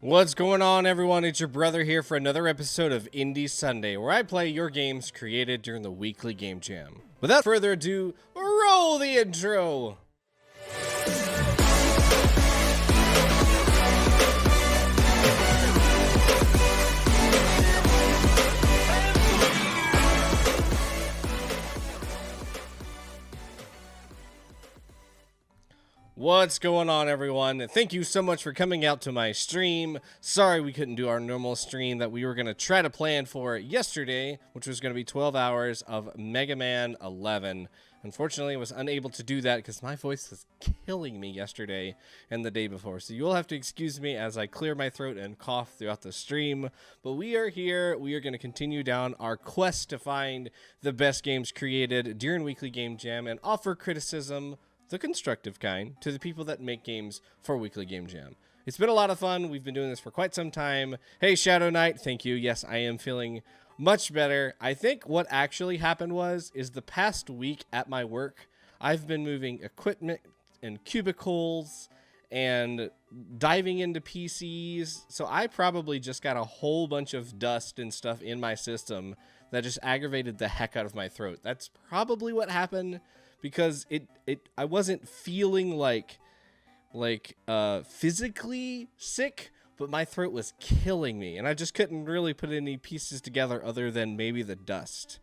What's going on, everyone? It's your brother here for another episode of Indie Sunday, where I play your games created during the weekly game jam. Without further ado, roll the intro! What's going on, everyone? Thank you so much for coming out to my stream. Sorry we couldn't do our normal stream that we were going to try to plan for yesterday, which was going to be 12 hours of Mega Man 11. Unfortunately, I was unable to do that because my voice was killing me yesterday and the day before. So you'll have to excuse me as I clear my throat and cough throughout the stream. But we are here. We are going to continue down our quest to find the best games created during Weekly Game Jam and offer criticism, the constructive kind, to the people that make games for Weekly Game Jam. It's been a lot of fun. We've been doing this for quite some time. Hey, Shadow Knight, thank you. Yes, I am feeling much better. I think what actually happened is the past week at my work, I've been moving equipment and cubicles and diving into PCs. So I probably just got a whole bunch of dust and stuff in my system that just aggravated the heck out of my throat. That's probably what happened. Because I wasn't feeling like physically sick, but my throat was killing me, and I just couldn't really put any pieces together other than maybe the dust.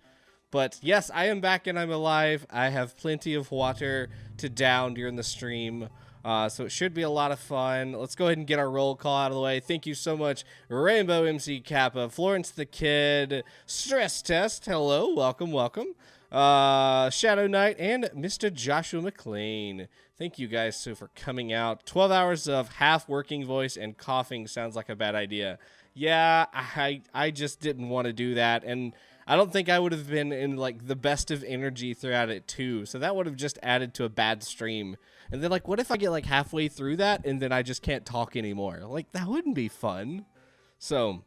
But yes, I am back and I'm alive. I have plenty of water to down during the stream, so it should be a lot of fun. Let's go ahead and get our roll call out of the way. Thank you so much, Rainbow MC Kappa, Florence the Kid, Stress Test. Hello, welcome, welcome. Shadow Knight, and Mr. Joshua McLean. Thank you guys so for coming out. 12 hours of half working voice and coughing sounds like a bad idea. Yeah, I just didn't want to do that, and I don't think I would have been in like the best of energy throughout it too, so that would have just added to a bad stream. And then like, what if I get like halfway through that and then I just can't talk anymore? Like, that wouldn't be fun. So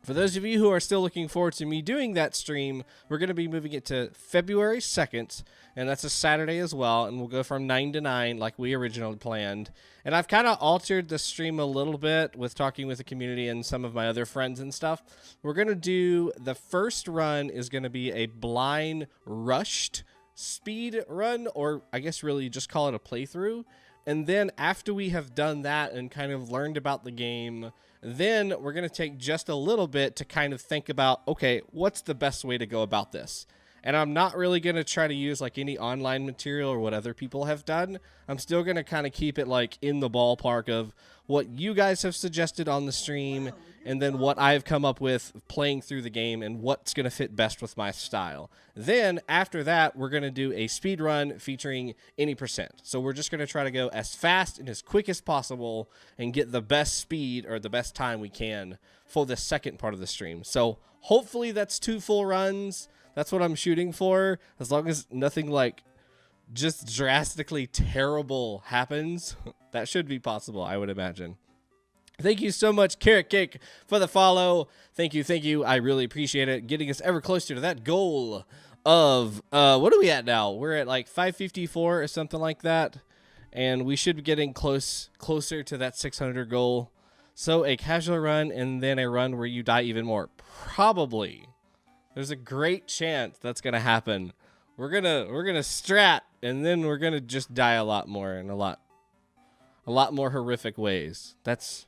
for those of you who are still looking forward to me doing that stream, we're going to be moving it to February 2nd, and that's a Saturday as well, and we'll go from 9 to 9 like we originally planned. And I've kind of altered the stream a little bit with talking with the community and some of my other friends and stuff. We're going to do, the first run is going to be a blind rushed speed run, or I guess really just call it a playthrough. And then after we have done that and kind of learned about the game, then we're going to take just a little bit to kind of think about, okay, what's the best way to go about this? And I'm not really going to try to use like any online material or what other people have done. I'm still going to kind of keep it like in the ballpark of what you guys have suggested on the stream, and then what I've come up with playing through the game and what's going to fit best with my style. Then after that, we're going to do a speed run featuring any percent. So we're just going to try to go as fast and as quick as possible and get the best speed or the best time we can for the second part of the stream. So hopefully that's 2 full runs. That's what I'm shooting for, as long as nothing like just drastically terrible happens. That should be possible, I would imagine. Thank you so much, Carrot Cake, for the follow. Thank you, thank you. I really appreciate it. Getting us ever closer to that goal of, what are we at now? We're at like 554 or something like that. And we should be getting closer to that 600 goal. So a casual run and then a run where you die even more. Probably. There's a great chance that's going to happen. We're going to strat, and then we're going to just die a lot more in a lot more horrific ways. That's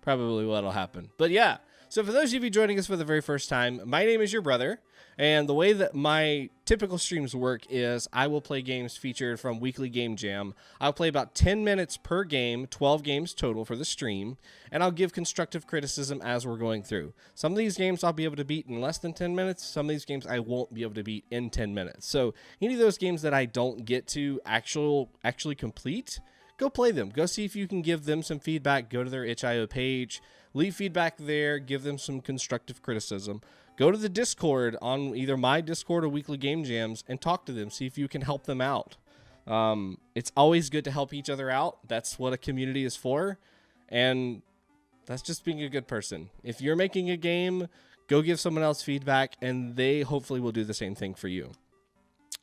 probably what'll happen. But yeah, so for those of you joining us for the very first time, my name is your brother, and the way that my typical streams work is I will play games featured from Weekly Game Jam. I'll play about 10 minutes per game, 12 games total for the stream, and I'll give constructive criticism as we're going through. Some of these games I'll be able to beat in less than 10 minutes. Some of these games I won't be able to beat in 10 minutes. So any of those games that I don't get to actually complete, go play them. Go see if you can give them some feedback. Go to their itch.io page, leave feedback there, give them some constructive criticism. Go to the Discord on either my Discord or Weekly Game Jams and talk to them. See if you can help them out. It's always good to help each other out. That's what a community is for. And that's just being a good person. If you're making a game, go give someone else feedback, and they hopefully will do the same thing for you.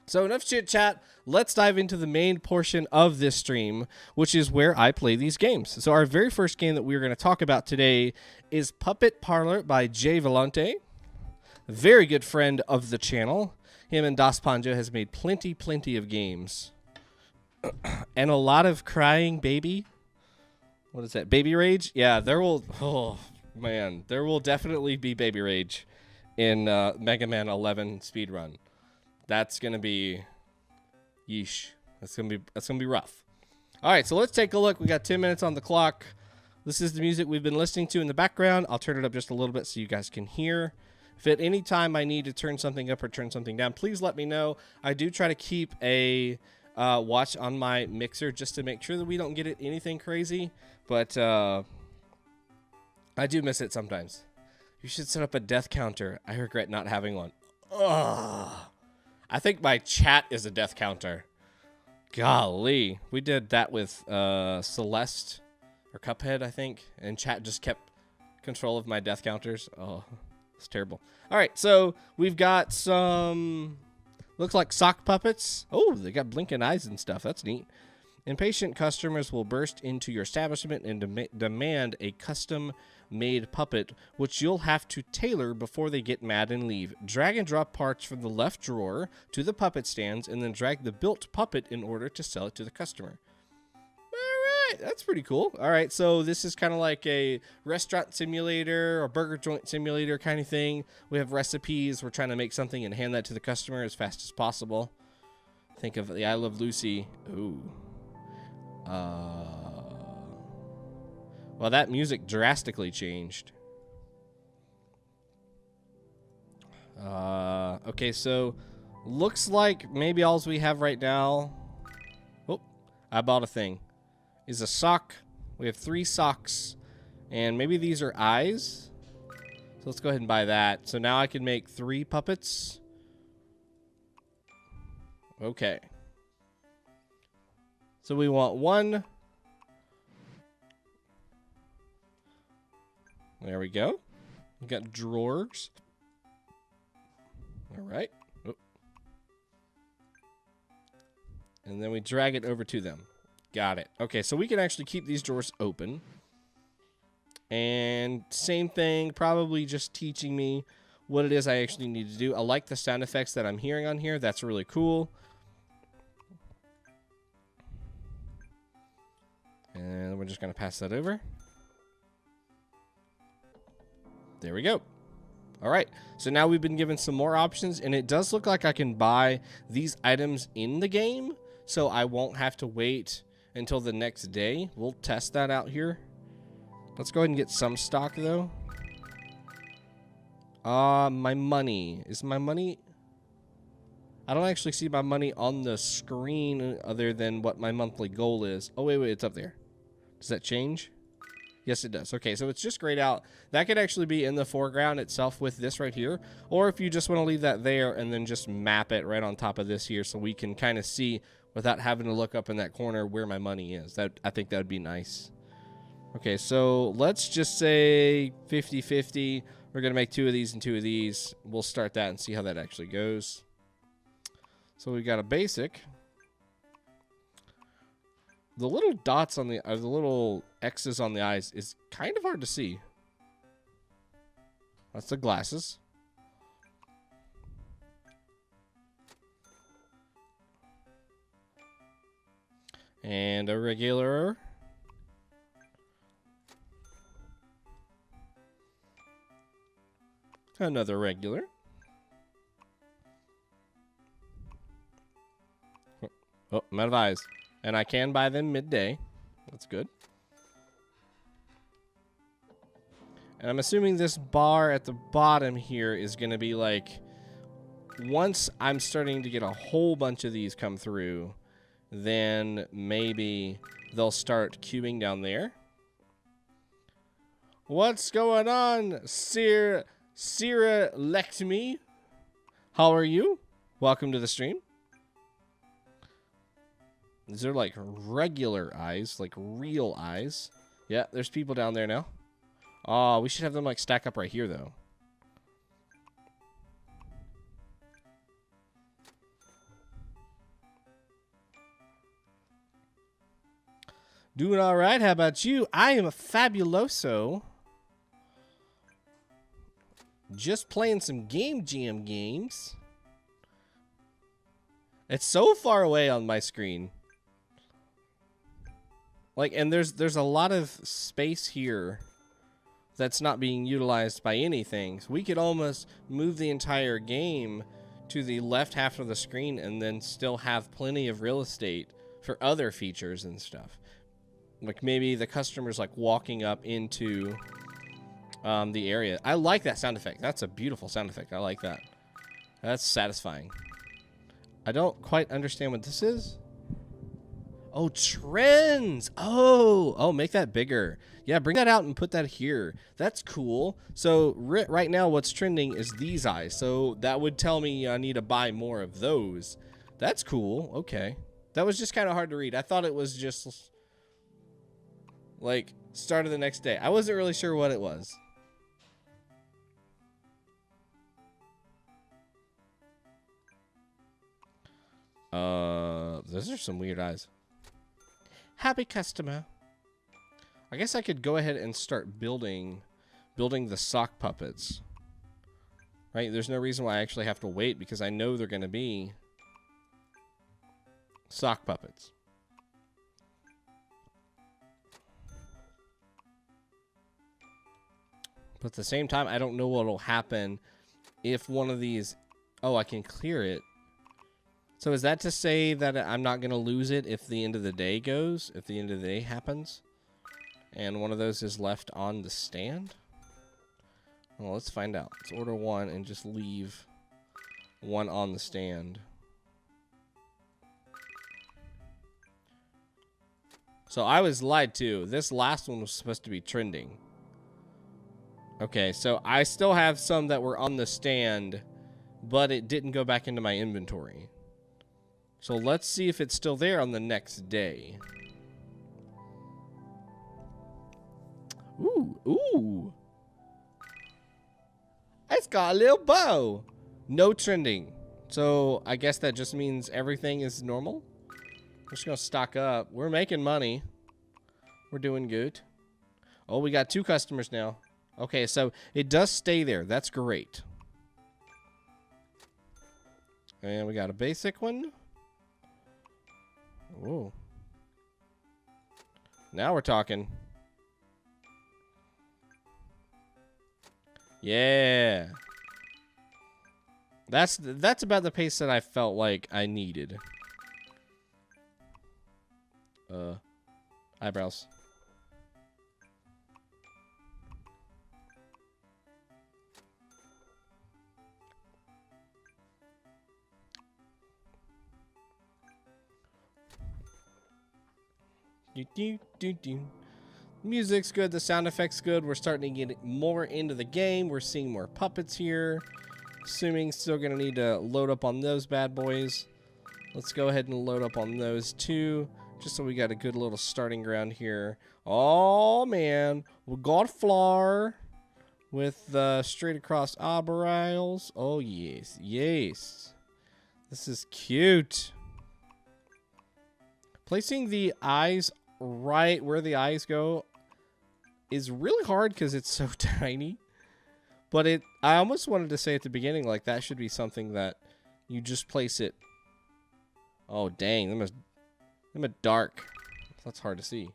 So enough chit chat. Let's dive into the main portion of this stream, which is where I play these games. So our very first game that we're going to talk about today is Puppet Parlor by jvolonte. Very good friend of the channel. Him and Das Panjo has made plenty of games. And a lot of crying baby. What is that? Baby rage? Yeah, there will... Oh, man. There will definitely be baby rage in Mega Man 11 speedrun. That's going to be... Yeesh. That's going to be rough. All right, so let's take a look. We got 10 minutes on the clock. This is the music we've been listening to in the background. I'll turn it up just a little bit so you guys can hear. If at any time I need to turn something up or turn something down, please let me know. I do try to keep a watch on my mixer just to make sure that we don't get it anything crazy. But I do miss it sometimes. You should set up a death counter. I regret not having one. Ugh. I think my chat is a death counter. Golly. We did that with Celeste or Cuphead, I think. And chat just kept control of my death counters. Oh, it's terrible. All right, so we've got some... Looks like sock puppets. Oh, they got blinking eyes and stuff. That's neat. Impatient customers will burst into your establishment and demand a custom-made puppet, which you'll have to tailor before they get mad and leave. Drag and drop parts from the left drawer to the puppet stands, and then drag the built puppet in order to sell it to the customer. All right, that's pretty cool. All right, so this is kind of like a restaurant simulator or burger joint simulator kind of thing. We have recipes. We're trying to make something and hand that to the customer as fast as possible. Think of the I Love Lucy. Ooh. Well, that music drastically changed. Okay, so looks like maybe all we have right now. Oh, I bought a thing. Is a sock. We have 3 socks, and maybe these are eyes. So let's go ahead and buy that. So now I can make 3 puppets. Okay. So we want 1. There we go. We got drawers. All right. Oh. And then we drag it over to them. Got it. Okay, so we can actually keep these drawers open. And same thing, probably just teaching me what it is I actually need to do. I like the sound effects that I'm hearing on here. That's really cool. And we're just going to pass that over. There we go. All right. So now we've been given some more options, and it does look like I can buy these items in the game, so I won't have to wait until the next day. We'll test that out here. Let's go ahead and get some stock, though. My money. Is my money... I don't actually see my money on the screen other than what my monthly goal is. Oh, wait, it's up there. Does that change? Yes, it does. Okay, so it's just grayed out. That could actually be in the foreground itself with this right here. Or if you just want to leave that there and then just map it right on top of this here so we can kind of see without having to look up in that corner where my money is. I think that would be nice. Okay, so let's just say 50-50. We're going to make 2 of these and 2 of these. We'll start that and see how that actually goes. So we got a basic. The little dots on the little X's on the eyes is kind of hard to see. That's the glasses. And a regular. Another regular. Oh, I'm out of eyes. And I can buy them midday. That's good. And I'm assuming this bar at the bottom here is going to be like... Once I'm starting to get a whole bunch of these come through, then maybe they'll start queuing down there. What's going on, SirAlechmi? How are you? Welcome to the stream. These are like regular eyes, like real eyes. Yeah, there's people down there now. Oh, we should have them like stack up right here though. Doing all right. How about you? I am a fabuloso. Just playing some Game Jam games. It's so far away on my screen. Like, and there's a lot of space here that's not being utilized by anything. So we could almost move the entire game to the left half of the screen and then still have plenty of real estate for other features and stuff. Like maybe the customer's like walking up into the area. I like that sound effect. That's a beautiful sound effect. I like that. That's satisfying. I don't quite understand what this is. Oh, trends. Oh, make that bigger. Yeah, bring that out and put that here. That's cool. So right now what's trending is these eyes. So that would tell me I need to buy more of those. That's cool. Okay. That was just kind of hard to read. I thought it was just like start of the next day. I wasn't really sure what it was. Those are some weird eyes. Happy customer. I guess I could go ahead and start building the sock puppets. Right? There's no reason why I actually have to wait because I know they're going to be sock puppets. But at the same time, I don't know what will happen if one of these... Oh, I can clear it. So is that to say that I'm not going to lose it if the end of the day goes? If the end of the day happens? And one of those is left on the stand? Well, let's find out. Let's order one and just leave one on the stand. So I was lied to. This last one was supposed to be trending. Okay, so I still have some that were on the stand, but it didn't go back into my inventory. So let's see if it's still there on the next day. Ooh. It's got a little bow. No trending. So I guess that just means everything is normal. We're just going to stock up. We're making money. We're doing good. Oh, we got 2 customers now. Okay, so it does stay there. That's great. And we got a basic one. Ooh. Now we're talking. Yeah. That's about the pace that I felt like I needed. Eyebrows. Music's good, the sound effects good. We're starting to get more into the game. We're seeing more puppets here. Assuming still gonna need to load up on those bad boys. Let's go ahead and load up on those too, just so we got a good little starting ground here. Oh man, we got a flower with the straight across Arbigaus. Oh yes, yes. This is cute. Placing the eyes right where the eyes go is really hard because it's so tiny. But I almost wanted to say at the beginning, like, that should be something that you just place it. Oh, dang. Them are dark. That's hard to see.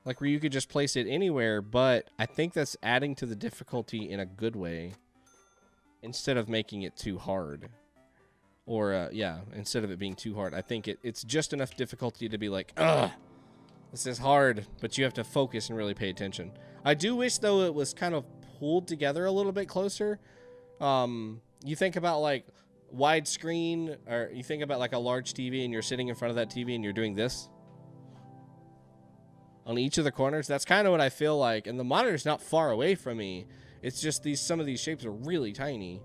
Like, where you could just place it anywhere, but I think that's adding to the difficulty in a good way instead of making it too hard. Or, yeah, instead of it being too hard. I think it's just enough difficulty to be like, ugh, this is hard, but you have to focus and really pay attention. I do wish, though, it was kind of pulled together a little bit closer. You think about, like, widescreen, or you think about, like, a large TV, and you're sitting in front of that TV, and you're doing this on each of the corners. That's kind of what I feel like, and the monitor's not far away from me. It's just some of these shapes are really tiny.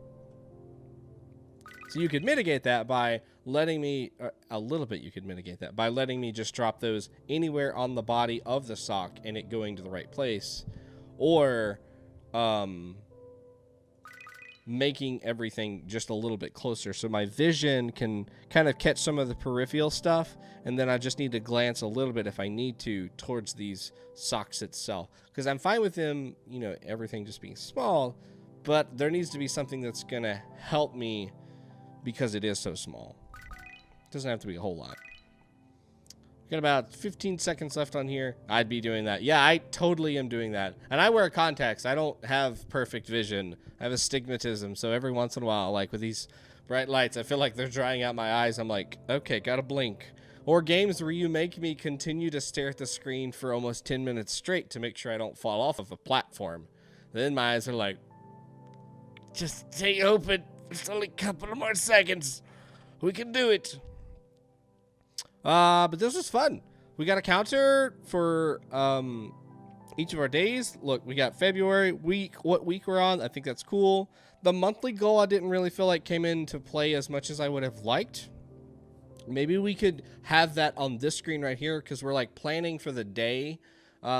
So you could mitigate that by letting me, a little bit you could mitigate that by letting me just drop those anywhere on the body of the sock and it going to the right place. Or making everything just a little bit closer so my vision can kind of catch some of the peripheral stuff, and then I just need to glance a little bit if I need to towards these socks itself, because I'm fine with them, you know, everything just being small, but there needs to be something that's gonna help me because it is so small. It doesn't have to be a whole lot. Got about 15 seconds left on here. I'd be doing that. Yeah, I totally am doing that. And I wear contacts. I don't have perfect vision. I have astigmatism. So every once in a while, like with these bright lights, I feel like they're drying out my eyes. I'm like, okay, gotta blink. Or games where you make me continue to stare at the screen for almost 10 minutes straight to make sure I don't fall off of a platform. Then my eyes are like, just stay open. It's only a couple of more seconds. We can do it. But this was fun. We got a counter for each of our days. Look, we got February, what week we're on. I think that's cool. The monthly goal I didn't really feel like came into play as much as I would have liked. Maybe we could have that on this screen right here because we're like planning for the day.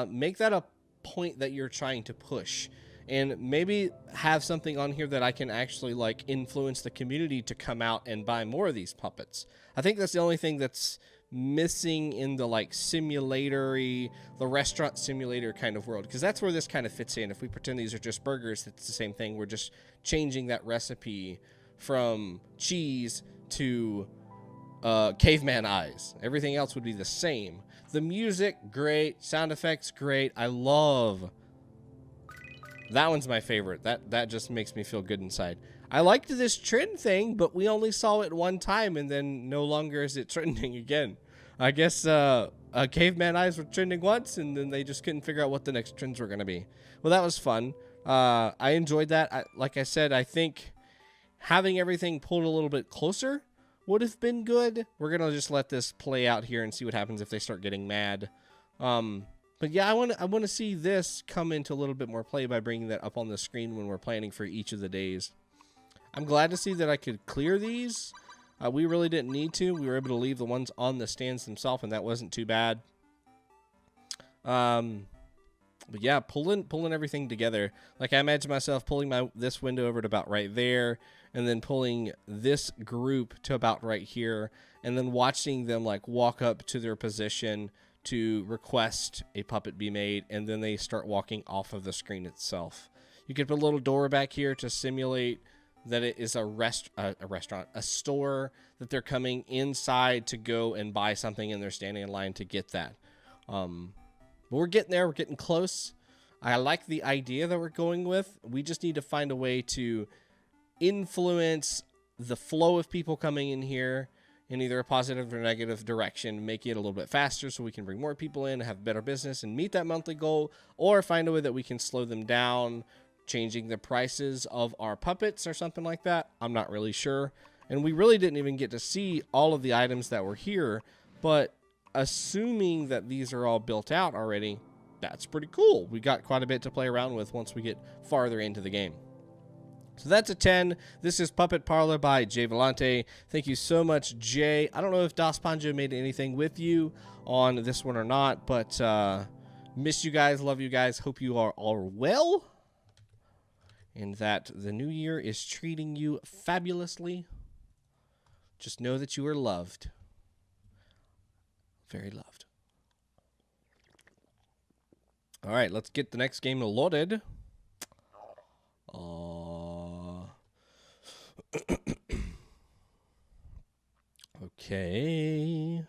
Make that a point that you're trying to push. And maybe have something on here that I can actually like influence the community to come out and buy more of these puppets. I think that's the only thing that's missing in the like simulatory, the restaurant simulator kind of world, because that's where this kind of fits in. If we pretend these are just burgers, it's the same thing. We're just changing that recipe from cheese to caveman eyes. Everything else would be the same. The music, great. Sound effects, great. I love that one's my favorite. That just makes me feel good inside. I liked this trend thing, but we only saw it one time, and then no longer is it trending again. I guess caveman eyes were trending once, and then they just couldn't figure out what the next trends were going to be. Well, that was fun. I enjoyed that. Like I said, I think having everything pulled a little bit closer would have been good. We're going to just let this play out here and see what happens if they start getting mad. But yeah, I want to see this come into a little bit more play by bringing that up on the screen when we're planning for each of the days. I'm glad to see that I could clear these. We really didn't need to. We were able to leave the ones on the stands themselves, and that wasn't too bad. But yeah, pulling everything together. Like I imagine myself pulling this window over to about right there, and then pulling this group to about right here, and then watching them like walk up to their position to request a puppet be made, and then they start walking off of the screen itself. You could put a little door back here to simulate that it is a restaurant, a store, that they're coming inside to go and buy something, and they're standing in line to get that. But we're getting there. We're getting close. I like the idea that we're going with. We just need to find a way to influence the flow of people coming in here in either a positive or negative direction, make it a little bit faster so we can bring more people in, have better business, and meet that monthly goal, or find a way that we can slow them down, changing the prices of our puppets or something like that. I'm not really sure. And we really didn't even get to see all of the items that were here, but assuming that these are all built out already, that's pretty cool. We got quite a bit to play around with once we get farther into the game. So that's a 10. This is Puppet Parlor by jvolonte. Thank you so much, Jay. I don't know if Das Panjo made anything with you on this one or not, but miss you guys, love you guys, hope you are all well, and that the new year is treating you fabulously. Just know that you are loved. Very loved. All right, let's get the next game loaded. Okay.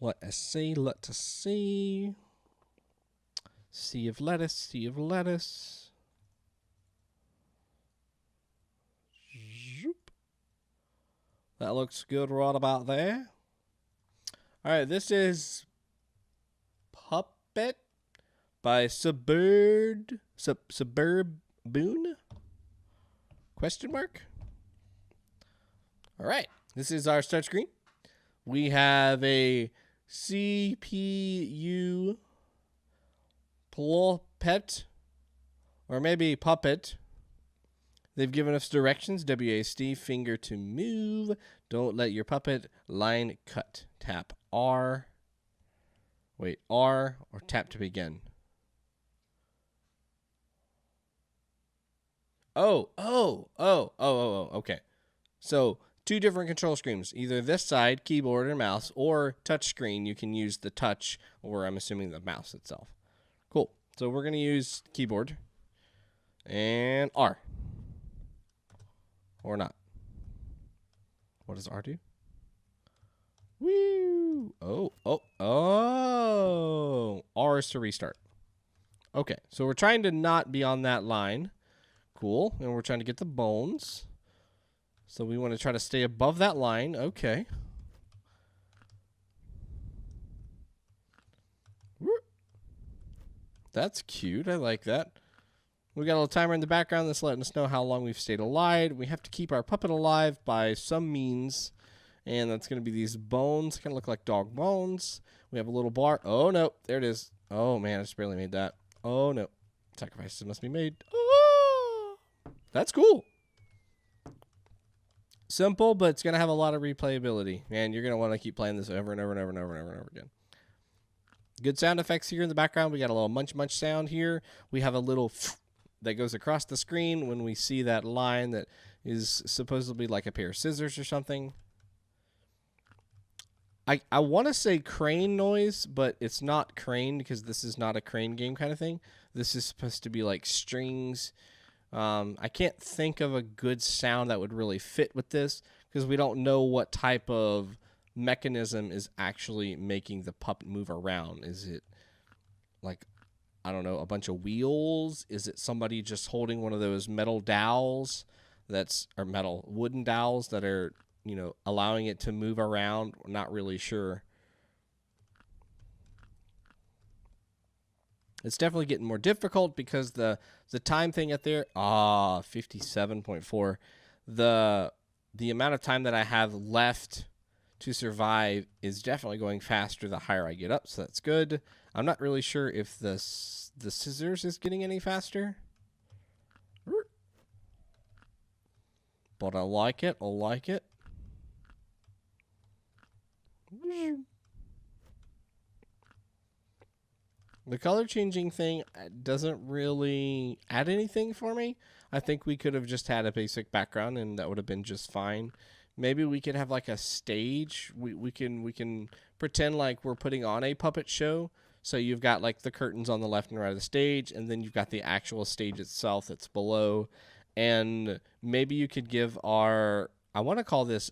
Let us see. Sea of lettuce. Zoop. That looks good right about there. All right, this is Puppet by Suburboon? Question mark? All right, this is our start screen. We have a CPU Puppet, or maybe Puppet. They've given us directions. WASD, finger to move. Don't let your puppet line cut. Tap R. Wait, R or tap to begin. Okay. So 2 different control screens, either this side, keyboard or mouse, or touch screen. You can use the touch, or I'm assuming the mouse itself. Cool. So we're going to use keyboard and R. Or not. What does R do? Woo! Oh. R is to restart. Okay, so we're trying to not be on that line. Cool. And we're trying to get the bones. So we want to try to stay above that line. Okay. That's cute. I like that. We got a little timer in the background that's letting us know how long we've stayed alive. We have to keep our puppet alive by some means. And that's going to be these bones. Kind of look like dog bones. We have a little bar. Oh, no. There it is. Oh, man. I just barely made that. Oh, no. Sacrifices must be made. Oh, that's cool. Simple, but it's going to have a lot of replayability. And you're going to want to keep playing this over and over and over and over and over and over again. Good sound effects here in the background. We got a little munch munch sound here. We have a little that goes across the screen when we see that line that is supposedly like a pair of scissors or something. I want to say crane noise, but it's not crane because this is not a crane game kind of thing. This is supposed to be like strings. I can't think of a good sound that would really fit with this because we don't know what type of mechanism is actually making the puppet move around. Is it like, I don't know, a bunch of wheels? Is it somebody just holding one of those metal dowels or metal wooden dowels that are, you know, allowing it to move around? We're not really sure. It's definitely getting more difficult because the time thing at there, 57.4. The amount of time that I have left to survive is definitely going faster the higher I get up, so that's good. I'm not really sure if the scissors is getting any faster. But I like it. I like it. The color changing thing doesn't really add anything for me. I think we could have just had a basic background and that would have been just fine. Maybe we could have like a stage. We can pretend like we're putting on a puppet show. So you've got like the curtains on the left and right of the stage, and then you've got the actual stage itself that's below. And maybe you could give I want to call this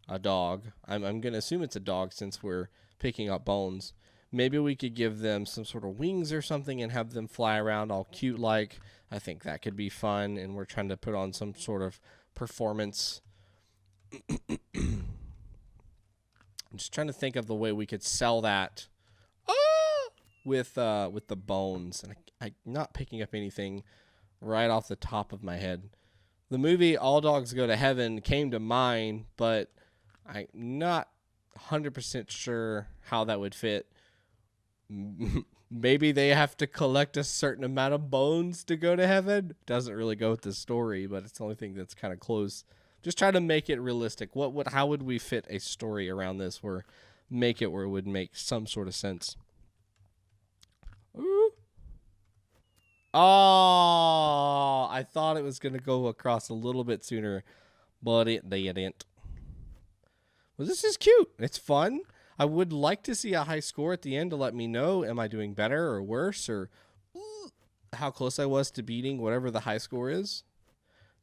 a dog. I'm going to assume it's a dog since we're picking up bones. Maybe we could give them some sort of wings or something and have them fly around all cute like. I think that could be fun, and we're trying to put on some sort of performance. I'm just trying to think of the way we could sell that with the bones. And I'm not picking up anything right off the top of my head. The movie All Dogs Go to Heaven came to mind, but I'm not 100% sure how that would fit. Maybe they have to collect a certain amount of bones to go to heaven. Doesn't really go with the story, but it's the only thing that's kind of close. Just try to make it realistic. How would we fit a story around this make it where it would make some sort of sense? Ooh. Oh, I thought it was going to go across a little bit sooner, but it didn't. Well, this is cute. It's fun. I would like to see a high score at the end to let me know, am I doing better or worse, or how close I was to beating whatever the high score is.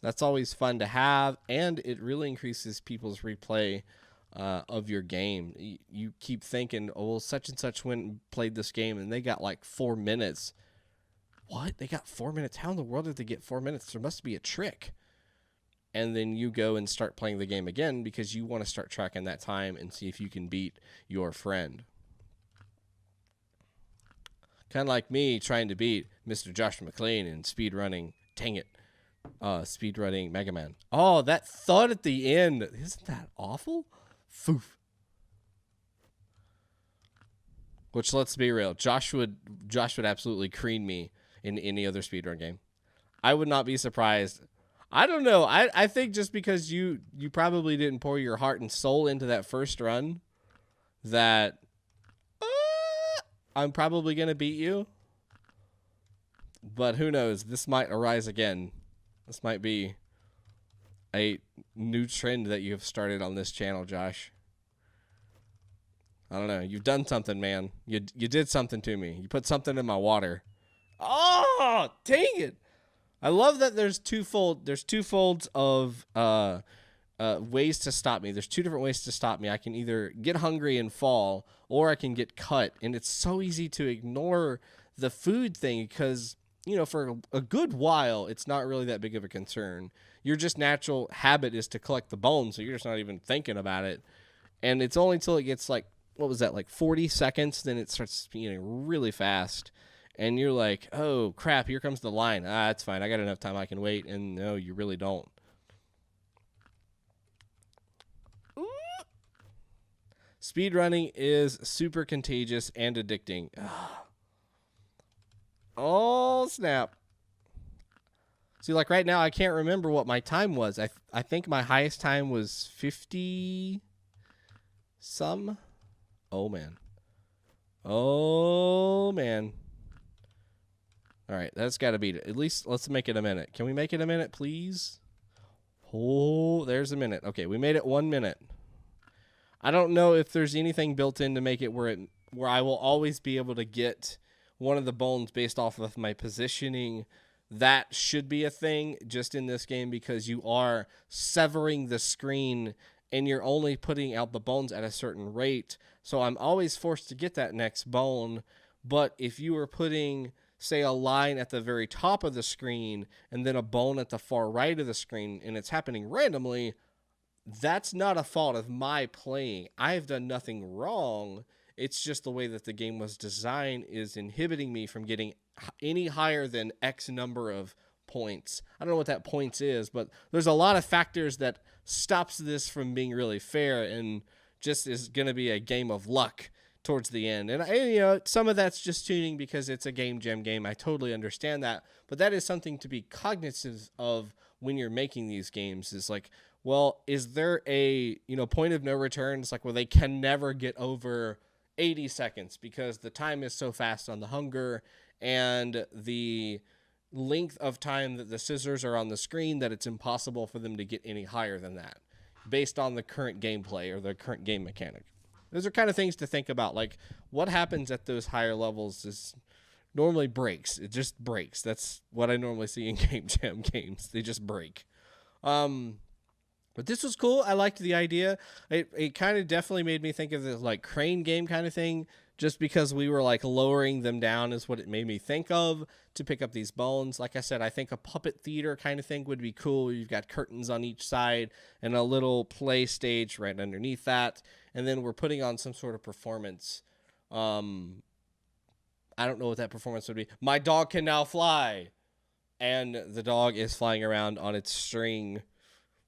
That's always fun to have, and it really increases people's replay of your game. You keep thinking, oh, well, such and such went and played this game, and they got like 4 minutes. What? They got 4 minutes? How in the world did they get 4 minutes? There must be a trick. And then you go and start playing the game again because you want to start tracking that time and see if you can beat your friend. Kind of like me trying to beat Mr. Josh McClane in speedrunning. Dang it. Speedrunning Mega Man. Oh, that thud at the end. Isn't that awful? Foof. Which, let's be real, Josh would absolutely cream me in any other speedrun game. I would not be surprised. I don't know. I think just because you probably didn't pour your heart and soul into that first run, that I'm probably going to beat you. But who knows? This might arise again. This might be a new trend that you have started on this channel, Josh. I don't know. You've done something, man. You did something to me. You put something in my water. Oh, dang it. I love that there's two folds of ways to stop me. There's two different ways to stop me. I can either get hungry and fall, or I can get cut. And it's so easy to ignore the food thing because, you know, for a good while, it's not really that big of a concern. Your just natural habit is to collect the bones, so you're just not even thinking about it. And it's only until it gets like, what was that, like 40 seconds, then it starts speeding really fast. And you're like, oh, crap, here comes the line. Ah, it's fine. I got enough time. I can wait. And no, you really don't. Speedrunning is super contagious and addicting. Oh, snap. See, like right now, I can't remember what my time was. I think my highest time was 50 some. Oh, man. Oh, man. All right, that's got to beat it. At least let's make it a minute. Can we make it a minute, please? Oh, there's a minute. Okay, we made it 1 minute. I don't know if there's anything built in to make it where I will always be able to get one of the bones based off of my positioning. That should be a thing just in this game because you are severing the screen and you're only putting out the bones at a certain rate. So I'm always forced to get that next bone. But if you were putting, say, a line at the very top of the screen and then a bone at the far right of the screen, and it's happening randomly, that's not a fault of my playing. I have done nothing wrong. It's just the way that the game was designed is inhibiting me from getting any higher than X number of points. I don't know what that points is, but there's a lot of factors that stops this from being really fair and just is going to be a game of luck towards the end. And you know, some of that's just tuning because it's a game jam game. I totally understand that, but that is something to be cognizant of when you're making these games is like, well, is there a, you know, point of no return? It's like, well, they can never get over 80 seconds because the time is so fast on the hunger and the length of time that the scissors are on the screen that it's impossible for them to get any higher than that based on the current gameplay or the current game mechanic. Those are kind of things to think about. Like what happens at those higher levels is normally breaks. It just breaks. That's what I normally see in game jam games. They just break. But this was cool. I liked the idea. It kind of definitely made me think of this like crane game kind of thing, just because we were like lowering them down is what it made me think of to pick up these bones. Like I said, I think a puppet theater kind of thing would be cool. You've got curtains on each side and a little play stage right underneath that. And then we're putting on some sort of performance. I don't know what that performance would be. My dog can now fly. And the dog is flying around on its string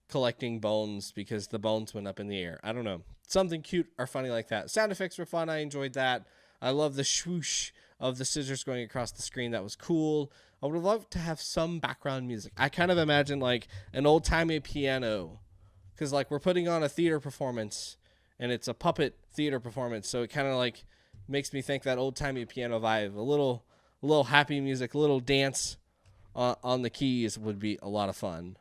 collecting bones because the bones went up in the air. I don't know. Something cute or funny like that. Sound effects were fun. I enjoyed that. I love the swoosh of the scissors going across the screen. That was cool. I would love to have some background music. I kind of imagine like an old-timey piano because like we're putting on a theater performance and it's a puppet theater performance. So it kind of like makes me think that old-timey piano vibe. A little happy music, a little dance on the keys would be a lot of fun.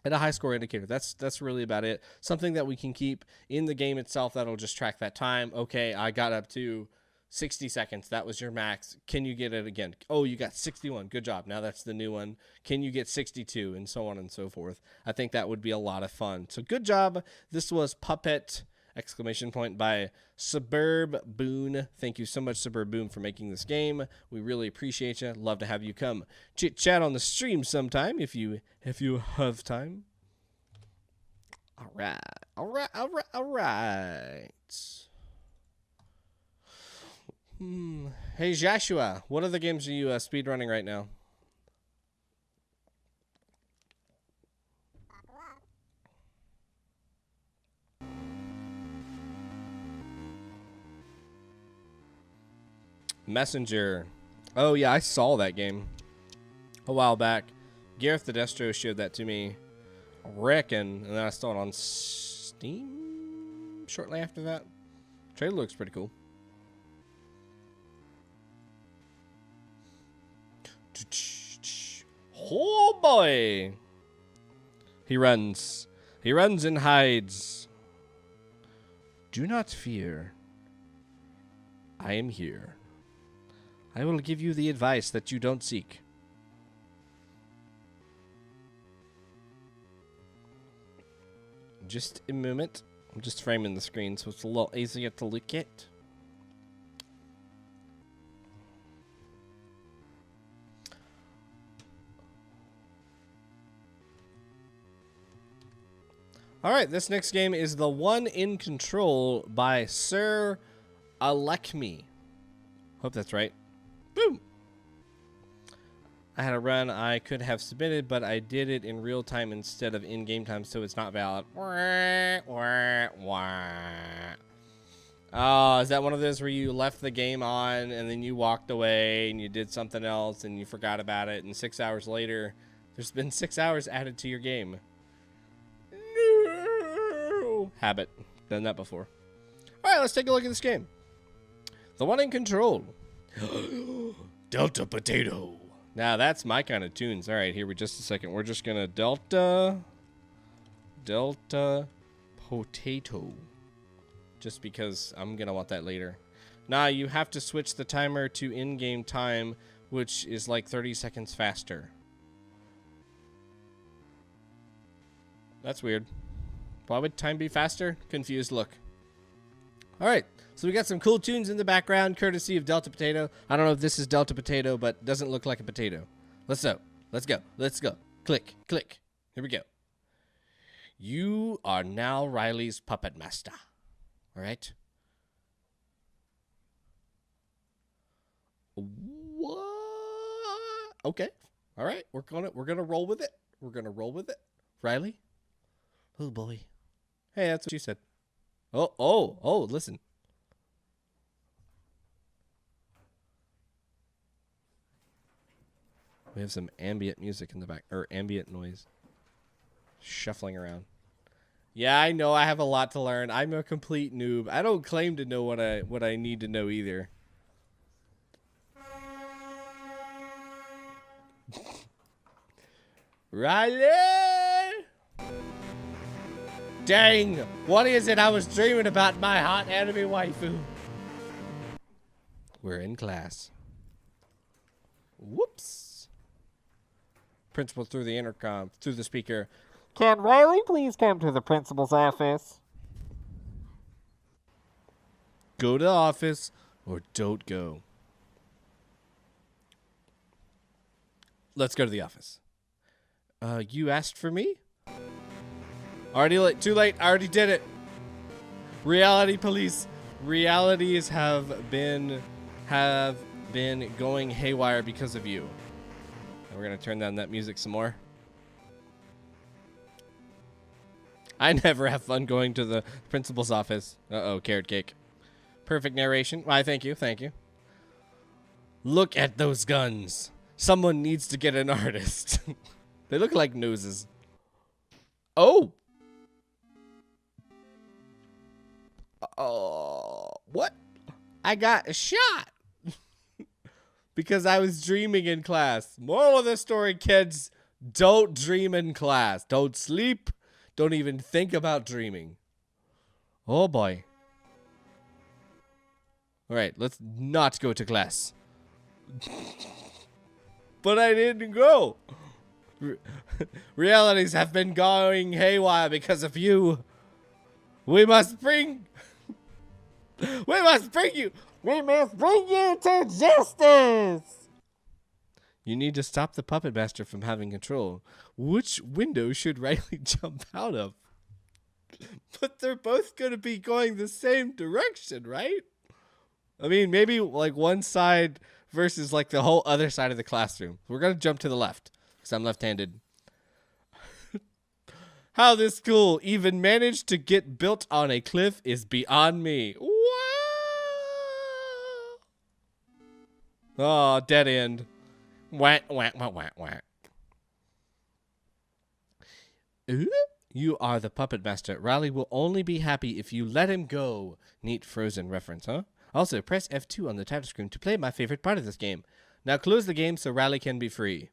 And a high score indicator. That's really about it. Something that we can keep in the game itself that'll just track that time. Okay, I got up to 60 seconds. That was your max. Can you get it again? Oh, you got 61. Good job. Now that's the new one. Can you get 62? And so on and so forth. I think that would be a lot of fun. So good job. This was Puppet! By Suburb Boon. Thank you so much, Suburb Boon, for making this game. We really appreciate you. Love to have you come chit chat on the stream sometime if you have time. All right. Hey Joshua, what other games are you speedrunning right now? Messenger. Oh, yeah, I saw that game a while back. Gareth the Destro showed that to me, I reckon, and then I saw it on Steam shortly after that. Trailer looks pretty cool. Oh boy. He runs. He runs and hides. Do not fear. I am here. I will give you the advice that you don't seek. Just a moment. I'm just framing the screen so it's a little easier to look at. Alright, this next game is The One in Control by SirAlechmi. Hope that's right. Boom! I had a run I could have submitted, but I did it in real time instead of in-game time, so it's not valid. Oh, is that one of those where you left the game on and then you walked away and you did something else and you forgot about it, and 6 hours later, there's been 6 hours added to your game? No! Habit. Done that before. Alright, let's take a look at this game. The One in Control. Delta Potato. Now that's my kind of tunes. All right, here we just a second. We're just gonna Delta Potato, just because I'm gonna want that later. Nah, you have to switch the timer to in-game time, which is like 30 seconds faster. That's weird. Why would time be faster? Confused look. All right. So we got some cool tunes in the background, courtesy of Delta Potato. I don't know if this is Delta Potato, but it doesn't look like a potato. Let's go. Let's go. Let's go. Click. Click. Here we go. You are now Riley's puppet master. All right. What? Okay. All right. We're gonna roll with it. We're gonna roll with it. Riley. Oh boy. Hey, that's what you said. Oh, listen. We have some ambient music in the back, or ambient noise. Shuffling around. Yeah, I know I have a lot to learn. I'm a complete noob. I don't claim to know what I need to know either. Riley! Dang! What is it I was dreaming about, my hot anime waifu? We're in class. Whoops. Principal through the intercom, through the speaker. Can Riley please come to the principal's office? Go to the office or don't go. Let's go to the office. You asked for me? Already late. Too late. I already did it. Reality police. Realities have been going haywire because of you. And we're going to turn down that music some more. I never have fun going to the principal's office. Uh-oh, carrot cake. Perfect narration. Why, thank you. Thank you. Look at those guns. Someone needs to get an artist. They look like noses. Oh. Oh, what? I got a shot. Because I was dreaming in class. Moral of the story, kids, don't dream in class. Don't sleep. Don't even think about dreaming. Oh, boy. All right, let's not go to class. But I didn't go. Realities have been going haywire because of you. We must bring you to justice. You need to stop the puppet master from having control. Which window should Riley jump out of? But they're both going to be going the same direction, right? I mean, maybe like one side versus like the whole other side of the classroom. We're going to jump to the left because I'm left-handed. How this school even managed to get built on a cliff is beyond me. Wow. Oh, dead end. Whack, whack, whack, whack, whack. You are the puppet master. Riley will only be happy if you let him go. Neat Frozen reference, huh? Also, press F2 on the title screen to play my favorite part of this game. Now close the game so Riley can be free.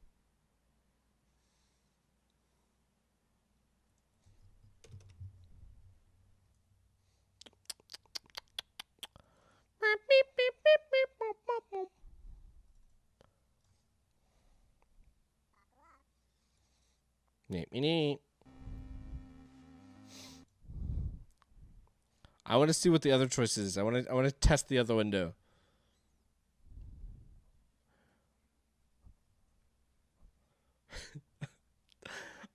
I want to see what the other choice is. I want to test the other window.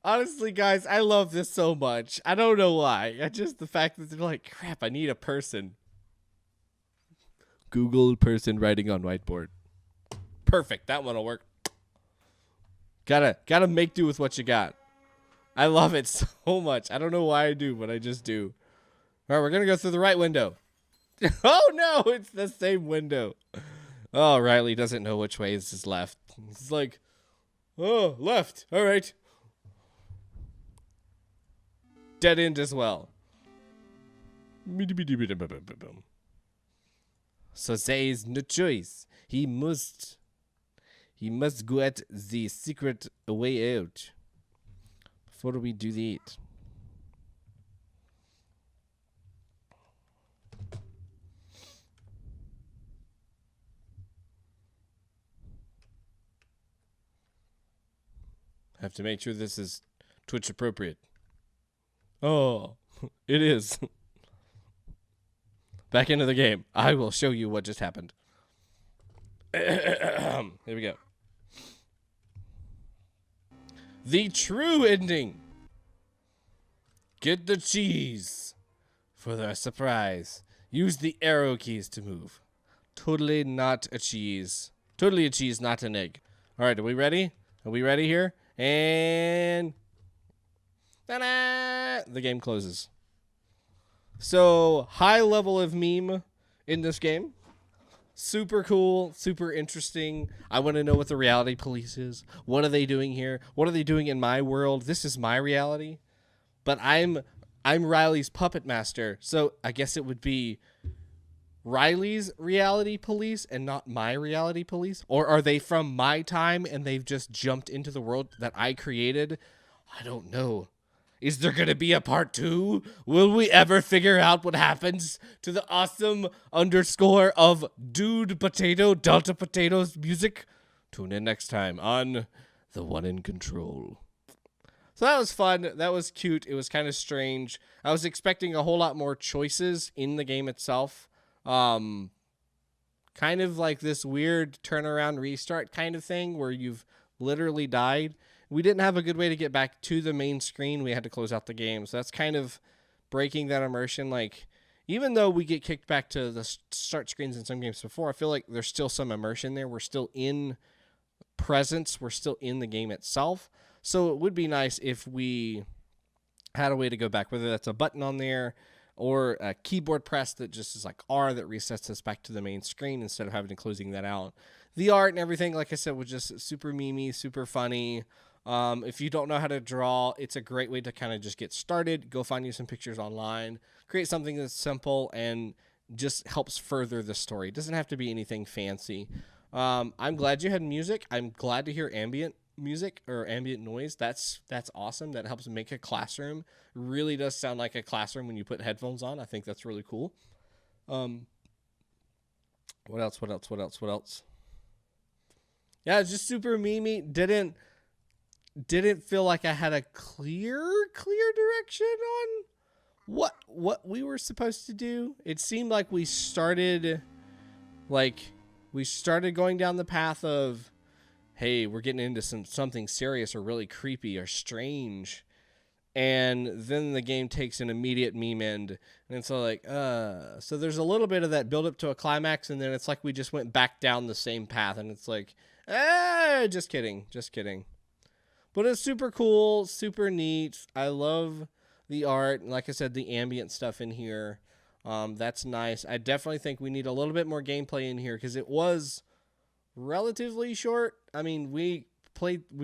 Honestly, guys, I love this so much. I don't know why. Just the fact that they're like, crap, I need a person. Google person writing on whiteboard. Perfect. That one will work. Gotta make do with what you got. I love it so much. I don't know why I do, but I just do. All right, we're gonna go through the right window. Oh no, it's the same window. Oh, Riley doesn't know which way is left. It's like, oh, left. All right. Dead end as well. So there is no choice. He must go at the secret way out. Before we do that. Have to make sure this is Twitch appropriate. Oh, it is. Back into the game. I will show you what just happened. Here we go. The true ending. Get the cheese for the surprise. Use the arrow keys to move. Totally not a cheese. Totally a cheese, not an egg. All right, are we ready? Are we ready here? And ta-da! The game closes. So, high level of meme in this game. Super cool, super interesting. I want to know what the reality police is. What are they doing here? What are they doing in my world? This is my reality. But I'm Riley's puppet master, so I guess it would be Riley's reality police and not my reality police? Or are they from my time and they've just jumped into the world that I created? I don't know. Is there going to be a part 2? Will we ever figure out what happens to the awesome underscore of Dude Potato Delta Potatoes music? Tune in next time on The One in Control. So that was fun. That was cute. It was kind of strange. I was expecting a whole lot more choices in the game itself. Kind of like this weird turnaround restart kind of thing where you've literally died. We didn't have a good way to get back to the main screen. We had to close out the game. So that's kind of breaking that immersion. Like, even though we get kicked back to the start screens in some games before, I feel like there's still some immersion there. We're still in presence. We're still in the game itself. So it would be nice if we had a way to go back, whether that's a button on there or a keyboard press that just is like R that resets us back to the main screen instead of having to closing that out. The art and everything, like I said, was just super memey, super funny. If you don't know how to draw, it's a great way to kind of just get started. Go find you some pictures online. Create something that's simple and just helps further the story. It doesn't have to be anything fancy. I'm glad you had music. I'm glad to hear ambient music or ambient noise. That's awesome. That helps make a classroom. It really does sound like a classroom when you put headphones on. I think that's really cool. What else? Yeah, it's just super memey. Didn't feel like I had a clear direction on what we were supposed to do. It seemed like we started going down the path of, hey, we're getting into something serious or really creepy or strange. And then the game takes an immediate meme end. And it's like, so there's a little bit of that build up to a climax. And then it's like we just went back down the same path. And it's like, just kidding. But it's super cool, super neat. I love the art. And like I said, the ambient stuff in here. That's nice. I definitely think we need a little bit more gameplay in here because it was relatively short. I mean, we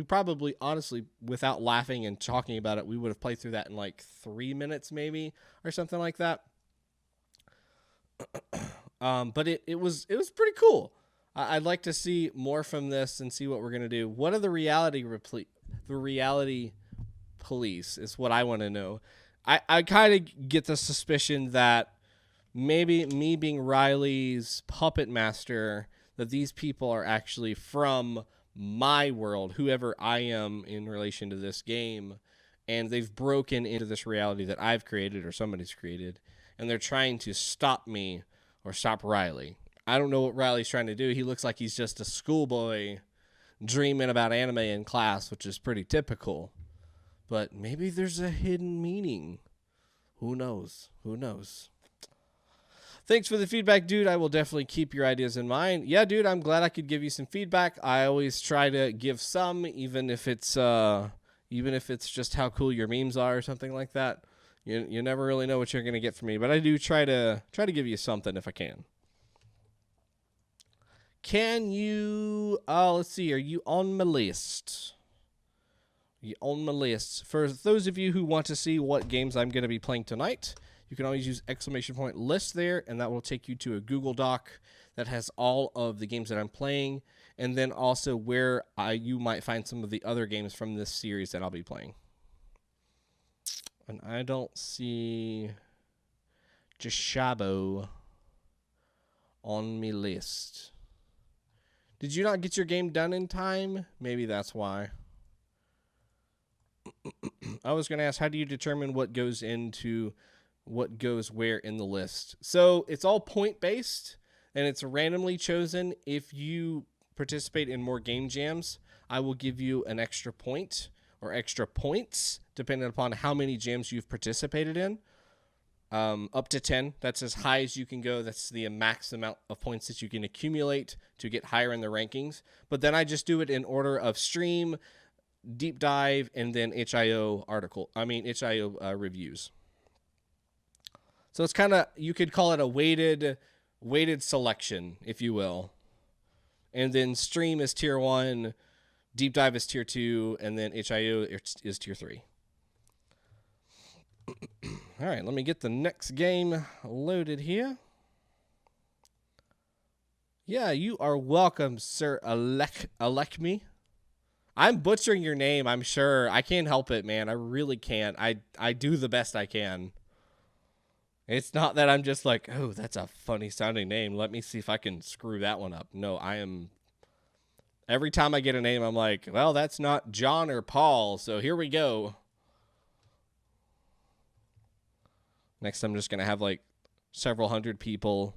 probably, honestly, without laughing and talking about it, we would have played through that in like 3 minutes maybe or something like that. But it was pretty cool. I'd like to see more from this and see what we're going to do. What are the reality police is what I want to know. I kind of get the suspicion that maybe me being Riley's puppet master, that these people are actually from my world, whoever I am in relation to this game, and they've broken into this reality that I've created or somebody's created, and they're trying to stop me or stop Riley. I don't know what Riley's trying to do. He looks like he's just a schoolboy dreaming about anime in class, which is pretty typical. But maybe there's a hidden meaning. Who knows? Who knows? Thanks for the feedback, dude. I will definitely keep your ideas in mind. Yeah, dude, I'm glad I could give you some feedback. I always try to give some, even if it's just how cool your memes are or something like that. You never really know what you're gonna get from me, but I do try to give you something if I can. Can you? Let's see. Are you on my list? Are you on my list? For those of you who want to see what games I'm gonna be playing tonight, you can always use !list there, and that will take you to a Google Doc that has all of the games that I'm playing, and then also where you might find some of the other games from this series that I'll be playing. And I don't see Jashabo on me list. Did you not get your game done in time? Maybe that's why. I was going to ask, how do you determine what goes where in the list? So it's all point-based, and it's randomly chosen. If you participate in more game jams, I will give you an extra point or extra points, depending upon how many jams you've participated in. Up to 10. That's as high as you can go. That's the max amount of points that you can accumulate to get higher in the rankings. But then I just do it in order of stream, deep dive, and then HIO reviews. So it's kind of, you could call it a weighted selection, if you will. And then stream is tier 1, deep dive is tier 2, and then HIO is tier 3. All right, let me get the next game loaded here. Yeah, you are welcome, SirAlechmi. I'm butchering your name, I'm sure. I can't help it, man. I really can't. I do the best I can. It's not that I'm just like, oh, that's a funny sounding name. Let me see if I can screw that one up. No, I am. Every time I get a name, I'm like, well, that's not John or Paul, so here we go. Next, I'm just going to have like several hundred people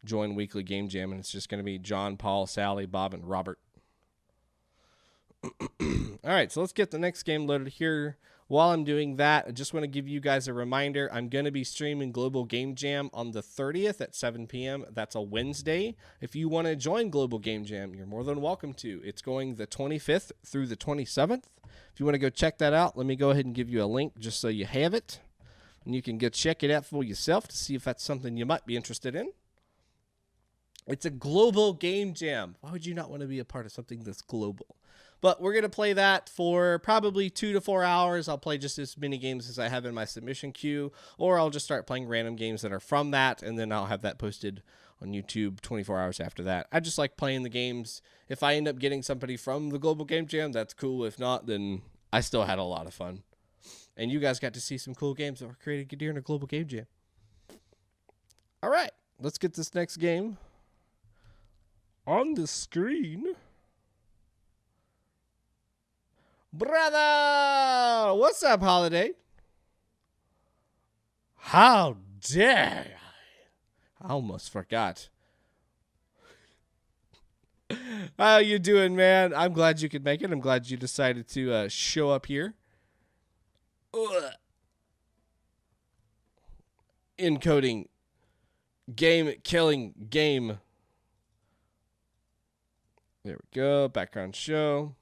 join Weekly Game Jam, and it's just going to be John, Paul, Sally, Bob, and Robert. All right, so let's get the next game loaded here. While I'm doing that, I just want to give you guys a reminder. I'm going to be streaming Global Game Jam on the 30th at 7 p.m. That's a Wednesday. If you want to join Global Game Jam, you're more than welcome to. It's going the 25th through the 27th. If you want to go check that out, let me go ahead and give you a link just so you have it. And you can go check it out for yourself to see if that's something you might be interested in. It's a global game jam. Why would you not want to be a part of something that's global? But we're going to play that for probably 2 to 4 hours. I'll play just as many games as I have in my submission queue, or I'll just start playing random games that are from that, and then I'll have that posted on YouTube 24 hours after that. I just like playing the games. If I end up getting somebody from the global game jam, that's cool. If not, then I still had a lot of fun. And you guys got to see some cool games that were created during a global game jam. All right, let's get this next game on the screen. Brother! What's up, Holiday? How dare I? I almost forgot. How you doing, man? I'm glad you could make it. I'm glad you decided to show up here. Encoding game killing game. There we go. Background show.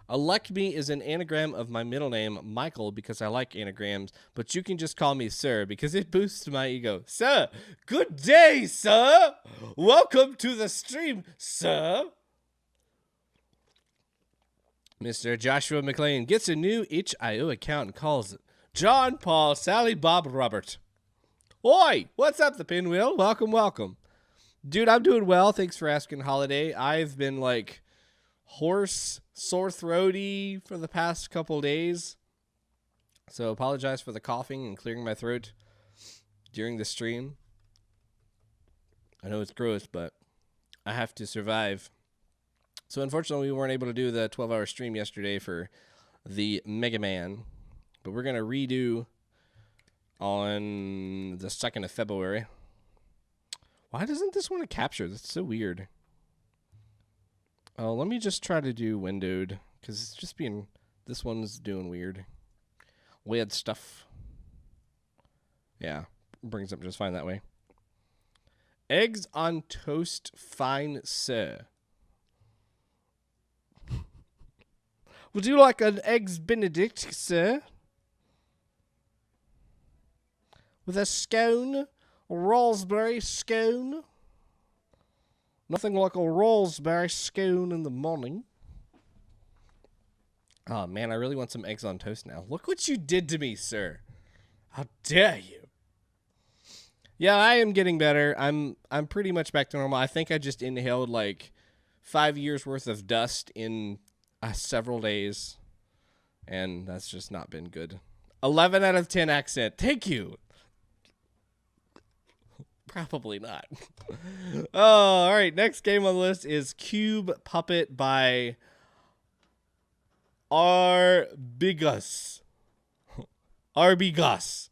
Alechmi is an anagram of my middle name, Michael, because I like anagrams, but you can just call me Sir because it boosts my ego. Sir, good day, sir. Welcome to the stream, sir. Mr. Joshua McLean gets a new itch.io account and calls it John, Paul, Sally, Bob, Robert. Oi, what's up, the Pinwheel? Welcome, welcome. Dude, I'm doing well. Thanks for asking, Holiday. I've been like hoarse, sore throaty for the past couple days. So apologize for the coughing and clearing my throat during the stream. I know it's gross, but I have to survive. So unfortunately, we weren't able to do the 12-hour stream yesterday for the Mega Man, but we're going to redo on the 2nd of February. Why doesn't this want to capture? That's so weird. Oh, let me just try to do windowed, because it's just being, this one's doing weird stuff. Yeah, brings up just fine that way. Eggs on toast, fine, sir. Would you like an eggs Benedict, sir? With a scone, a raspberry scone. Nothing like a raspberry scone in the morning. Oh man, I really want some eggs on toast now. Look what you did to me, sir. How dare you? Yeah, I am getting better. I'm pretty much back to normal. I think I just inhaled like 5 years worth of dust in several days, and that's just not been good. 11 out of 10 accent. Thank you. Probably not. Oh, all right. Next game on the list is Cube Puppet by Arbigaus. Arbigaus.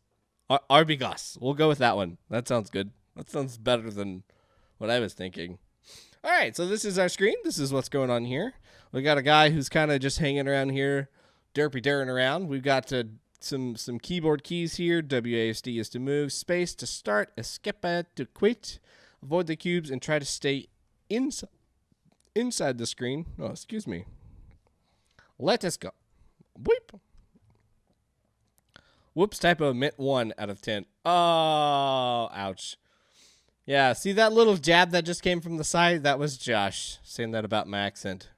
Arbigaus. We'll go with that one. That sounds good. That sounds better than what I was thinking. All right, so this is our screen. This is what's going on here. We got a guy who's kind of just hanging around here, derpy-derring around. We've got some keyboard keys here. WASD is to move, space to start, escape to quit, avoid the cubes, and try to stay inside the screen. Oh, excuse me. Let us go. Weep. Whoops, typo, meant 1 out of 10. Oh, ouch. Yeah, see that little jab that just came from the side? That was Josh saying that about my accent.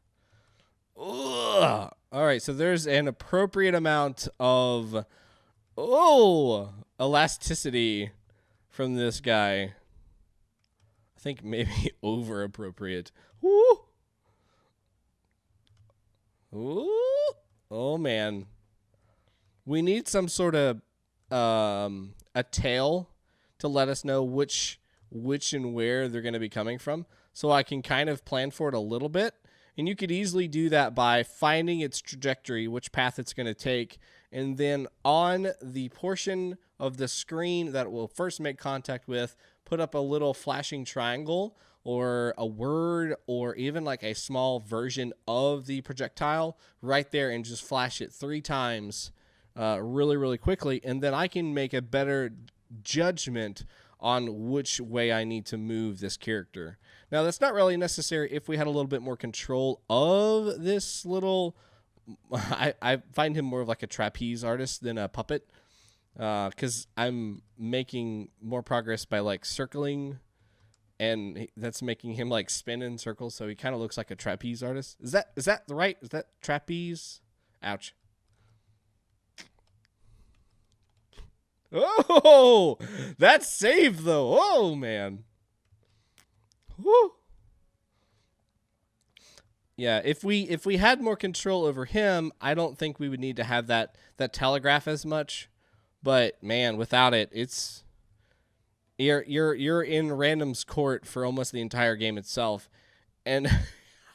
Ugh. All right, so there's an appropriate amount of, elasticity from this guy. I think maybe over appropriate. Woo. Ooh. Oh, man. We need some sort of a tail to let us know which and where they're going to be coming from, so I can kind of plan for it a little bit. And you could easily do that by finding its trajectory, which path it's going to take, and then on the portion of the screen that it will first make contact with, put up a little flashing triangle or a word or even like a small version of the projectile right there and just flash it 3 times really, really quickly. And then I can make a better judgment on which way I need to move this character. Now, that's not really necessary if we had a little bit more control of this little... I find him more of like a trapeze artist than a puppet, because I'm making more progress by like circling, and that's making him like spin in circles, so he kind of looks like a trapeze artist. Is that right? Is that trapeze? Ouch. Oh, that's saved though. Oh man. Woo. Yeah, if we had more control over him, I don't think we would need to have that telegraph as much. But man, without it, it's you're in random's court for almost the entire game itself. And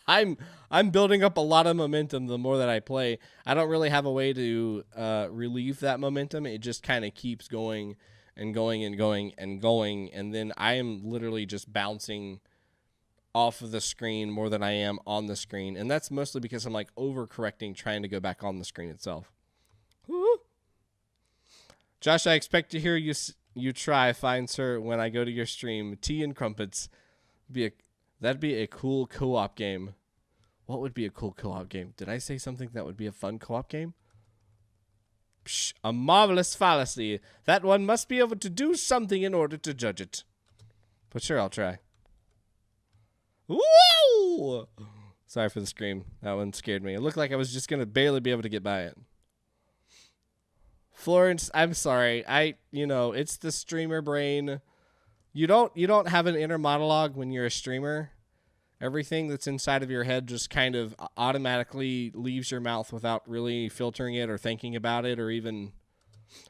I'm building up a lot of momentum the more that I play. I don't really have a way to relieve that momentum. It just kind of keeps going and going and going and going, and then I am literally just bouncing off of the screen more than I am on the screen, and that's mostly because I'm like overcorrecting trying to go back on the screen itself. Woo. Josh, I expect to hear you try, fine sir, when I go to your stream. Tea and crumpets. That'd be a cool co-op game. What would be a cool co-op game? Did I say something that would be a fun co-op game? Psh, a marvelous fallacy. That one must be able to do something in order to judge it. But sure, I'll try. Woo! Sorry for the scream. That one scared me. It looked like I was just going to barely be able to get by it. Florence, I'm sorry. It's the streamer brain. You don't have an inner monologue when you're a streamer. Everything that's inside of your head just kind of automatically leaves your mouth without really filtering it or thinking about it or even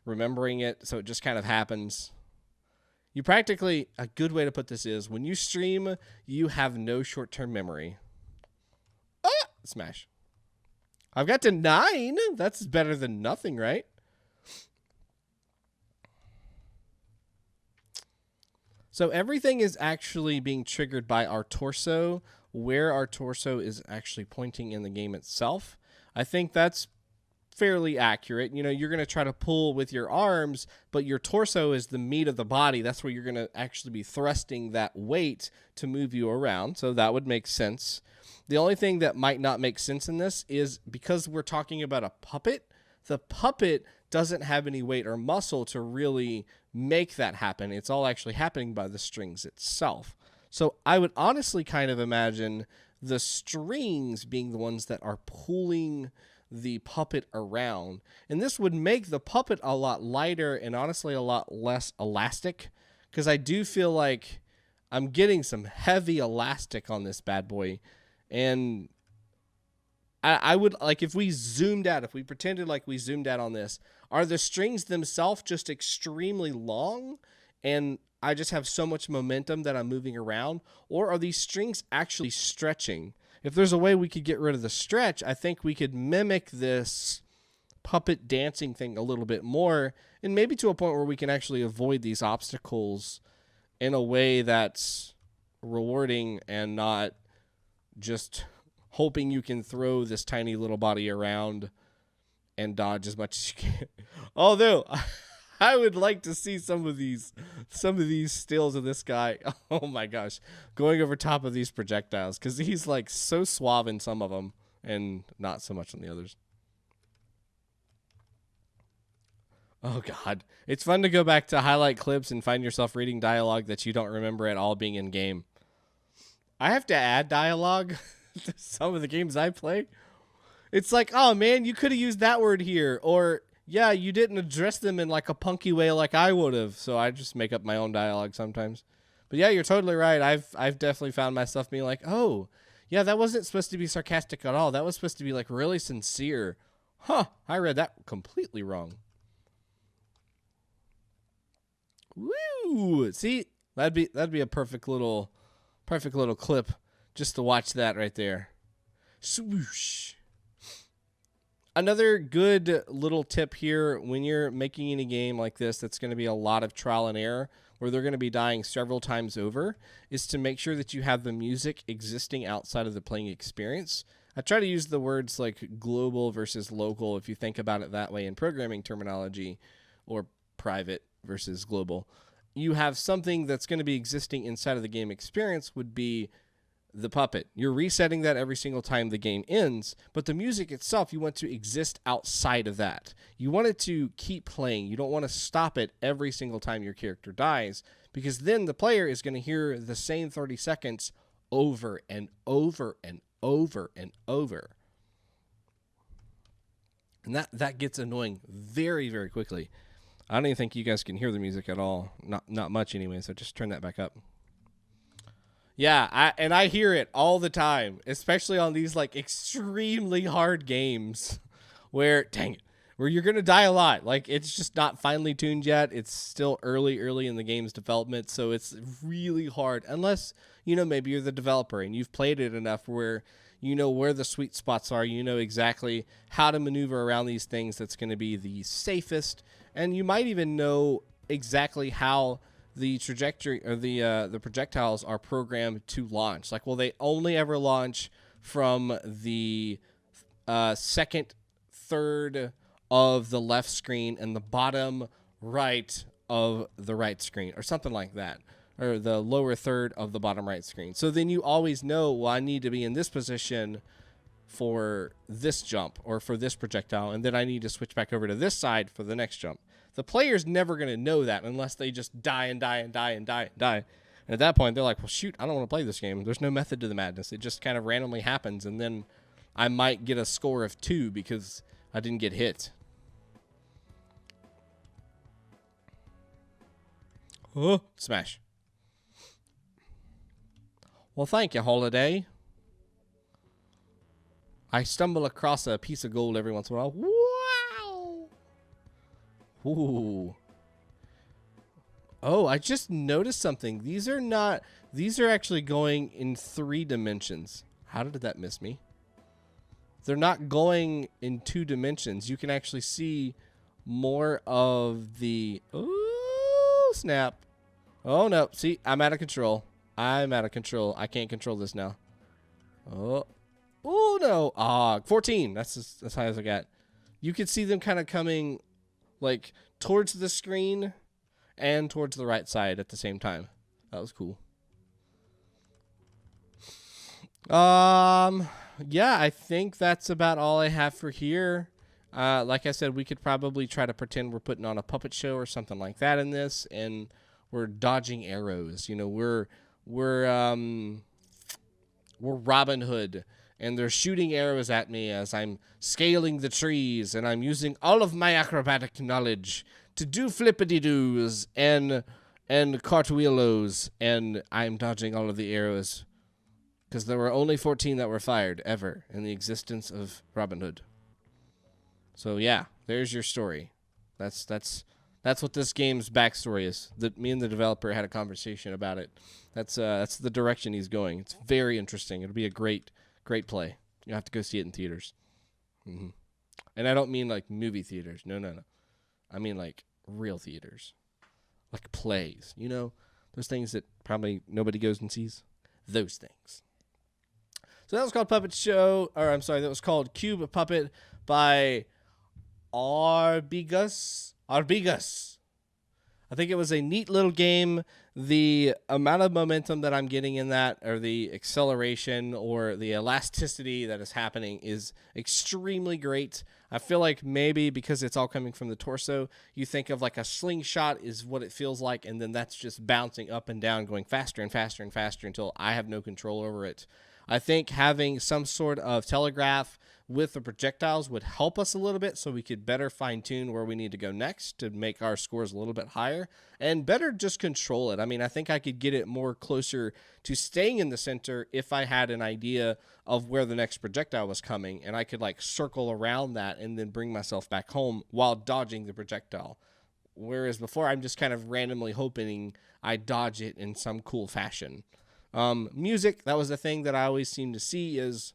remembering it. So it just kind of happens. You practically, a good way to put this is, when you stream, you have no short-term memory. Smash. I've got to 9. That's better than nothing, right? So everything is actually being triggered by our torso, where our torso is actually pointing in the game itself. I think that's fairly accurate. You know, you're going to try to pull with your arms, but your torso is the meat of the body. That's where you're going to actually be thrusting that weight to move you around. So that would make sense. The only thing that might not make sense in this is because we're talking about a puppet, the puppet doesn't have any weight or muscle to really make that happen. It's all actually happening by the strings itself. So I would honestly kind of imagine the strings being the ones that are pulling the puppet around. And this would make the puppet a lot lighter and honestly a lot less elastic, because I do feel like I'm getting some heavy elastic on this bad boy. And I would, like, if we zoomed out, if we pretended like we zoomed out on this, are the strings themselves just extremely long and I just have so much momentum that I'm moving around? Or are these strings actually stretching? If there's a way we could get rid of the stretch, I think we could mimic this puppet dancing thing a little bit more, and maybe to a point where we can actually avoid these obstacles in a way that's rewarding and not just hoping you can throw this tiny little body around and dodge as much as you can. Although I would like to see some of these stills of this guy. Oh my gosh, going over top of these projectiles, because he's like so suave in some of them and not so much on the others. Oh God, it's fun to go back to highlight clips and find yourself reading dialogue that you don't remember at all being in game. I have to add dialogue to some of the games I play. It's like, oh man, you could have used that word here, or yeah, you didn't address them in like a punky way like I would have. So I just make up my own dialogue sometimes. But yeah, you're totally right. I've definitely found myself being like, oh yeah, that wasn't supposed to be sarcastic at all. That was supposed to be like really sincere. Huh, I read that completely wrong. Woo! See, that'd be a perfect little clip just to watch that right there. Swoosh. Another good little tip here when you're making any game like this that's going to be a lot of trial and error, where they're going to be dying several times over, is to make sure that you have the music existing outside of the playing experience. I try to use the words like global versus local, if you think about it that way in programming terminology, or private versus global. You have something that's going to be existing inside of the game experience would be the puppet. You're resetting that every single time the game ends, but the music itself, you want to exist outside of that. You want it to keep playing. You don't want to stop it every single time your character dies, because then the player is going to hear the same 30 seconds over and over and over and over. And that gets annoying very, very quickly. I don't even think you guys can hear the music at all. Not much anyway, so just turn that back up. Yeah, I hear it all the time, especially on these like extremely hard games where, dang it, where you're going to die a lot. Like, it's just not finely tuned yet. It's still early in the game's development, so it's really hard unless, you know, maybe you're the developer and you've played it enough where you know where the sweet spots are, you know exactly how to maneuver around these things that's going to be the safest, and you might even know exactly how the trajectory or the projectiles are programmed to launch. Like, will they only ever launch from the second third of the left screen and the bottom right of the right screen, or something like that, or the lower third of the bottom right screen? So then you always know, well, I need to be in this position for this jump or for this projectile, and then I need to switch back over to this side for the next jump. The player's never going to know that unless they just die and die and die and die and die. And at that point, they're like, well, shoot, I don't want to play this game. There's no method to the madness. It just kind of randomly happens, and then I might get a score of 2 because I didn't get hit. Oh, smash. Well, thank you, Holiday. I stumble across a piece of gold every once in a while. Wow! Ooh. Oh, I just noticed something. These are actually going in 3 dimensions. How did that miss me? they're not going in 2 dimensions. You can actually see more of the... Oh, snap. Oh, no. See, I'm out of control. I'm out of control. I can't control this now. Oh. Oh, no. Ah, 14. That's as high as I got. You could see them kind of coming, like, towards the screen and towards the right side at the same time. That was cool. Yeah, I think that's about all I have for here. Like I said, we could probably try to pretend we're putting on a puppet show or something like that in this, and we're dodging arrows. You know, we're Robin Hood, and they're shooting arrows at me as I'm scaling the trees, and I'm using all of my acrobatic knowledge to do flippity-doos and cartwheelos, and I'm dodging all of the arrows because there were only 14 that were fired ever in the existence of Robin Hood. So yeah, there's your story. That's what this game's backstory is. Me and the developer had a conversation about it. That's the direction he's going. It's very interesting. It'll be a great play. You'll have to go see it in theaters. Mm-hmm. And I don't mean like movie theaters. No. I mean like real theaters. Like plays. You know? Those things that probably nobody goes and sees. Those things. So that was called Puppet Show. Or I'm sorry, that was called Cube Puppet by Arbigaus. I think it was a neat little game. The amount of momentum that I'm getting in that, or the acceleration or the elasticity that is happening, is extremely great. I feel like maybe because it's all coming from the torso, you think of like a slingshot is what it feels like, and then that's just bouncing up and down, going faster and faster and faster until I have no control over it. I think having some sort of telegraph with the projectiles would help us a little bit so we could better fine-tune where we need to go next to make our scores a little bit higher and better just control it. I mean, I think I could get it more closer to staying in the center if I had an idea of where the next projectile was coming, and I could like circle around that and then bring myself back home while dodging the projectile. Whereas before, I'm just kind of randomly hoping I dodge it in some cool fashion. Music, that was the thing that I always seem to see is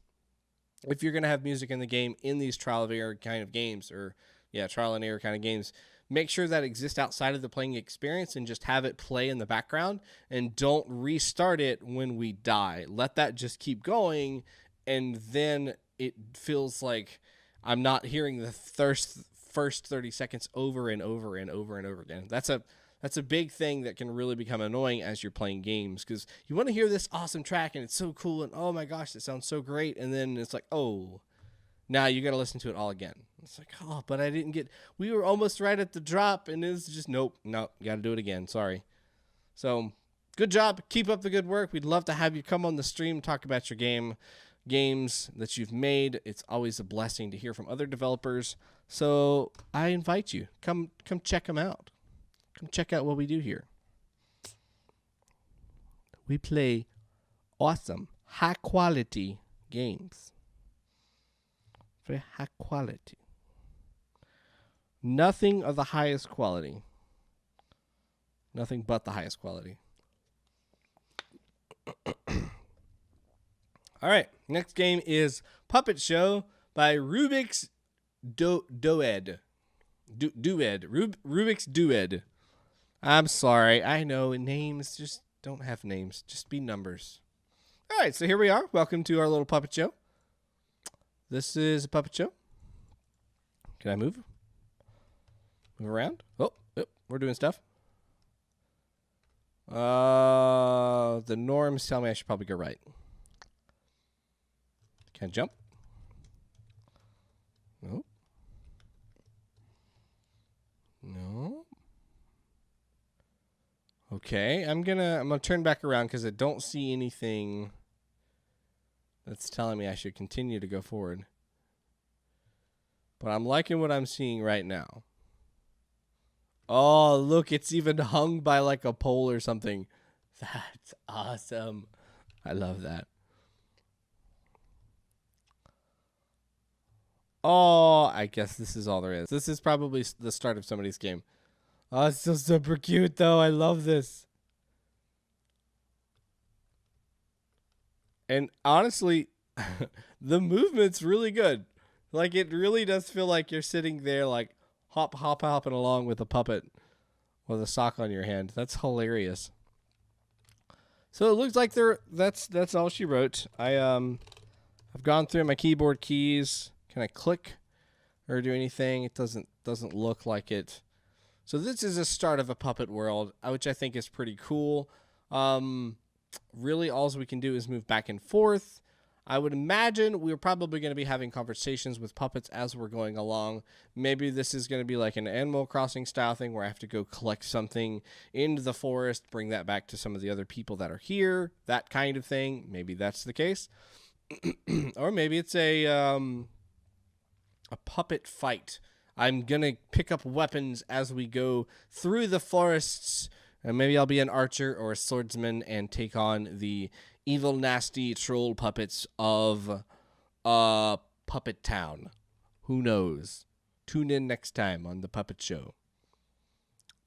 if you're going to have music in the game in these trial and error kind of games, trial and error kind of games, make sure that exists outside of the playing experience and just have it play in the background, and don't restart it when we die. Let that just keep going, and then it feels like I'm not hearing the first 30 seconds over and over and over and over again. That's a big thing that can really become annoying as you're playing games, because you want to hear this awesome track and it's so cool and oh my gosh, it sounds so great, and then it's like, oh, now you got to listen to it all again. It's like, oh, but we were almost right at the drop, and it's just no, you got to do it again. Sorry. So good job. Keep up the good work. We'd love to have you come on the stream, talk about your games that you've made. It's always a blessing to hear from other developers. So I invite you, come check them out. Come check out what we do here. We play awesome, high-quality games. Very high quality. Nothing of the highest quality. Nothing but the highest quality. All right, next game is Puppet Show by Rubixdoed. Rubixdoed. I'm sorry. I know names just don't have names. Just be numbers. All right, so here we are. Welcome to our little puppet show. This is a puppet show. Can I move? Move around? Oh, we're doing stuff. The norms tell me I should probably go right. Can I jump? No. No. Okay, I'm gonna turn back around because I don't see anything that's telling me I should continue to go forward. But I'm liking what I'm seeing right now. Oh, look, it's even hung by like a pole or something. That's awesome. I love that. Oh, I guess this is all there is. This is probably the start of somebody's game. Oh, it's still super cute, though. I love this. And honestly, The movement's really good. Like, it really does feel like you're sitting there, like, hopping along with a puppet with a sock on your hand. That's hilarious. So it looks like that's all she wrote. I've gone through my keyboard keys. Can I click or do anything? It doesn't look like it. So this is a start of a puppet world, which I think is pretty cool. Really, all we can do is move back and forth. I would imagine we're probably going to be having conversations with puppets as we're going along. Maybe this is going to be like an Animal Crossing style thing where I have to go collect something into the forest, bring that back to some of the other people that are here, that kind of thing. Maybe that's the case. Or maybe it's a puppet fight. I'm going to pick up weapons as we go through the forests, and maybe I'll be an archer or a swordsman and take on the evil, nasty troll puppets of Puppet Town. Who knows? Tune in next time on the Puppet Show.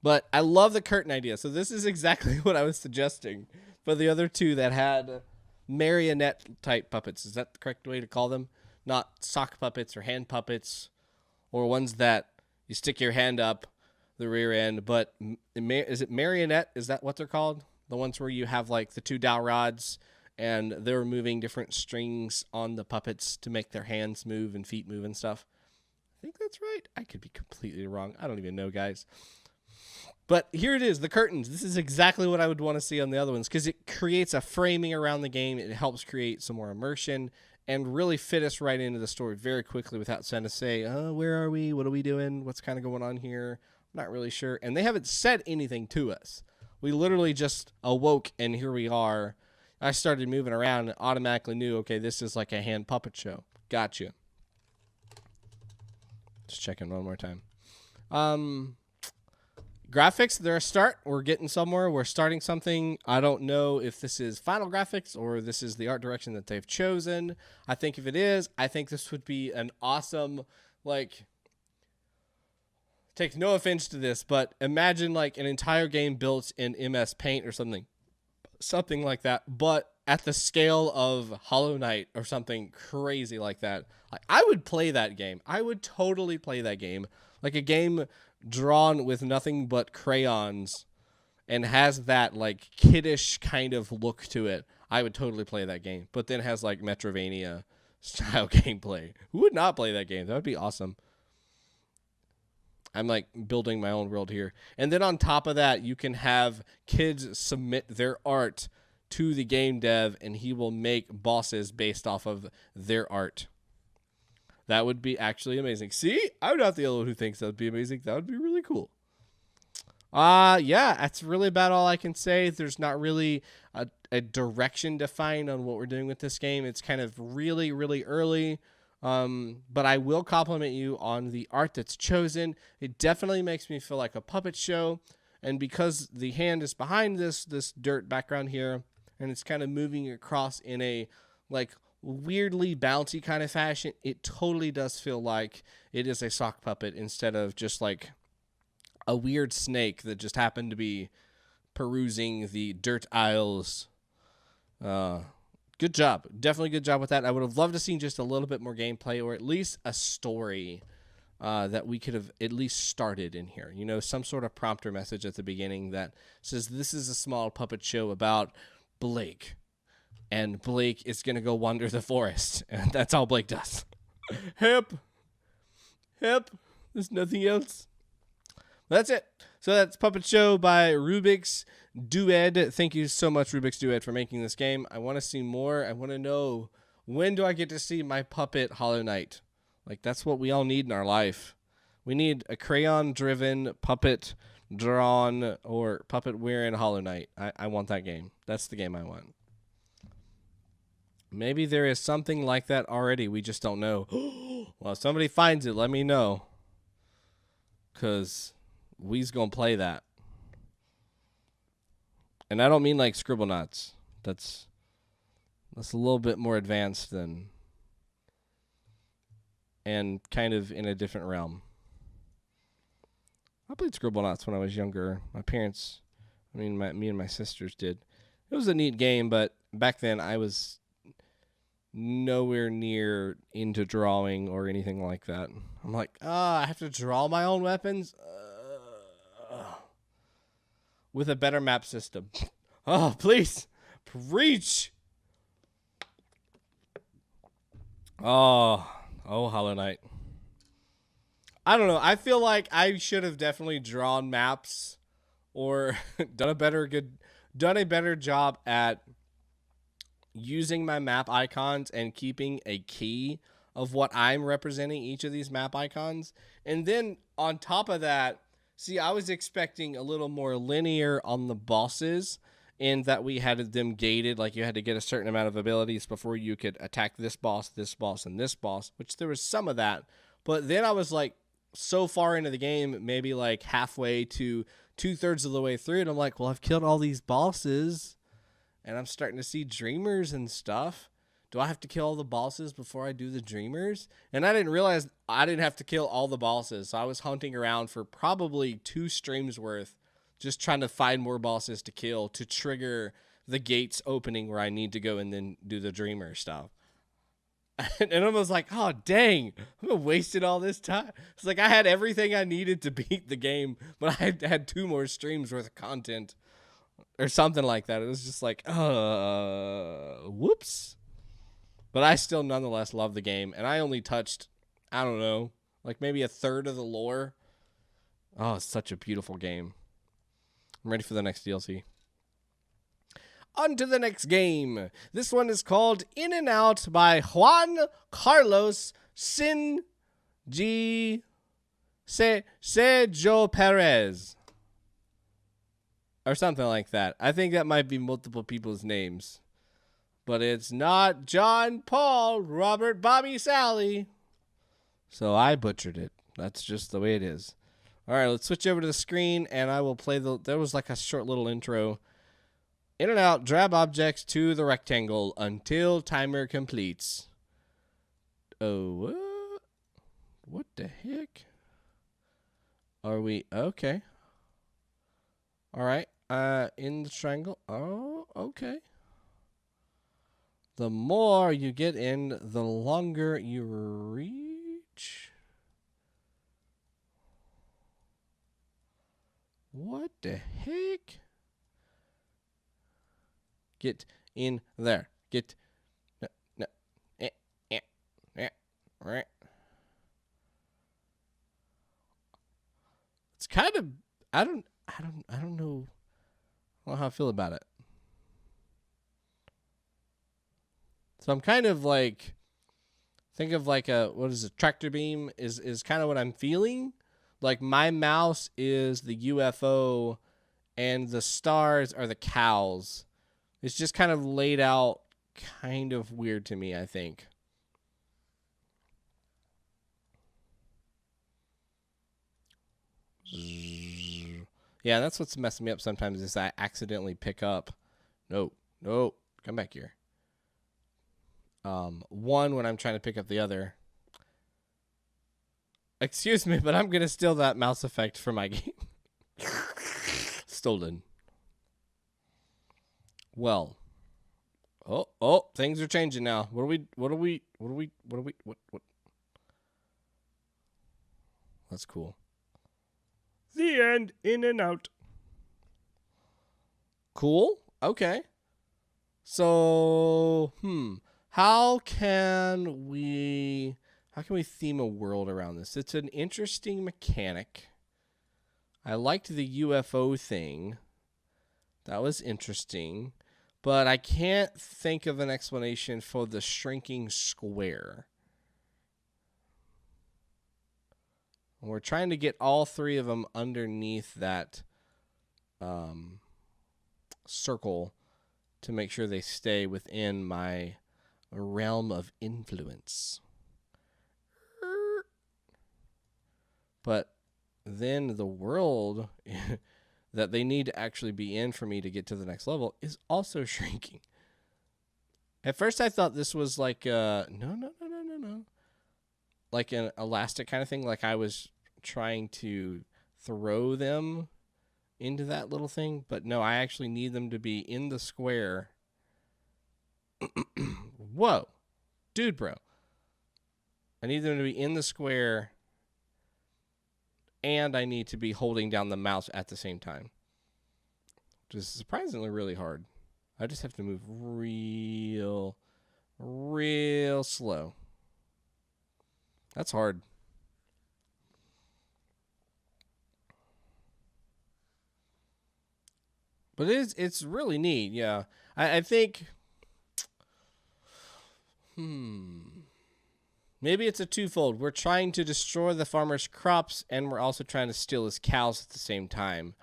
But I love the curtain idea. So this is exactly what I was suggesting for the other two that had marionette-type puppets. Is that the correct way to call them? Not sock puppets or hand puppets, or ones that you stick your hand up the rear end. But is it marionette? Is that what they're called? The ones where you have like the two dowel rods and they're moving different strings on the puppets to make their hands move and feet move and stuff. I think that's right. I could be completely wrong. I don't even know, guys. But here it is, the curtains. This is exactly what I would want to see on the other ones because it creates a framing around the game. It helps create some more immersion and really fit us right into the story very quickly without trying to say, where are we? What are we doing? What's kind of going on here? I'm not really sure. And they haven't said anything to us. We literally just awoke, and here we are. I started moving around and automatically knew, okay, this is like a hand puppet show. Gotcha. Just checking one more time. Graphics, they're a start. We're getting somewhere. We're starting something. I don't know if this is final graphics or this is the art direction that they've chosen. I think if it is, I think this would be an awesome, like, take no offense to this, but imagine like an entire game built in MS Paint or something like that, but at the scale of Hollow Knight or something crazy like that. I would play that game. I would totally play that game. Like a game drawn with nothing but crayons and has that like kiddish kind of look to it. I would totally play that game, but then has like Metrovania style gameplay. Who would not play that game? That would be awesome. I'm like building my own world here. And then on top of that, you can have kids submit their art to the game dev and he will make bosses based off of their art. That would be actually amazing. See, I'm not the only one who thinks that would be amazing. That would be really cool. Yeah, that's really about all I can say. There's not really a direction defined on what we're doing with this game. It's kind of really, really early. But I will compliment you on the art that's chosen. It definitely makes me feel like a puppet show. And because the hand is behind this dirt background here, and it's kind of moving across in a like weirdly bouncy kind of fashion, it totally does feel like it is a sock puppet instead of just like a weird snake that just happened to be perusing the dirt aisles. Good job. Definitely good job with that. I would have loved to see just a little bit more gameplay or at least a story that we could have at least started in here. You know, some sort of prompter message at the beginning that says this is a small puppet show about Blake. And Blake is going to go wander the forest. And that's all Blake does. Help. There's nothing else. That's it. So that's Puppet Show by Rubixdoed. Thank you so much, Rubixdoed, for making this game. I want to see more. I want to know, when do I get to see my puppet Hollow Knight? Like, that's what we all need in our life. We need a crayon-driven puppet drawn or puppet wearing Hollow Knight. I want that game. That's the game I want. Maybe there is something like that already. We just don't know. Well, if somebody finds it, let me know. Because we's going to play that. And I don't mean like Scribblenauts. That's a little bit more advanced than... and kind of in a different realm. I played Scribblenauts when I was younger. My parents, me and my sisters did. It was a neat game, but back then I was nowhere near into drawing or anything like that. I'm like, I have to draw my own weapons with a better map system. Oh, please. Preach. Oh, Hollow Knight. I don't know. I feel like I should have definitely drawn maps or done a better job at using my map icons and keeping a key of what I'm representing each of these map icons. And then on top of that, see, I was expecting a little more linear on the bosses, in that we had them gated, like you had to get a certain amount of abilities before you could attack this boss, and this boss, which there was some of that. But then I was like so far into the game, maybe like halfway to 2/3 of the way through, and I'm like, well, I've killed all these bosses, and I'm starting to see dreamers and stuff. Do I have to kill all the bosses before I do the dreamers? And I didn't realize I didn't have to kill all the bosses, so I was hunting around for probably 2 streams worth, just trying to find more bosses to kill to trigger the gates opening where I need to go and then do the dreamer stuff. And I was like, oh, dang, I'm wasted all this time. It's like I had everything I needed to beat the game, but I had 2 more streams worth of content or something like that. It was just like, whoops. But I still nonetheless love the game. And I only touched, I don't know, like maybe 1/3 of the lore. Oh, it's such a beautiful game. I'm ready for the next DLC. On to the next game. This one is called In and Out by Juan Carlos Seijoperez. Or something like that. I think that might be multiple people's names. But it's not John, Paul, Robert, Bobby, Sally. So I butchered it. That's just the way it is. All right, let's switch over to the screen, and I will play there was like a short little intro. In and out, drag objects to the rectangle until timer completes. Oh, what the heck? Are we, okay. All right, in the triangle. Oh, okay. The more you get in, the longer you reach. What the heck? Get in there. Get. No. It's kind of. I don't know. How I feel about it. So I'm kind of like. Think of like a, what is it? Tractor beam is kind of what I'm feeling. Like my mouse is the UFO and the stars are the cows. It's just kind of laid out kind of weird to me, I think. Yeah, that's what's messing me up sometimes is I accidentally pick up. No, come back here. One when I'm trying to pick up the other. Excuse me, but I'm going to steal that mouse effect for my game. Stolen. Well. Oh, things are changing now. What? That's cool. The end. In and out. Cool. Okay. So, how can we theme a world around this? It's an interesting mechanic. I liked the UFO thing. That was interesting. But I can't think of an explanation for the shrinking square. We're trying to get all 3 of them underneath that circle to make sure they stay within my realm of influence. But then the world that they need to actually be in for me to get to the next level is also shrinking. At first I thought this was like no. Like an elastic kind of thing, like I was trying to throw them into that little thing, but no, I actually need them to be in the square. Whoa. Dude, bro. I need them to be in the square, and I need to be holding down the mouse at the same time, which is surprisingly really hard. I just have to move real slow. That's hard. But it's really neat, yeah. I think, maybe it's a twofold. We're trying to destroy the farmer's crops, and we're also trying to steal his cows at the same time.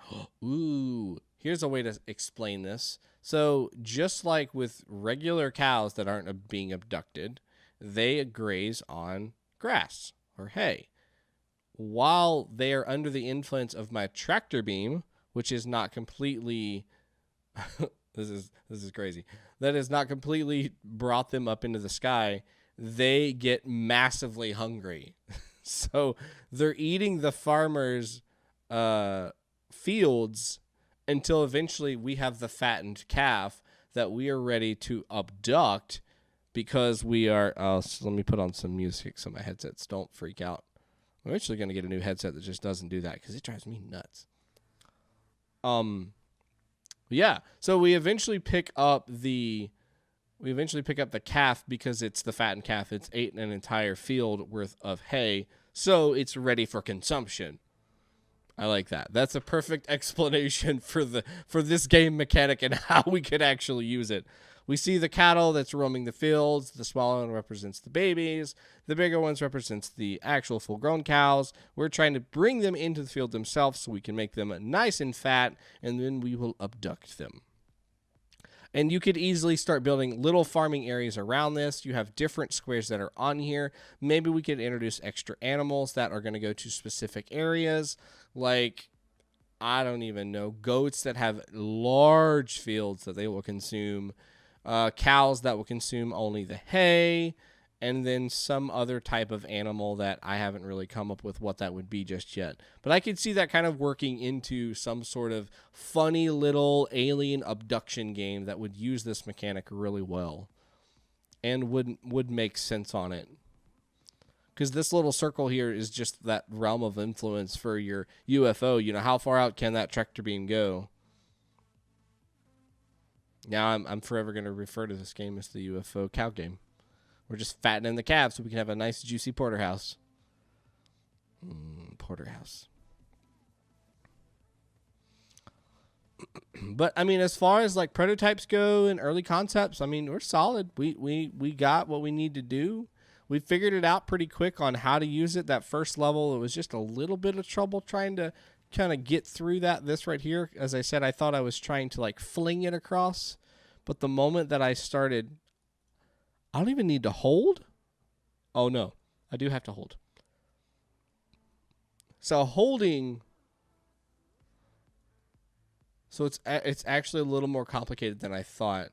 Ooh, here's a way to explain this. So just like with regular cows that aren't being abducted, they graze on grass or hay. While they are under the influence of my tractor beam, which is not completely this is crazy. That has not completely brought them up into the sky. They get massively hungry. So they're eating the farmer's fields until eventually we have the fattened calf that we are ready to abduct because we are so let me put on some music so my headsets don't freak out. I'm actually going to get a new headset that just doesn't do that because it drives me nuts. Yeah, so we eventually pick up the calf because it's the fattened calf. It's ate an entire field worth of hay, so it's ready for consumption. I like that. That's a perfect explanation for this game mechanic and how we could actually use it. We see the cattle that's roaming the fields. The smaller one represents the babies. The bigger ones represents the actual full-grown cows. We're trying to bring them into the field themselves so we can make them nice and fat, and then we will abduct them. And you could easily start building little farming areas around this. You have different squares that are on here. Maybe we could introduce extra animals that are going to go to specific areas, like, I don't even know, goats that have large fields that they will consume, cows that will consume only the hay, and then some other type of animal that I haven't really come up with what that would be just yet. But I could see that kind of working into some sort of funny little alien abduction game that would use this mechanic really well and would make sense on it. Because this little circle here is just that realm of influence for your UFO. You know, how far out can that tractor beam go? Now I'm forever going to refer to this game as the UFO cow game. We're just fattening the calves so we can have a nice, juicy porterhouse. Porterhouse. But, I mean, as far as, like, prototypes go and early concepts, I mean, we're solid. We got what we need to do. We figured it out pretty quick on how to use it. That first level, it was just a little bit of trouble trying to kind of get through this right here. As I said, I thought I was trying to, like, fling it across. But the moment that I started, I don't even need to hold. Oh, no. I do have to hold. So holding... So it's actually a little more complicated than I thought.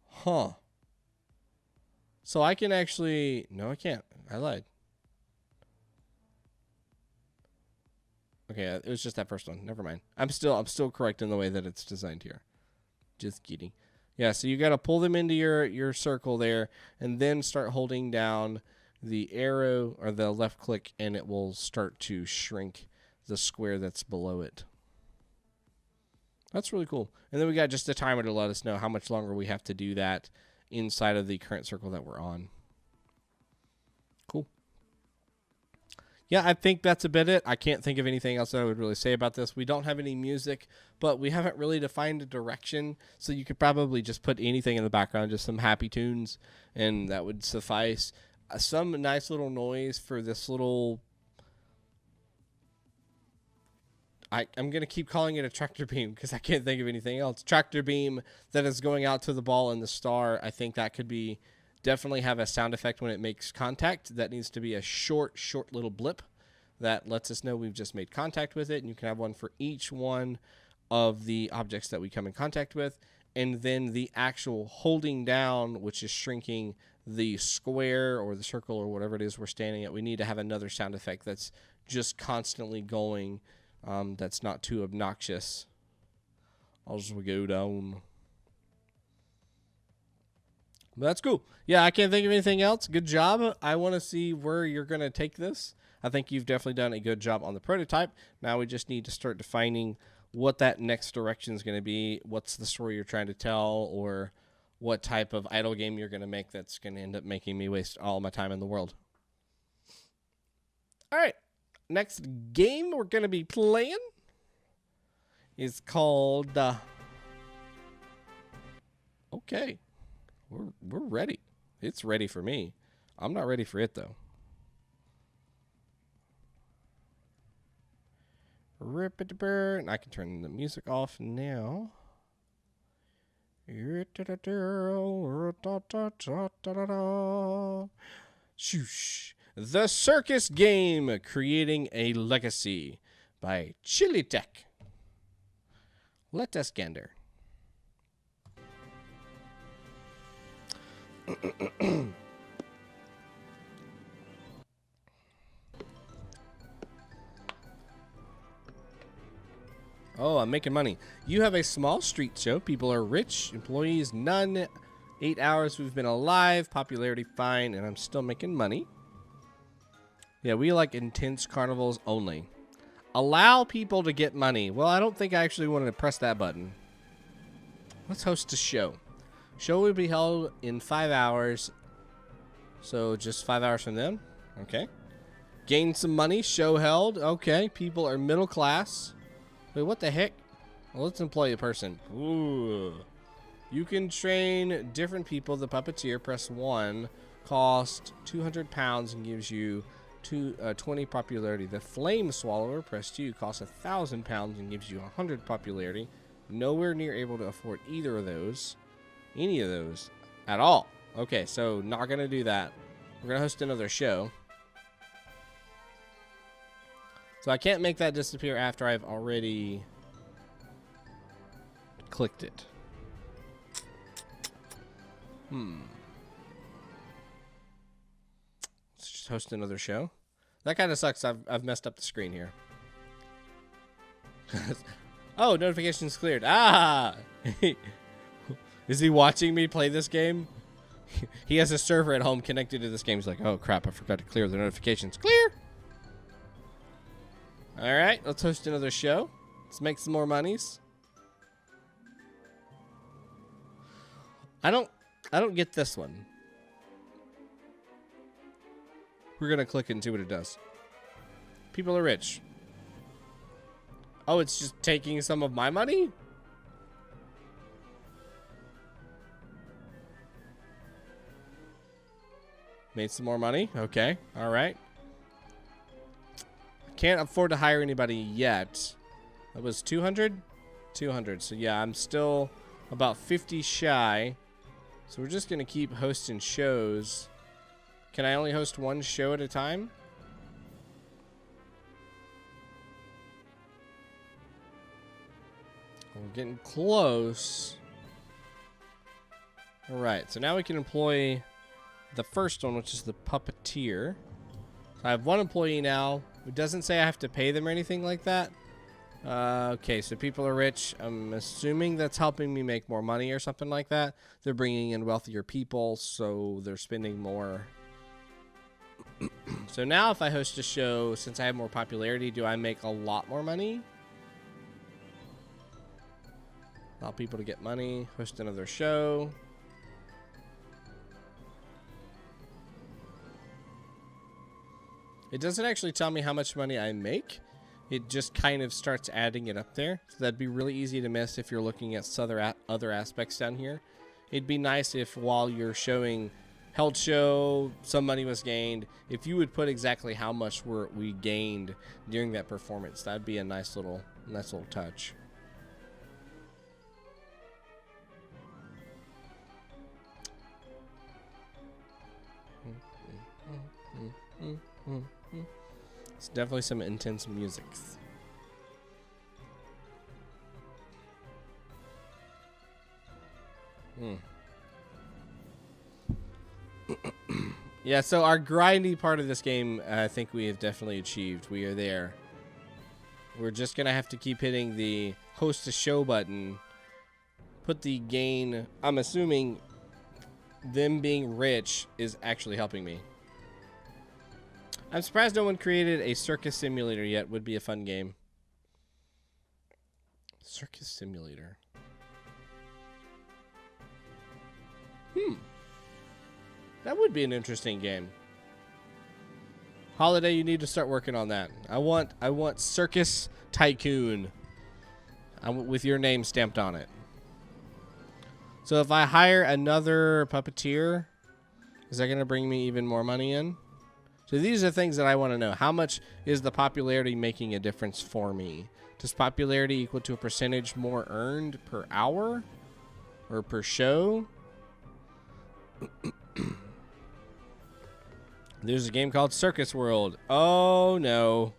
Huh. So I can actually... No, I can't. I lied. Okay, it was just that first one. Never mind. I'm still correct in the way that it's designed here. Just kidding. Yeah, so you got to pull them into your circle there and then start holding down the arrow or the left click and it will start to shrink the square that's below it. That's really cool. And then we got just a timer to let us know how much longer we have to do that inside of the current circle that we're on. Cool. Yeah, I think that's about it. I can't think of anything else that I would really say about this. We don't have any music, but we haven't really defined a direction, so you could probably just put anything in the background, just some happy tunes, and that would suffice. Some nice little noise for this little... I'm going to keep calling it a tractor beam because I can't think of anything else. Tractor beam that is going out to the ball and the star. I think that could be definitely have a sound effect when it makes contact. That needs to be a short little blip that lets us know we've just made contact with it. And you can have one for each one of the objects that we come in contact with. And then the actual holding down, which is shrinking the square or the circle or whatever it is we're standing at. We need to have another sound effect that's just constantly going. That's not too obnoxious as we go down. That's cool. Yeah, I can't think of anything else. Good job. I want to see where you're going to take this. I think you've definitely done a good job on the prototype. Now we just need to start defining what that next direction is going to be. What's the story you're trying to tell, or what type of idle game you're going to make that's going to end up making me waste all my time in the world. All right. Next game we're going to be playing is called... okay. We're ready. It's ready for me. I'm not ready for it, though. Rip it, and I can turn the music off now. Shoosh. The Circus Game, Creating a Legacy by ChilliTech. Let us gander. Oh, I'm making money. You have a small street show. People are rich. Employees, none. 8 hours we've been alive. Popularity, fine. And I'm still making money. Yeah, we like intense carnivals only. Allow people to get money. Well, I don't think I actually wanted to press that button. Let's host a show. Show will be held in 5 hours. So just 5 hours from then. Okay. Gain some money. Show held. Okay. People are middle class. Wait, what the heck? Well, let's employ a person. Ooh. You can train different people. The puppeteer, press 1. Cost 200 pounds and gives you 20 popularity. The flame swallower, press 2. Costs 1,000 pounds and gives you 100 popularity. Nowhere near able to afford either of those. Any of those. At all. Okay, so not going to do that. We're going to host another show. So I can't make that disappear after I've already clicked it. Let's just host another show. That kind of sucks. I've messed up the screen here. Oh, notifications cleared. Ah! Is he watching me play this game? He has a server at home connected to this game. He's like, oh crap, I forgot to clear the notifications. Clear! Alright, let's host another show. Let's make some more monies. I don't get this one. We're gonna click and see what it does. People are rich. Oh, it's just taking some of my money? Made some more money. Okay. All right. Can't afford to hire anybody yet. That was 200? 200. So, yeah, I'm still about 50 shy. So, we're just going to keep hosting shows. Can I only host one show at a time? We're getting close. All right. So, now we can employ the first one, which is the puppeteer. So I have one employee now. It doesn't say I have to pay them or anything like that. Okay, so people are rich. I'm assuming that's helping me make more money or something like that. They're bringing in wealthier people, so they're spending more. So now if I host a show, since I have more popularity, do I make a lot more money? Allow people to get money. Host another show. It doesn't actually tell me how much money I make. It just kind of starts adding it up there. So that'd be really easy to miss if you're looking at other aspects down here. It'd be nice if while you're showing held show, some money was gained, if you would put exactly how much we gained during that performance. That'd be a nice little touch. It's definitely some intense music. Yeah, so our grindy part of this game, I think we have definitely achieved. We are there. We're just going to have to keep hitting the host a show button. Put the gain, I'm assuming, them being rich is actually helping me. I'm surprised no one created a circus simulator yet. Would be a fun game. Circus simulator. That would be an interesting game. Holiday, you need to start working on that. I want Circus Tycoon. With your name stamped on it. So if I hire another puppeteer, is that going to bring me even more money in? So these are things that I want to know. How much is the popularity making a difference for me? Does popularity equal to a percentage more earned per hour or per show? There's a game called Circus World. Oh no.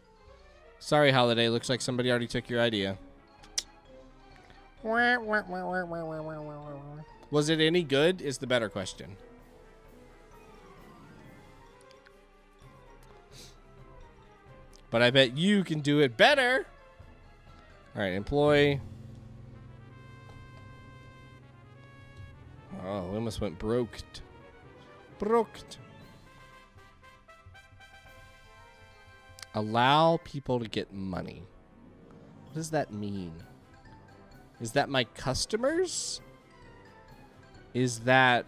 Sorry, Holiday. Looks like somebody already took your idea. Was it any good is the better question. But I bet you can do it better. All right, employ. Oh, we almost went broked. Broked. Allow people to get money. What does that mean? Is that my customers? Is that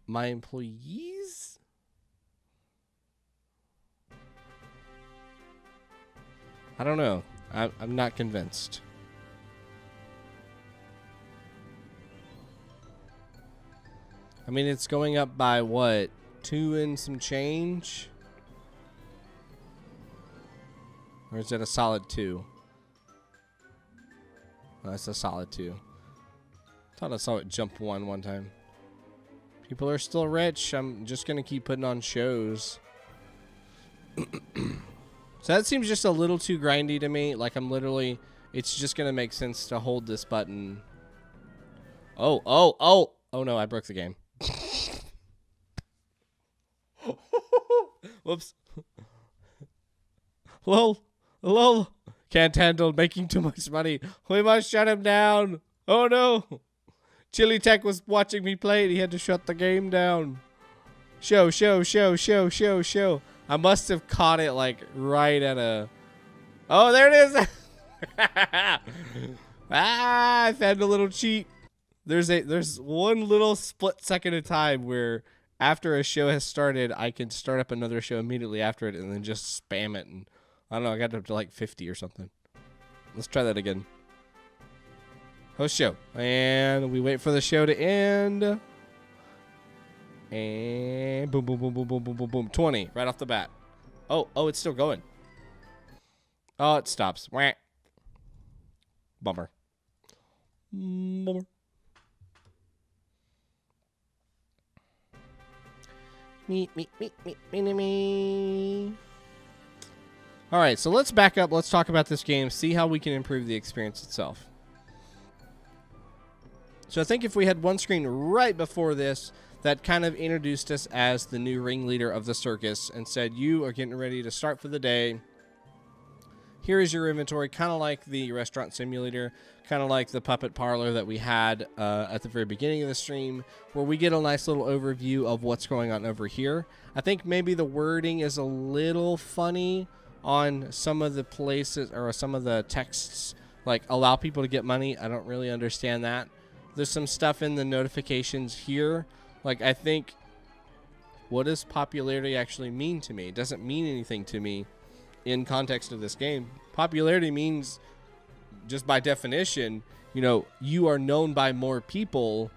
my employees? I don't know. I'm not convinced. I mean, it's going up by what? 2 and some change? Or is it a solid 2? Oh, it's a solid 2. Thought I saw it jump one time. People are still rich. I'm just going to keep putting on shows. So that seems just a little too grindy to me. Like I'm literally, it's just going to make sense to hold this button. Oh no, I broke the game. Whoops. Lol. Can't handle making too much money. We must shut him down. Oh no. ChilliTech was watching me play it. He had to shut the game down. Show. I must have caught it like right at a... Oh, there it is. I found a little cheat. There's one little split second of time where after a show has started, I can start up another show immediately after it and then just spam it. And I don't know, I got up to like 50 or something. Let's try that again. Host show. And we wait for the show to end. And boom. 20 right off the bat. Oh, it's still going. Oh, it stops. Wah. Bummer. Me. All right, so let's back up. Let's talk about this game. See how we can improve the experience itself. So I think if we had one screen right before this that kind of introduced us as the new ringleader of the circus and said, you are getting ready to start for the day. Here is your inventory, kind of like the restaurant simulator, kind of like the puppet parlor that we had at the very beginning of the stream, where we get a nice little overview of what's going on over here. I think maybe the wording is a little funny on some of the places or some of the texts, like allow people to get money. I don't really understand that. There's some stuff in the notifications here. Like, I think, what does popularity actually mean to me? It doesn't mean anything to me in context of this game. Popularity means, just by definition, you know, you are known by more people,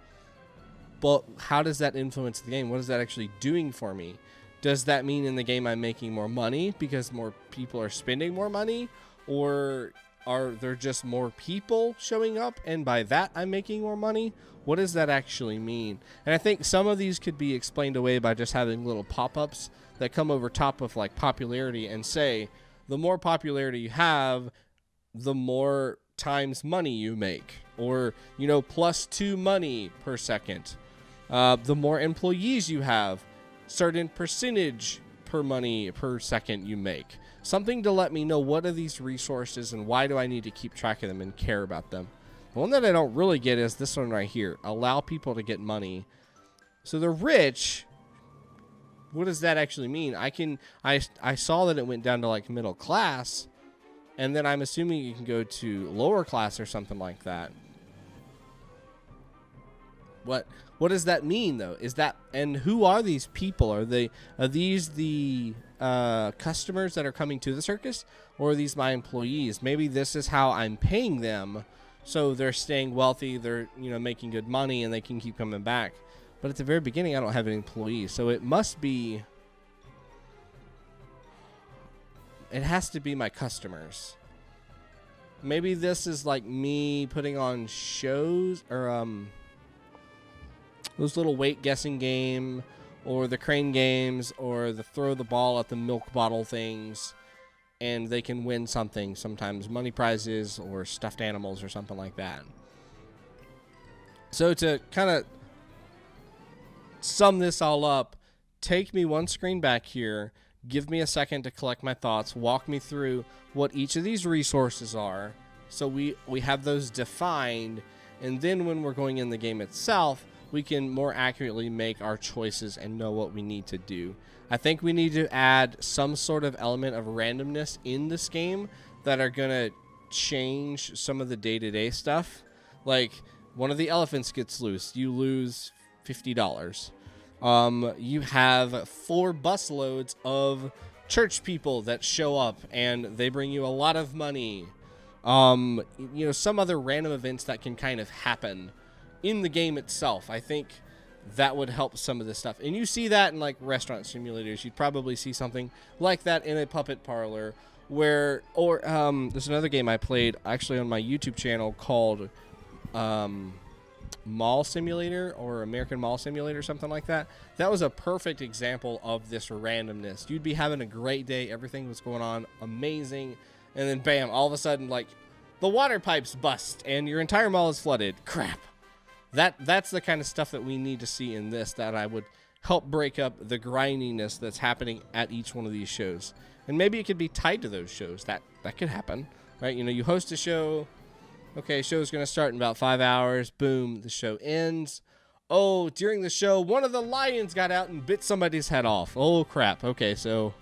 but how does that influence the game? What is that actually doing for me? Does that mean in the game I'm making more money because more people are spending more money? Or are there just more people showing up and by that I'm making more money? What does that actually mean? And I think some of these could be explained away by just having little pop-ups that come over top of like popularity and say, the more popularity you have, the more times money you make. Or, you know, +2 money per second. The more employees you have, certain percentage per money per second you make. Something to let me know what are these resources and why do I need to keep track of them and care about them. The one that I don't really get is this one right here. Allow people to get money. So the rich, what does that actually mean? I saw that it went down to like middle class, and then I'm assuming you can go to lower class or something like that. What does that mean though? Is that, and who are these people? Are these the customers that are coming to the circus, or are these my employees? Maybe this is how I'm paying them, so they're staying wealthy, they're making good money, and they can keep coming back. But at the very beginning, I don't have any employees, so it must be. It has to be my customers. Maybe this is like me putting on shows, or those little weight guessing game, or the crane games, or the throw the ball at the milk bottle things, and they can win something, sometimes money prizes or stuffed animals or something like that. So to kind of sum this all up, take me one screen back here, give me a second to collect my thoughts, walk me through what each of these resources are, so we have those defined, and then when we're going in the game itself, we can more accurately make our choices and know what we need to do. I think we need to add some sort of element of randomness in this game that are going to change some of the day-to-day stuff. Like, one of the elephants gets loose, you lose $50. You have 4 bus loads of church people that show up, and they bring you a lot of money. Some other random events that can kind of happen in the game itself. I think that would help some of this stuff. And you see that in like restaurant simulators. You'd probably see something like that in a puppet parlor, where, or there's another game I played actually on my YouTube channel called Mall Simulator, or American Mall Simulator, something like that. That was a perfect example of this randomness. You'd be having a great day, everything was going on amazing, and then bam, all of a sudden, like, the water pipes bust and your entire mall is flooded. Crap. That's the kind of stuff that we need to see in this, that I would help break up the grindiness that's happening at each one of these shows. And maybe it could be tied to those shows. That could happen, right? You host a show. Okay, show's going to start in about 5 hours. Boom, the show ends. Oh, during the show, one of the lions got out and bit somebody's head off. Oh, crap. Okay, so,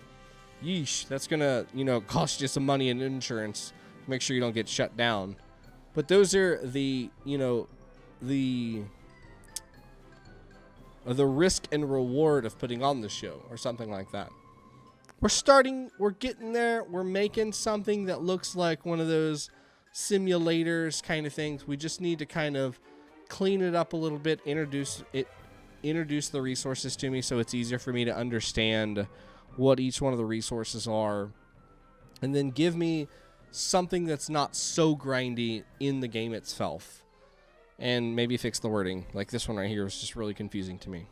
yeesh. That's going to, cost you some money in insurance. Make sure you don't get shut down. But those are the, the risk and reward of putting on the show, or something like that. We're getting there. We're making something that looks like one of those simulators kind of things. We just need to kind of clean it up a little bit, introduce the resources to me so it's easier for me to understand what each one of the resources are, and then give me something that's not so grindy in the game itself. And maybe fix the wording. Like this one right here is just really confusing to me.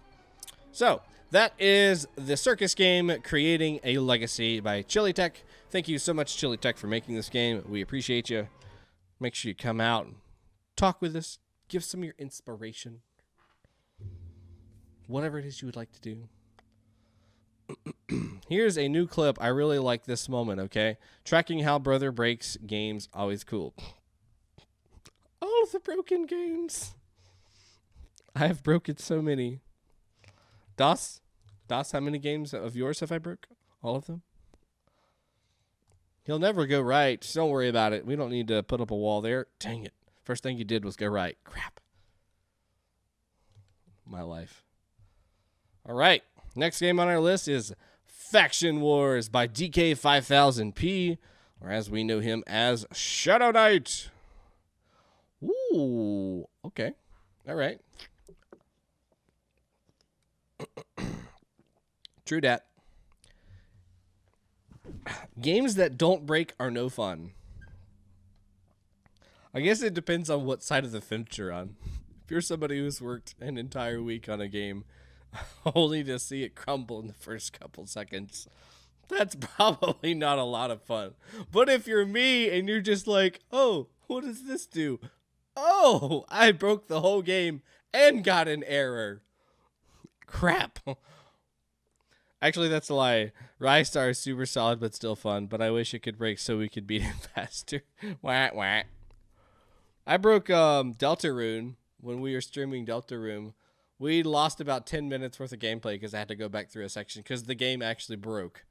So, that is the Circus game, Creating a Legacy by ChilliTech. Thank you so much, ChilliTech, for making this game. We appreciate you. Make sure you come out and talk with us. Give some of your inspiration. Whatever it is you would like to do. Here's a new clip. I really like this moment, okay? Tracking how brother breaks games, always cool. All of the broken games. I have broken so many. Das, how many games of yours have I broke? All of them? He'll never go right. Don't worry about it. We don't need to put up a wall there. Dang it. First thing you did was go right. Crap. My life. All right. Next game on our list is Faction Wars by DK5000P, or as we know him as Shadow Knight. Ooh, okay. All right. True dat. Games that don't break are no fun. I guess it depends on what side of the fence you're on. If you're somebody who's worked an entire week on a game only to see it crumble in the first couple seconds, that's probably not a lot of fun. But if you're me and you're just like, oh, what does this do? Oh, I broke the whole game and got an error. Crap. Actually, that's a lie. Rystar is super solid but still fun, but I wish it could break so we could beat it faster. Wah, wah. I broke Deltarune when we were streaming Deltarune. We lost about 10 minutes worth of gameplay because I had to go back through a section because the game actually broke.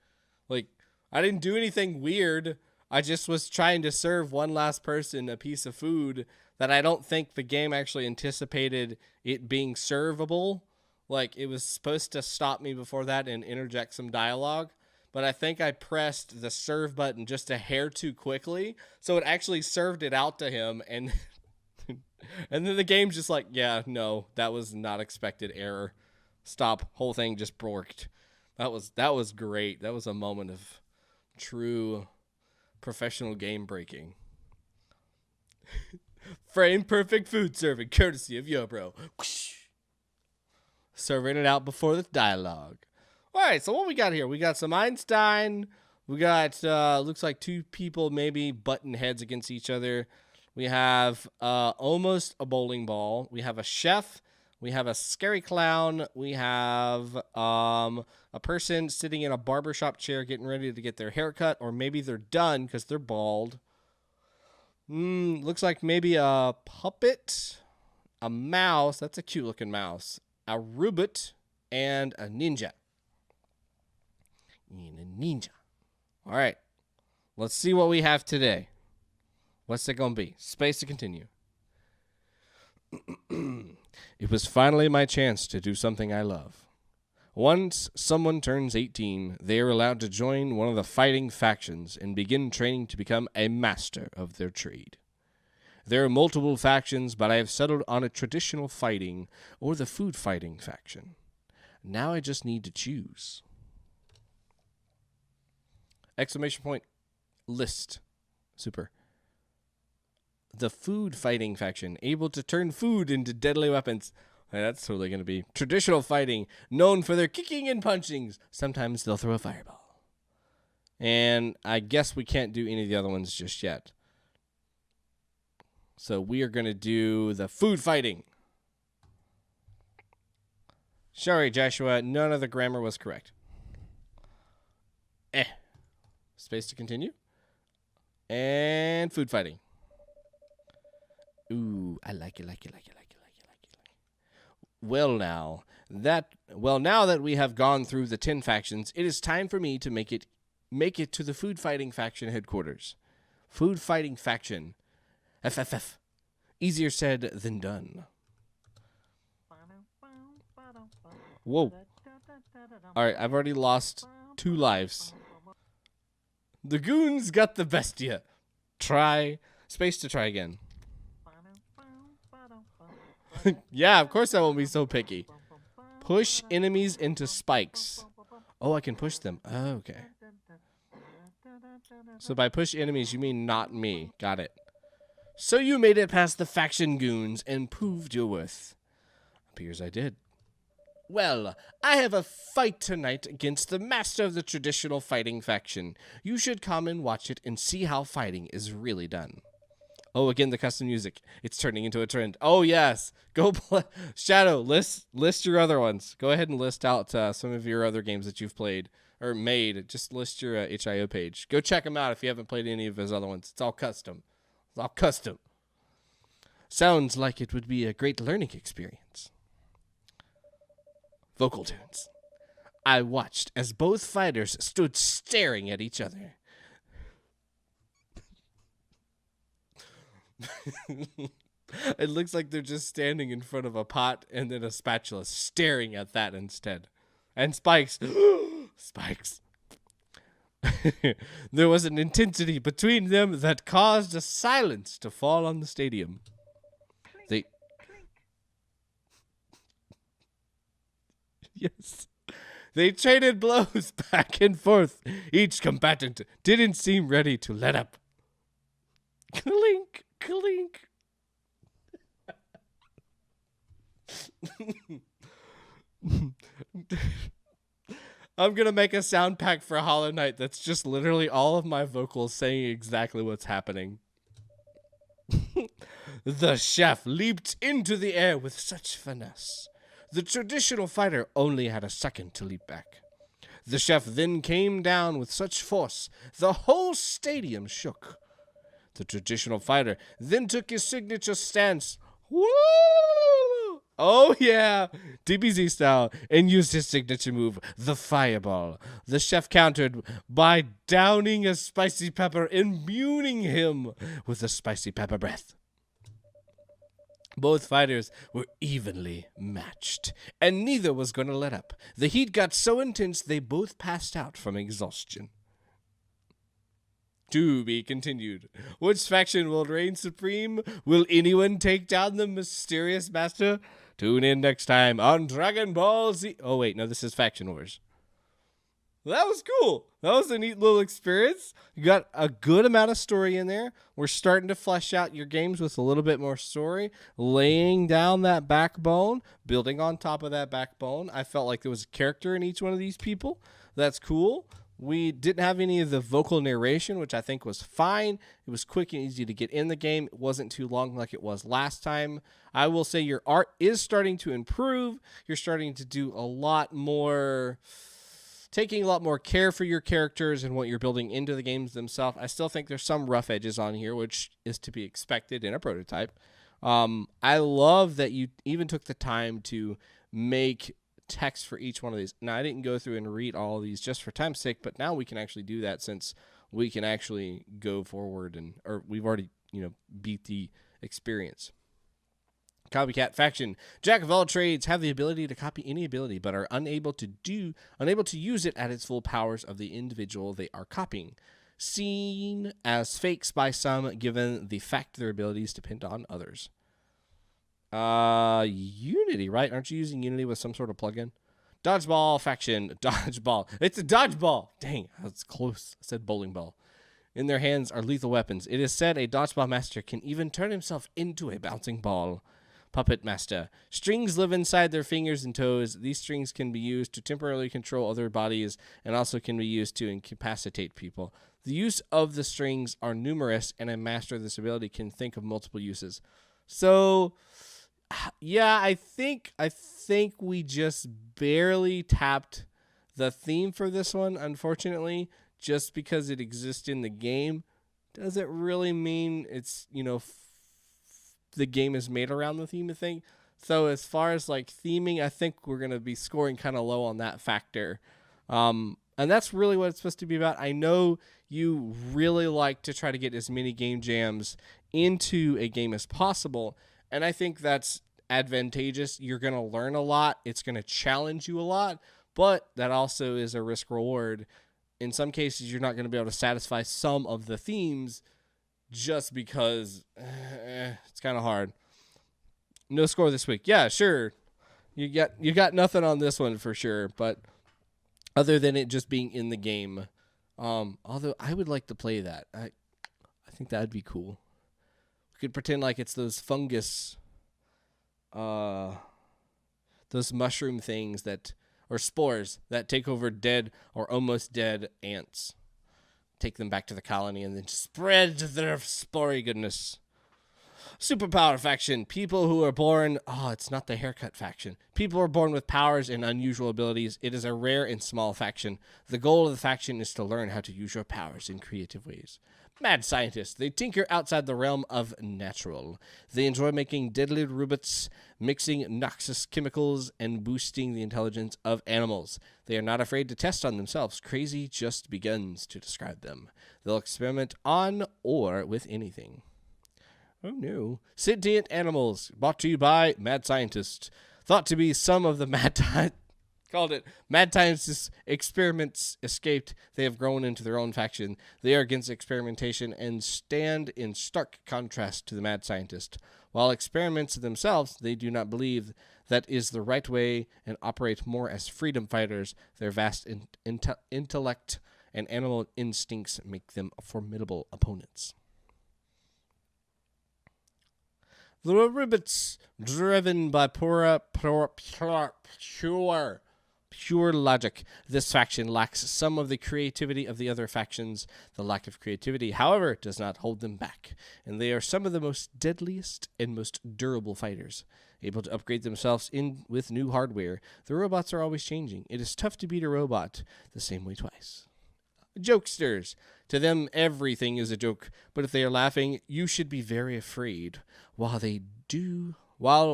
Like, I didn't do anything weird. I just was trying to serve one last person a piece of food that I don't think the game actually anticipated it being servable. Like, it was supposed to stop me before that and interject some dialogue. But I think I pressed the serve button just a hair too quickly. So it actually served it out to him. And and then the game's just like, yeah, no, that was not expected error. Stop. Whole thing just borked. That was great. That was a moment of true professional game breaking. Frame perfect food serving, courtesy of Yo Bro. Serving it out before the dialogue. All right, so what we got here? We got some Einstein. We got, looks like two people maybe butting heads against each other. We have almost a bowling ball. We have a chef. We have a scary clown. We have a person sitting in a barbershop chair getting ready to get their hair cut, or maybe they're done because they're bald. Looks like maybe a puppet, a mouse. That's a cute looking mouse. A robot, and a ninja. All right. Let's see what we have today. What's it going to be? Space to continue. It was finally my chance to do something I love. Once someone turns 18, they are allowed to join one of the fighting factions and begin training to become a master of their trade. There are multiple factions, but I have settled on a traditional fighting or the food fighting faction. Now I just need to choose. Exclamation point. List. Super. The food fighting faction, able to turn food into deadly weapons. That's totally going to be traditional fighting, known for their kicking and punchings. Sometimes they'll throw a fireball. And I guess we can't do any of the other ones just yet. So we are going to do the food fighting. Sorry, Joshua, none of the grammar was correct. Space to continue. And food fighting. Ooh, I like it. Well, now that we have gone through the 10 factions, it is time for me to make it to the food fighting faction headquarters. Food fighting faction. FFF. Easier said than done. Whoa. Alright, I've already lost 2 lives. The goons got the best of ya. Try. Space to try again. Yeah, of course I won't be so picky. Push enemies into spikes. Oh, I can push them. Oh, okay. So by push enemies, you mean not me. Got it. So you made it past the faction goons and proved your worth. Appears I did. Well, I have a fight tonight against the master of the traditional fighting faction. You should come and watch it and see how fighting is really done. Oh, again, the custom music. It's turning into a trend. Oh, yes. Go play. Shadow, list your other ones. Go ahead and list out some of your other games that you've played or made. Just list your HIO page. Go check them out if you haven't played any of his other ones. It's all custom. It's all custom. Sounds like it would be a great learning experience. Vocal tunes. I watched as both fighters stood staring at each other. It looks like they're just standing in front of a pot and then a spatula, staring at that instead. And spikes. Spikes. There was an intensity between them that caused a silence to fall on the stadium. Yes. They traded blows back and forth. Each combatant didn't seem ready to let up. Clink, clink. I'm going to make a sound pack for Hollow Knight that's just literally all of my vocals saying exactly what's happening. The chef leaped into the air with such finesse. The traditional fighter only had a second to leap back. The chef then came down with such force, the whole stadium shook. The traditional fighter then took his signature stance. Woo! Oh, yeah, DBZ style, and used his signature move, the fireball. The chef countered by downing a spicy pepper, imbuing him with a spicy pepper breath. Both fighters were evenly matched, and neither was going to let up. The heat got so intense they both passed out from exhaustion. To be continued. Which faction will reign supreme? Will anyone take down the mysterious master? Tune in next time on Dragon Ball Z. Oh, wait, no, this is Faction Wars. Well, that was cool. That was a neat little experience. You got a good amount of story in there. We're starting to flesh out your games with a little bit more story, laying down that backbone, building on top of that backbone. I felt like there was a character in each one of these people. That's cool. We didn't have any of the vocal narration, which I think was fine. It was quick and easy to get in the game. It wasn't too long like it was last time. I will say your art is starting to improve. You're starting to do a lot more, taking a lot more care for your characters and what you're building into the games themselves. I still think there's some rough edges on here, which is to be expected in a prototype. I love that you even took the time to make text for each one of these. Now, I didn't go through and read all of these just for time's sake, but now we can actually do that since we can actually go forward or we've already, beat the experience. Copycat faction. Jack of all trades, have the ability to copy any ability, but are unable to use it at its full powers of the individual they are copying. Seen as fakes by some, given the fact their abilities depend on others. Unity, right? Aren't you using Unity with some sort of plugin? Dodgeball faction. Dodgeball. It's a dodgeball. Dang, that's close. I said bowling ball. In their hands are lethal weapons. It is said a dodgeball master can even turn himself into a bouncing ball. PuppetMaster. Strings live inside their fingers and toes. These strings can be used to temporarily control other bodies and also can be used to incapacitate people. The use of the strings are numerous, and a master of this ability can think of multiple uses. So, yeah, I think we just barely tapped the theme for this one, unfortunately. Just because it exists in the game doesn't really mean it's, the game is made around the theme of thing. So as far as like theming, I think we're going to be scoring kind of low on that factor. And that's really what it's supposed to be about. I know you really like to try to get as many game jams into a game as possible. And I think that's advantageous. You're going to learn a lot. It's going to challenge you a lot. But that also is a risk reward. In some cases, you're not going to be able to satisfy some of the themes just because it's kind of hard. No score this week. Yeah, sure. You got nothing on this one for sure, but other than it just being in the game. Although I would like to play that. I think that'd be cool. We could pretend like it's those fungus those mushroom things or spores that take over dead or almost dead ants. Take them back to the colony and then spread their spory goodness. Superpower faction. People who are born... Oh, it's not the haircut faction. People are born with powers and unusual abilities. It is a rare and small faction. The goal of the faction is to learn how to use your powers in creative ways. Mad scientists. They tinker outside the realm of natural. They enjoy making deadly robots, mixing noxious chemicals, and boosting the intelligence of animals. They are not afraid to test on themselves. Crazy just begins to describe them. They'll experiment on or with anything. Oh no. Sentient animals. Brought to you by Mad Scientists. Thought to be some of the called it Mad Scientists experiments escaped. They have grown into their own faction. They are against experimentation and stand in stark contrast to the Mad Scientist. While experiments themselves, they do not believe that is the right way and operate more as freedom fighters. Their vast intellect and animal instincts make them formidable opponents. The Rubixdoed, driven by pure logic. This faction lacks some of the creativity of the other factions. The lack of creativity, however, does not hold them back, and they are some of the most deadliest and most durable fighters. Able to upgrade themselves with new hardware, the robots are always changing. It is tough to beat a robot the same way twice. jokesters. To them, everything is a joke, but if they are laughing, you should be very afraid. While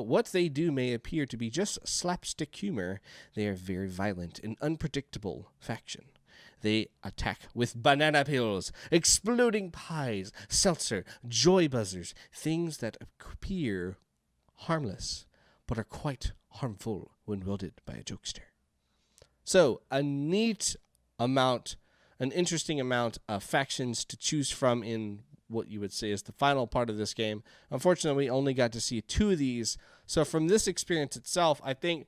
what they do may appear to be just slapstick humor, they are very violent and unpredictable faction. They attack with banana peels, exploding pies, seltzer, joy buzzers, things that appear harmless, but are quite harmful when wielded by a jokester. So, an interesting amount of factions to choose from in what you would say is the final part of this game. Unfortunately, we only got to see 2 of these. So from this experience itself, I think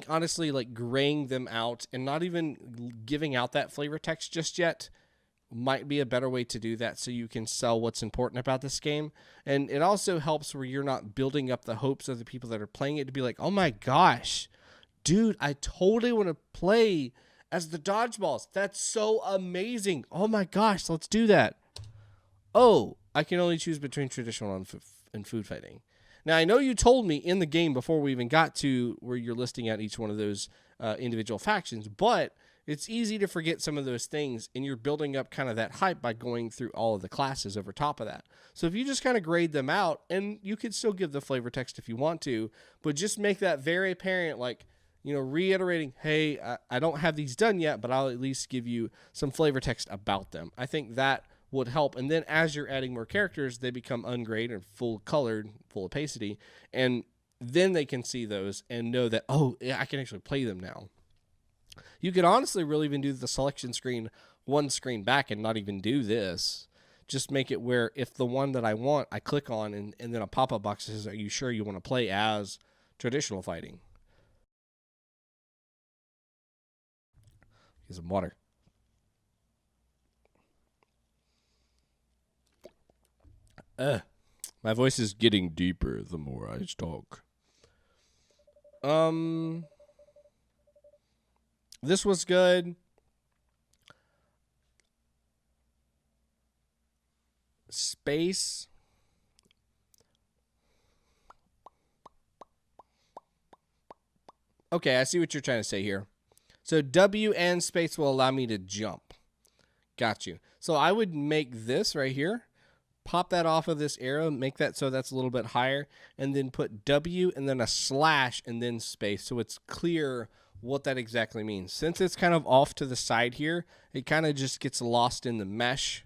honestly, like graying them out and not even giving out that flavor text just yet might be a better way to do that, so you can sell what's important about this game. And it also helps where you're not building up the hopes of the people that are playing it to be like, oh my gosh, dude, I totally want to play as the dodgeballs. That's so amazing. Oh my gosh, let's do that. Oh, I can only choose between traditional and food fighting. Now, I know you told me in the game before we even got to where you're listing out each one of those individual factions, but it's easy to forget some of those things, and you're building up kind of that hype by going through all of the classes over top of that. So if you just kind of grade them out, and you could still give the flavor text if you want to, but just make that very apparent, like, you know, reiterating, hey, I don't have these done yet, but I'll at least give you some flavor text about them. I think that would help. And then as you're adding more characters, they become ungraded and full colored, full opacity. And then they can see those and know that, oh, yeah, I can actually play them now. You could honestly really even do the selection screen one screen back and not even do this. Just make it where if the one that I want, I click on, and then a pop-up box says, are you sure you want to play as traditional fighting? Get some water. My voice is getting deeper the more I talk. This was good. Space. Okay, I see what you're trying to say here. So W and space will allow me to jump. Got you. So I would make this right here. Pop that off of this arrow, make that so that's a little bit higher, and then put W and then a slash and then space so it's clear what that exactly means. Since it's kind of off to the side here, it kind of just gets lost in the mesh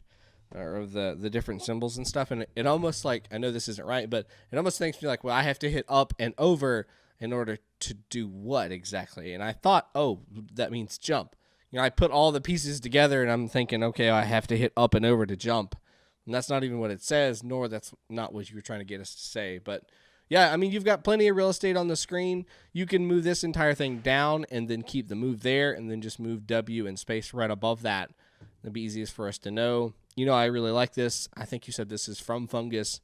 or the different symbols and stuff, and it almost like, I know this isn't right, but it almost makes me like, well, I have to hit up and over in order to do what exactly? And I thought, oh, that means jump. You know, I put all the pieces together and I'm thinking, okay, I have to hit up and over to jump. And that's not even what it says, nor that's not what you were trying to get us to say. But yeah, I mean, you've got plenty of real estate on the screen. You can move this entire thing down and then keep the move there and then just move W and space right above that. That'd be easiest for us to know. You know, I really like this. I think you said this is from Fungus.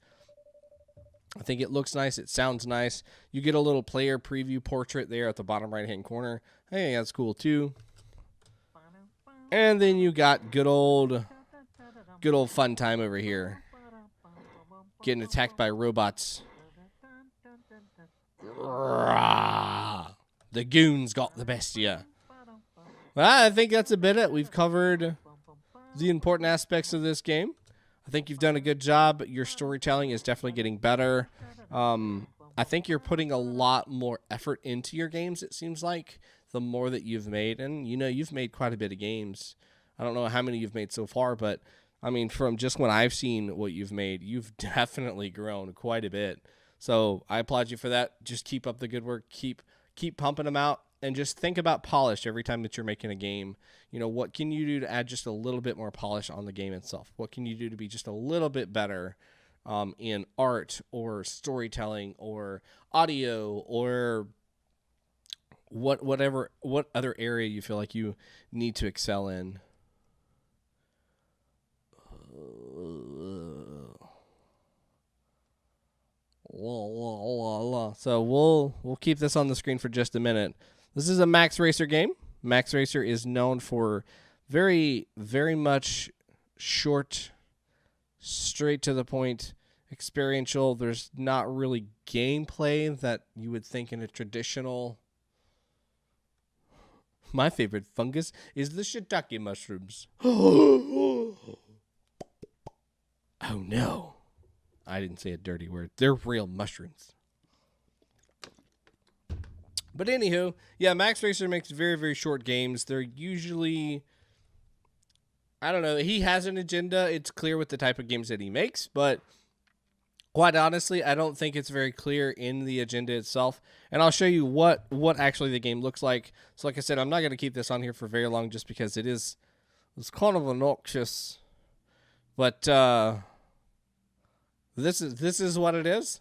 I think it looks nice. It sounds nice. You get a little player preview portrait there at the bottom right-hand corner. Hey, that's cool too. And then you got good old fun time over here. Getting attacked by robots. The goons got the best of you. Well, I think that's about it. We've covered the important aspects of this game. I think you've done a good job. Your storytelling is definitely getting better. I think you're putting a lot more effort into your games, it seems like, the more that you've made. And, you know, you've made quite a bit of games. I don't know how many you've made so far, but, I mean, from just when I've seen what you've made, you've definitely grown quite a bit. So I applaud you for that. Just keep up the good work. Keep pumping them out. And just think about polish every time that you're making a game. You know, what can you do to add just a little bit more polish on the game itself? What can you do to be just a little bit better in art or storytelling or audio or what other area you feel like you need to excel in? So we'll keep this on the screen for just a minute. This is a maxracer game. Maxracer is known for very, very much short, straight to the point, experiential. There's not really gameplay that you would think in a traditional My favorite fungus is the shiitake mushrooms. Oh no. I didn't say a dirty word. They're real mushrooms. But anywho, yeah, maxracer makes very, very short games. They're usually, I don't know, he has an agenda. It's clear with the type of games that he makes, but quite honestly, I don't think it's very clear in the agenda itself. And I'll show you what actually the game looks like. So like I said, I'm not going to keep this on here for very long just because it's kind of obnoxious. But this is what it is.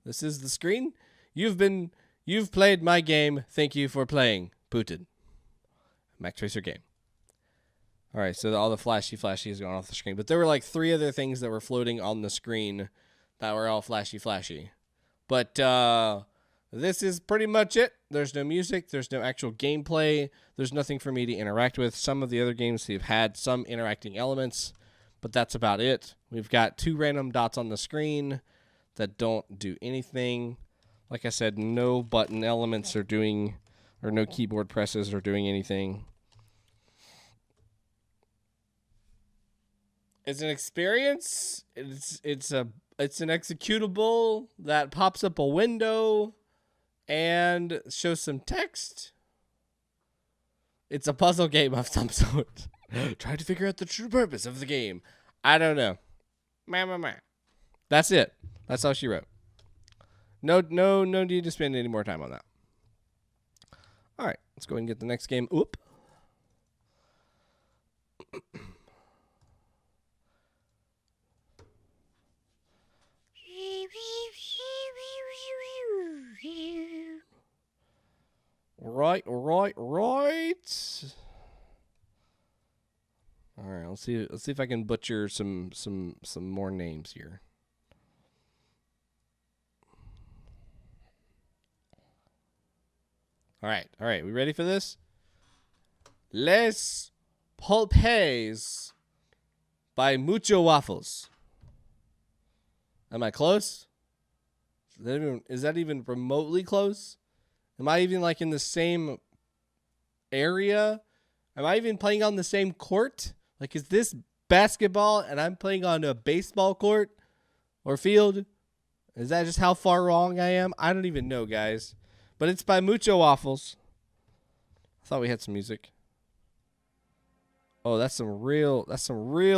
This is the screen. You've played my game. Thank you for playing Putin. Maxracer game. All right, so all the flashy is going off the screen. But there were like 3 other things that were floating on the screen that were all flashy. But this is pretty much it. There's no music. There's no actual gameplay. There's nothing for me to interact with. Some of the other games have had some interacting elements, but that's about it. We've got 2 random dots on the screen that don't do anything. Like I said, no button elements or no keyboard presses or doing anything. It's an experience. It's an executable that pops up a window and shows some text. It's a puzzle game of some sort. Try to figure out the true purpose of the game. I don't know. That's it. That's all she wrote. No need to spend any more time on that. All right, let's go ahead and get the next game. Oop. Right. All right, let's see if I can butcher some more names here. All right, we ready for this? Les Poupées by MuchosWaffles. Am I close? Is that even remotely close? Am I even like in the same area? Am I even playing on the same court? Like, is this basketball and I'm playing on a baseball court or field? Is that just how far wrong I am? I don't even know, guys. But it's by MuchosWaffles. I thought we had some music. Oh, that's some real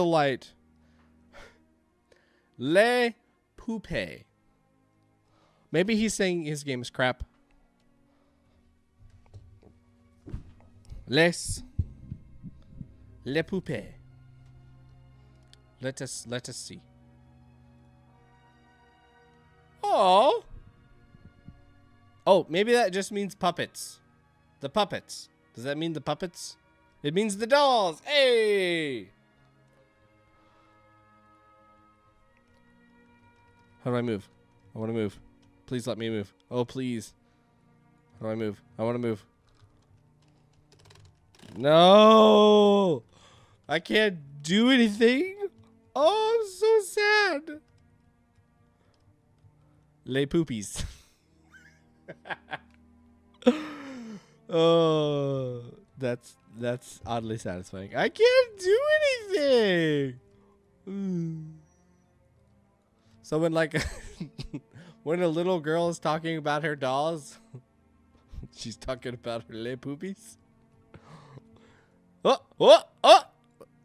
light. Les Poupées. Maybe he's saying his game is crap. Les Poupées. Let us see. Oh, maybe that just means puppets. The puppets. Does that mean the puppets? It means the dolls. Hey! How do I move? I want to move. Please let me move. Oh, please. How do I move? I want to move. No! I can't do anything. Oh, I'm so sad. Les Poupées. Oh, that's oddly satisfying. I can't do anything. So when when a little girl is talking about her dolls, she's talking about her Les Poupées. Oh!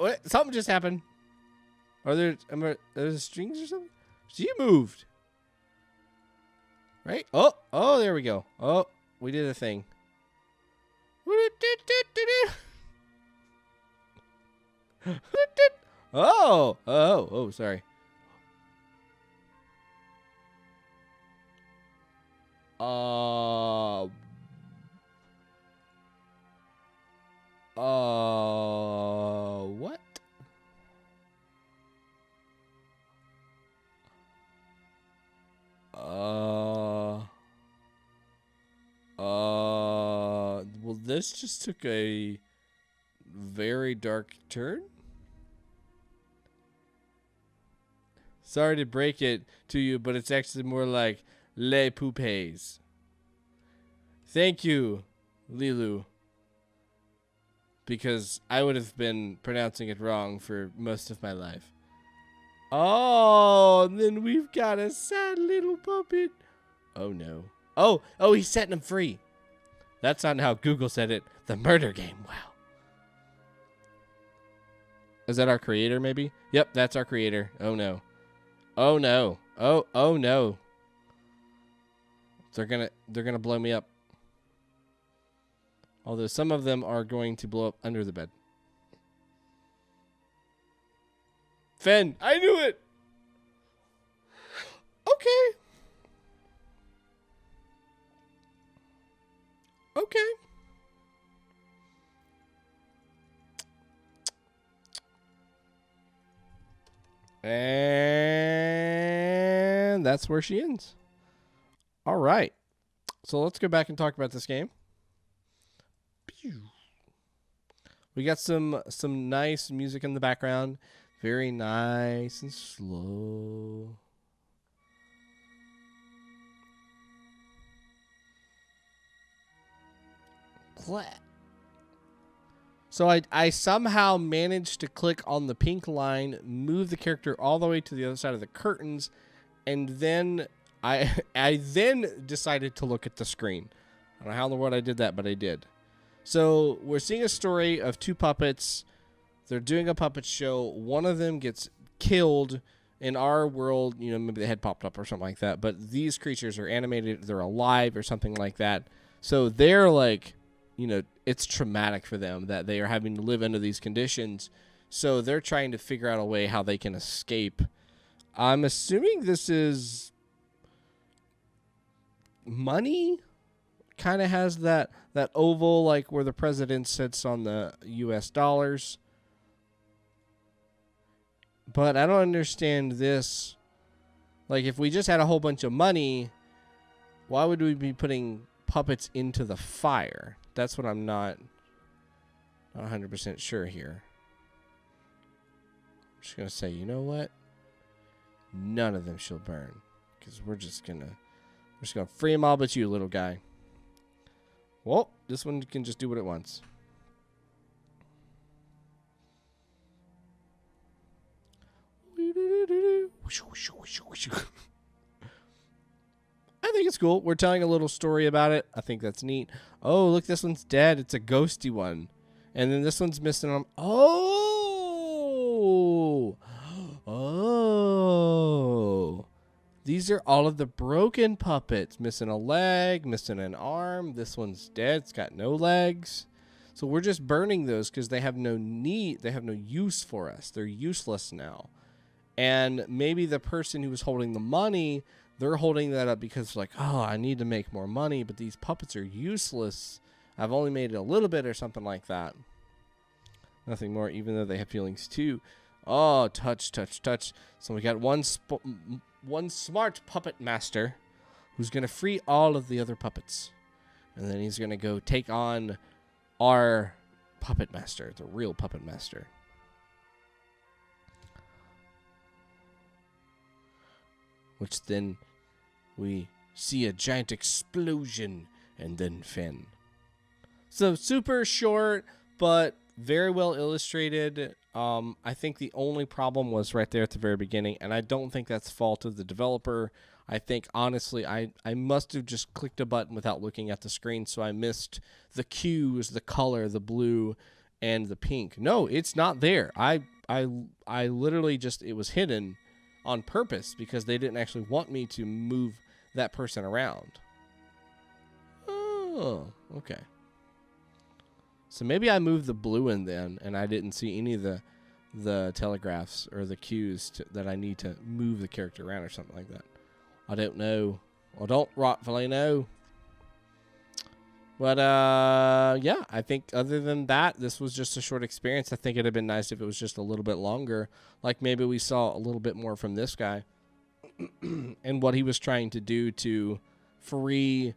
Wait, something just happened. Are there strings or something? She moved. Right? Oh, there we go. Oh, we did a thing. Oh, sorry. What? Well, this just took a very dark turn. Sorry to break it to you, but it's actually more like Les Poupées. Thank you, Lilu. because I would have been pronouncing it wrong for most of my life. Oh, and then we've got a sad little puppet. Oh, no. Oh, he's setting him free. That's not how Google said it. The murder game. Wow. Is that our creator, maybe? Yep, that's our creator. Oh, no. Oh, no. Oh, no. They're gonna blow me up. Although some of them are going to blow up under the bed. Fen, I knew it. Okay. Okay. And that's where she ends. All right. So let's go back and talk about this game. We got some nice music in the background. Very nice and slow. So I somehow managed to click on the pink line, move the character all the way to the other side of the curtains, and then I then decided to look at the screen. I don't know how in the world I did that, but I did. So we're seeing a story of two puppets. They're doing a puppet show. One of them gets killed. In our world, you know, maybe the head popped up or something like that. But these creatures are animated. They're alive or something like that. So they're like, you know, it's traumatic for them that they are having to live under these conditions. So they're trying to figure out a way how they can escape. I'm assuming this is money. Kind of has that oval, like where the president sits on the U.S. dollars. But I don't understand this. Like, if we just had a whole bunch of money, why would we be putting puppets into the fire? That's what I'm not 100% sure here. I'm just going to say, you know what? None of them shall burn. Because we're just going to free them all but you, little guy. Well, this one can just do what it wants. I think it's cool. We're telling a little story about it. I think that's neat. Oh, look, this one's dead. It's a ghosty one. And then this one's missing on. Oh. These are all of the broken puppets. Missing a leg, missing an arm. This one's dead. It's got no legs. So we're just burning those because they have no need. They have no use for us. They're useless now. And maybe the person who was holding the money, they're holding that up because like, oh, I need to make more money, but these puppets are useless. I've only made it a little bit or something like that. Nothing more, even though they have feelings too. Oh, touch, touch, touch. So we got one smart puppet master who's going to free all of the other puppets. And then he's going to go take on our puppet master, the real puppet master. Which then we see a giant explosion and then Finn. So super short, but very well illustrated. I think the only problem was right there at the very beginning, and I don't think that's fault of the developer. I think, honestly, I must have just clicked a button without looking at the screen, so I missed the cues, the color, the blue, and the pink. No, it's not there. I literally just, it was hidden on purpose because they didn't actually want me to move that person around. Oh, okay. So maybe I moved the blue in then, and I didn't see any of the telegraphs or the cues that I need to move the character around or something like that. I don't know. I don't rightfully know. But, yeah, I think other than that, this was just a short experience. I think it'd have been nice if it was just a little bit longer. Like maybe we saw a little bit more from this guy and what he was trying to do to free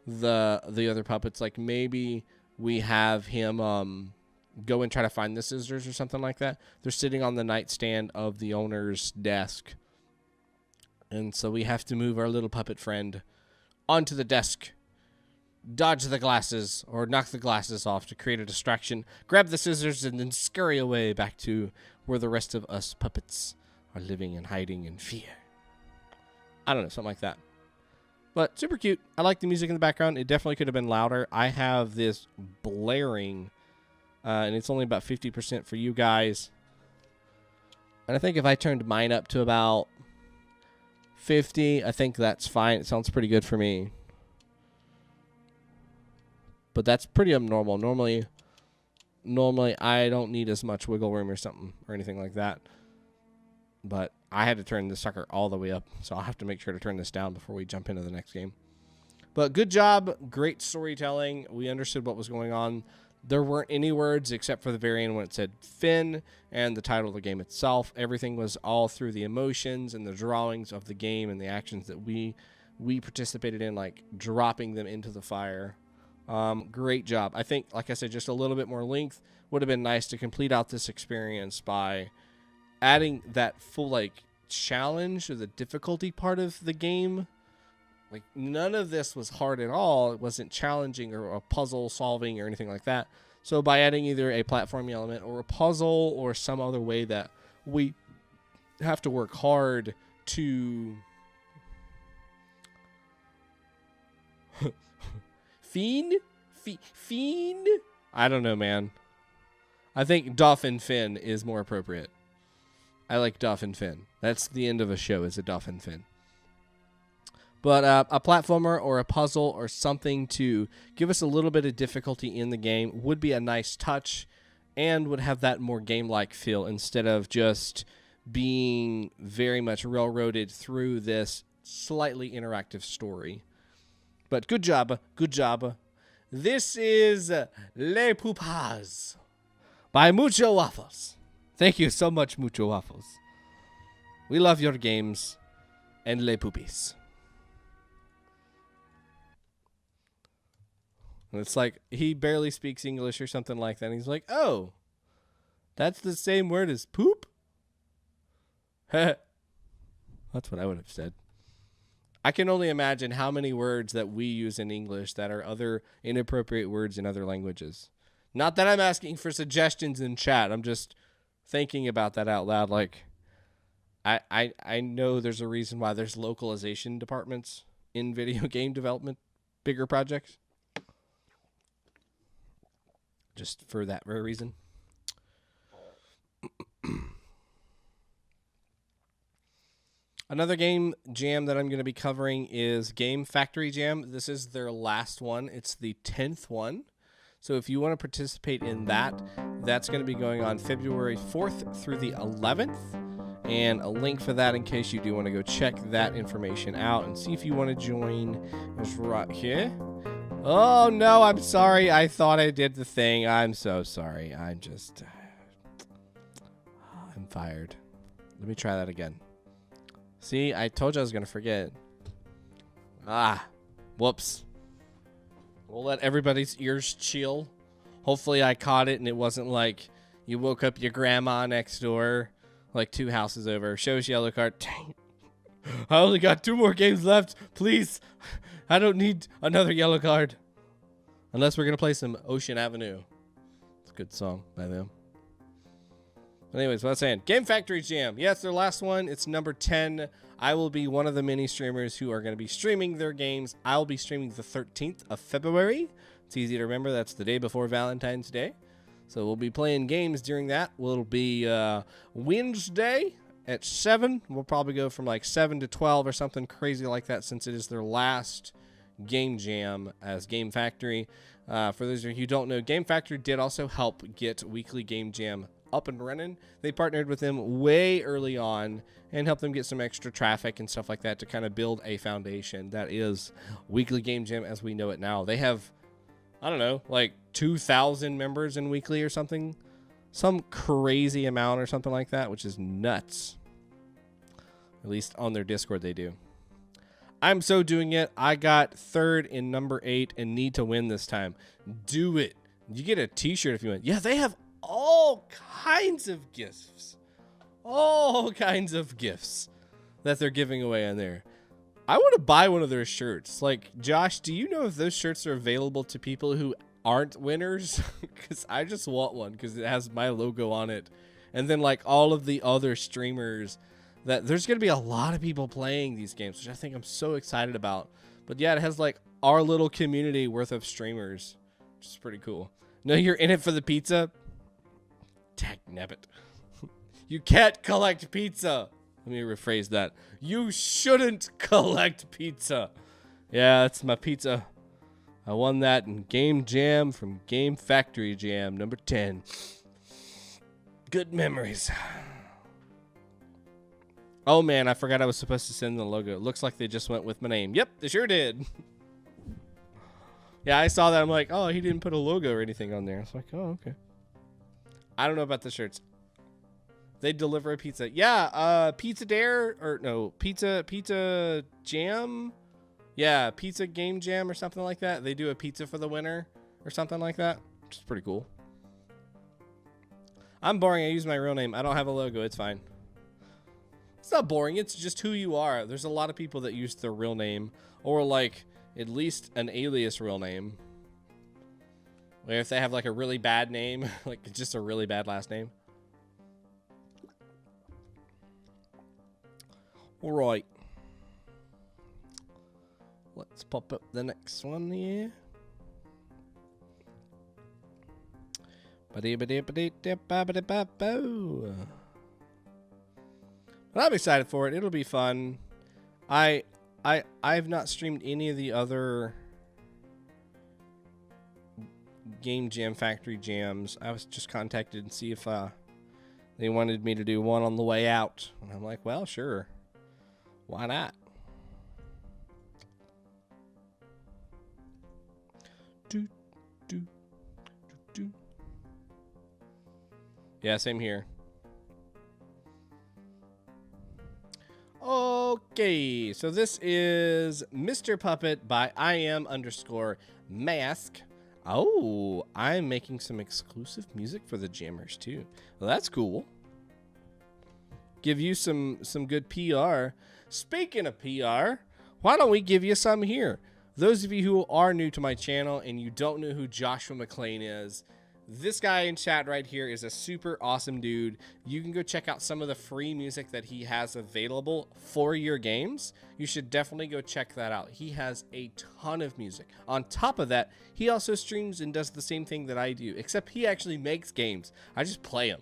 the other puppets. Like maybe we have him go and try to find the scissors or something like that. They're sitting on the nightstand of the owner's desk. And so we have to move our little puppet friend onto the desk dodge the glasses or knock the glasses off to create a distraction, grab the scissors, and then scurry away back to where the rest of us puppets are living and hiding in fear. I don't know, something like that. But super cute. I like the music in the background. It definitely could have been louder. I have this blaring, and it's only about 50% for you guys. And I think if I turned mine up to about 50, I think that's fine. It sounds pretty good for me. But that's pretty abnormal. Normally I don't need as much wiggle room or something or anything like that. But I had to turn this sucker all the way up, so I'll have to make sure to turn this down before we jump into the next game. But good job. Great storytelling. We understood what was going on. There weren't any words except for the very end when it said Finn and the title of the game itself. Everything was all through the emotions and the drawings of the game and the actions that we participated in, like dropping them into the fire. Great job. I think, like I said, just a little bit more length would have been nice to complete out this experience by adding that full, like, challenge or the difficulty part of the game. Like, none of this was hard at all. It wasn't challenging or a puzzle solving or anything like that. So by adding either a platforming element or a puzzle or some other way that we have to work hard to Fiend? Fiend? I don't know, man. I think Dolphin Finn is more appropriate. I like Dolphin Finn. That's the end of a show, is a Dolphin Finn. But a platformer or a puzzle or something to give us a little bit of difficulty in the game would be a nice touch and would have that more game-like feel instead of just being very much railroaded through this slightly interactive story. But good job, good job. This is Les Poupées by MuchosWaffles. Thank you so much, MuchosWaffles. We love your games and Les Poupées. And it's like he barely speaks English or something like that. And he's like, oh, that's the same word as poop? That's what I would have said. I can only imagine how many words that we use in English that are other inappropriate words in other languages. Not that I'm asking for suggestions in chat. I'm just thinking about that out loud. Like, I know there's a reason why there's localization departments in video game development, bigger projects. Just for that very reason. Another game jam that I'm going to be covering is Game Factory Jam. This is their last one. It's the 10th one. So if you want to participate in that, that's going to be going on February 4th through the 11th. And a link for that in case you do want to go check that information out and see if you want to join is right here. Oh, no, I'm sorry. I thought I did the thing. I'm so sorry. I'm fired. Let me try that again. See, I told you I was going to forget. Whoops. We'll let everybody's ears chill. Hopefully I caught it and it wasn't like you woke up your grandma next door, like 2 houses over. Shows yellow card. Dang. I only got 2 more games left. Please. I don't need another yellow card. Unless we're going to play some Ocean Avenue. It's a good song by them. But anyways, what I was saying, Game Factory Jam. Yeah, it's their last one. It's number 10. I will be one of the many streamers who are going to be streaming their games. I'll be streaming the 13th of February. It's easy to remember. That's the day before Valentine's Day. So we'll be playing games during that. It'll be Wednesday at 7. We'll probably go from like 7 to 12 or something crazy like that since it is their last game jam as Game Factory. For those of you who don't know, Game Factory did also help get Weekly Game Jam up and running. They partnered with them way early on and helped them get some extra traffic and stuff like that to kind of build a foundation that is Weekly Game Jam as we know it now. They have, I don't know, like 2,000 members in Weekly or something. Some crazy amount or something like that, which is nuts. At least on their Discord they do. I'm so doing it. I got 3rd in number 8 and need to win this time. Do it. You get a t-shirt if you win. Yeah, they have all kinds of gifts. All kinds of gifts that they're giving away on there. I want to buy one of their shirts. Like, Josh, do you know if those shirts are available to people who aren't winners? Because I just want one because it has my logo on it. And then, like, all of the other streamers, that there's going to be a lot of people playing these games, which I think I'm so excited about. But yeah, it has, like, our little community worth of streamers, which is pretty cool. No, you're in it for the pizza? Dagnabbit. You can't collect pizza. Let me rephrase that. You shouldn't collect pizza. Yeah, that's my pizza. I won that in Game Jam from Game Factory Jam, number 10. Good memories. Oh, man, I forgot I was supposed to send the logo. It looks like they just went with my name. Yep, they sure did. Yeah, I saw that. I'm like, oh, he didn't put a logo or anything on there. I was like, oh, okay. I don't know about the shirts. They deliver a pizza. Yeah, Pizza Dare, or no, Pizza Jam. Yeah, Pizza Game Jam or something like that. They do a pizza for the winner or something like that, which is pretty cool. I'm boring. I use my real name. I don't have a logo. It's fine. It's not boring. It's just who you are. There's a lot of people that use their real name or like at least an alias real name. Or if they have like a really bad name, like just a really bad last name. All right. Let's pop up the next one here. But I'm excited for it. It'll be fun. I've not streamed any of the other Game Jam Factory Jams. I was just contacted and see if they wanted me to do one on the way out. And I'm like, well, sure. Why not? Yeah, same here. Okay, so this is MrPuppet by IM_mask. Oh, I'm making some exclusive music for the jammers too. Well, that's cool. Give you some good PR. Speaking of PR, why don't we give you some here? Those of you who are new to my channel and you don't know who Joshua McClain is, this guy in chat right here is a super awesome dude. You can go check out some of the free music that he has available for your games. You should definitely go check that out. He has a ton of music. On top of that, he also streams and does the same thing that I do, except he actually makes games. I just play them.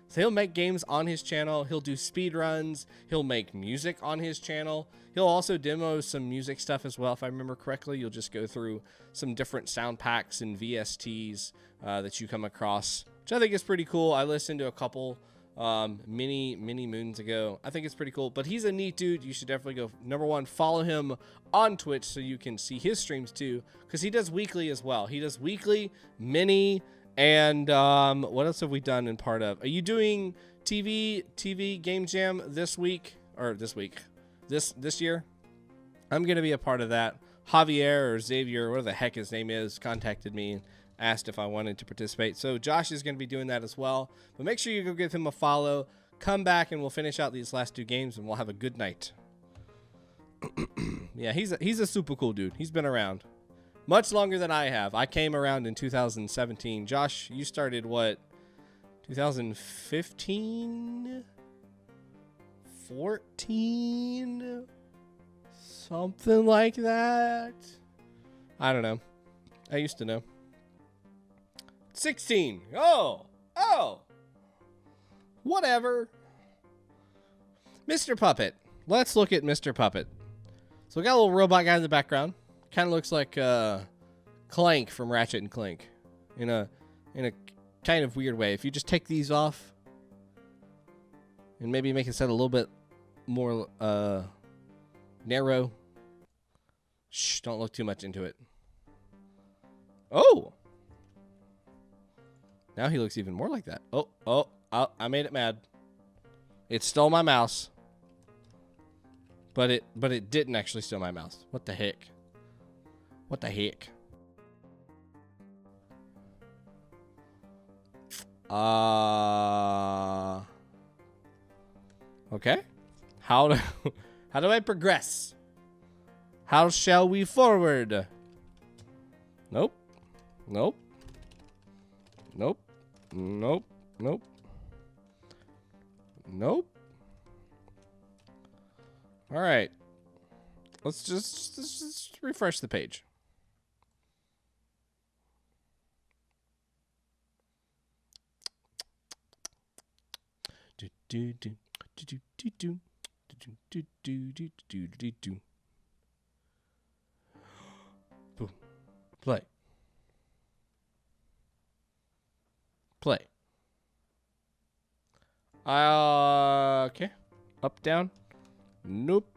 So he'll make games on his channel. He'll do speed runs. He'll make music on his channel. He'll also demo some music stuff as well. If I remember correctly, you'll just go through some different sound packs and VSTs that you come across, which I think is pretty cool. I listened to a couple many moons ago. I think it's pretty cool, but he's a neat dude. You should definitely go, number one, follow him on Twitch so you can see his streams too, because he does weekly as well. He does weekly, mini, and what else have we done in part of? Are you doing TV Game Jam this week or this year? I'm gonna be a part of that. Javier or Xavier, whatever the heck his name is, contacted me and asked if I wanted to participate. So Josh is gonna be doing that as well. But make sure you go give him a follow. Come back and we'll finish out these last two games and we'll have a good night. Yeah, he's a super cool dude. He's been around much longer than I have. I came around in 2017. Josh, you started what? 2015? 14? Something like that. I don't know. I used to know. 16. Oh. Whatever. MrPuppet. Let's look at MrPuppet. So we got a little robot guy in the background. Kind of looks like Clank from Ratchet and Clank in a kind of weird way. If you just take these off and maybe make it set a little bit more narrow. Shh, don't look too much into it. Oh! Now he looks even more like that. Oh, I made it mad. It stole my mouse. But it didn't actually steal my mouse. What the heck? What the heck? Okay. How do I progress? How shall we forward? Nope. Nope. Nope. Nope. Nope. Nope. All right. Let's just refresh the page. Boom. Play. Play. Okay. Up, down. Nope.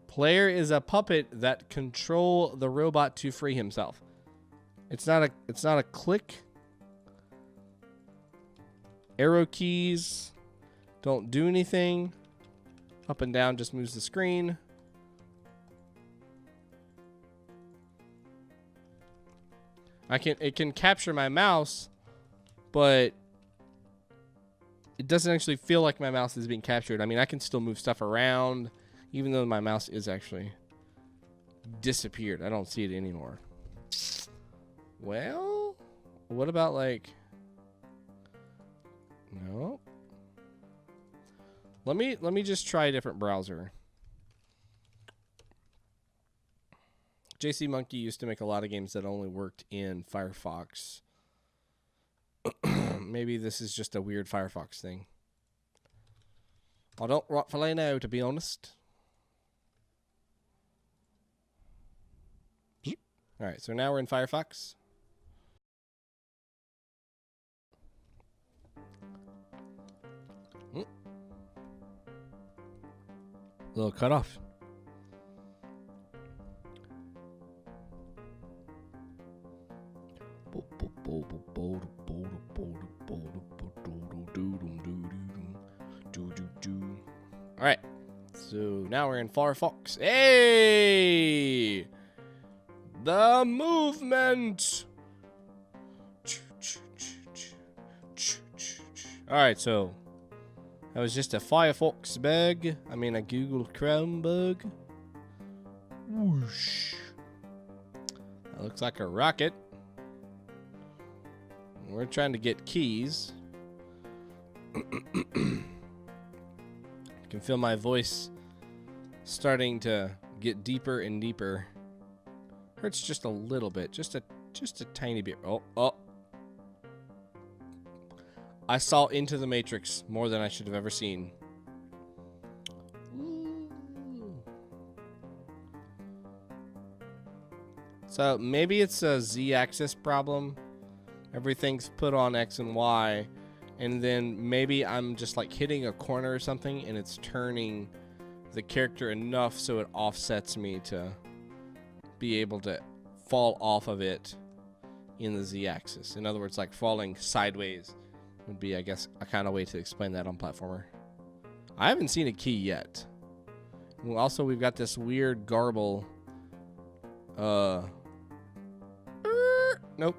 Player is a puppet that control the robot to free himself. It's not a click. Arrow keys don't do anything. Up and down just moves the screen. It can capture my mouse, but it doesn't actually feel like my mouse is being captured. I mean, I can still move stuff around, even though my mouse is actually disappeared. I don't see it anymore. Well, what about like... No. Let me just try a different browser. JC Monkey used to make a lot of games that only worked in Firefox. Maybe this is just a weird Firefox thing. I don't rightfully know, to be honest. Alright, so now we're in Firefox. A little cut off. All right, so now we're in Firefox. Hey, the movement. All right, so that was just a Firefox bug. I mean, a Google Chrome bug. Whoosh. That looks like a rocket. We're trying to get keys. I can feel my voice starting to get deeper and deeper. Hurts just a little bit, just a tiny bit. Oh. I saw Into the Matrix more than I should have ever seen. So maybe it's a Z-axis problem. Everything's put on X and Y, and then maybe I'm just like hitting a corner or something and it's turning the character enough so it offsets me to be able to fall off of it in the Z-axis. In other words, like falling sideways would be, I guess, a kind of way to explain that on platformer. I haven't seen a key yet. Well, also, we've got this weird garble. Nope.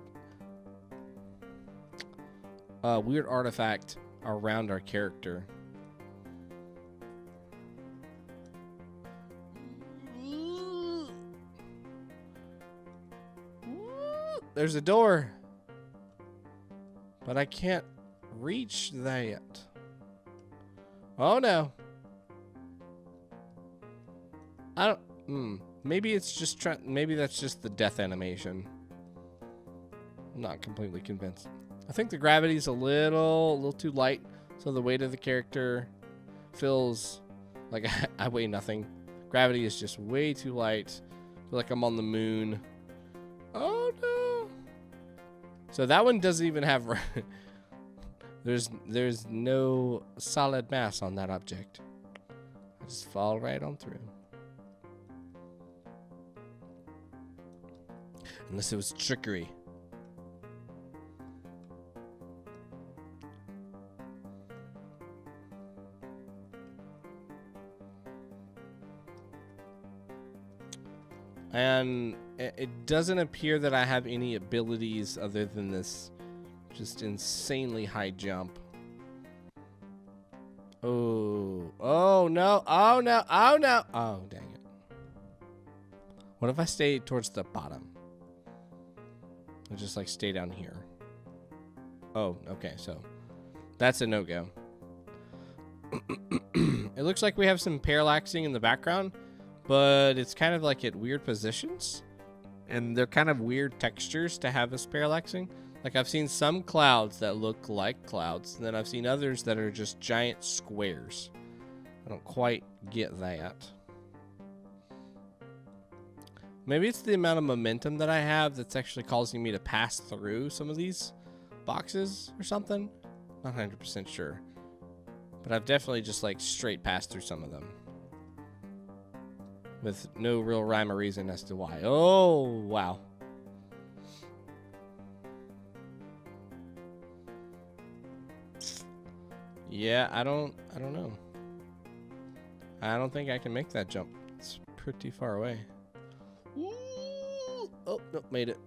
Weird artifact around our character. There's a door, but I can't reach that. Oh no. I don't. Maybe it's just maybe that's just the death animation. I'm not completely convinced. I think the gravity's a little too light, so the weight of the character feels like I weigh nothing. Gravity is just way too light. I feel like I'm on the moon. Oh no! So that one doesn't even have. There's no solid mass on that object. I just fall right on through. Unless it was trickery. And it doesn't appear that I have any abilities other than this just insanely high jump. Oh. Oh, no. Oh, no. Oh, no. Oh, dang it. What if I stay towards the bottom? I'll just, like, stay down here. Oh, okay. So, that's a no-go. It looks like we have some parallaxing in the background, but it's kind of like at weird positions. And they're kind of weird textures to have this parallaxing. Like, I've seen some clouds that look like clouds, and then I've seen others that are just giant squares. I don't quite get that. Maybe it's the amount of momentum that I have that's actually causing me to pass through some of these boxes or something. Not 100% sure. But I've definitely just, like, straight passed through some of them. With no real rhyme or reason as to why. Oh, wow. Yeah, I don't know. I don't think I can make that jump. It's pretty far away. Ooh. Oh, nope, made it.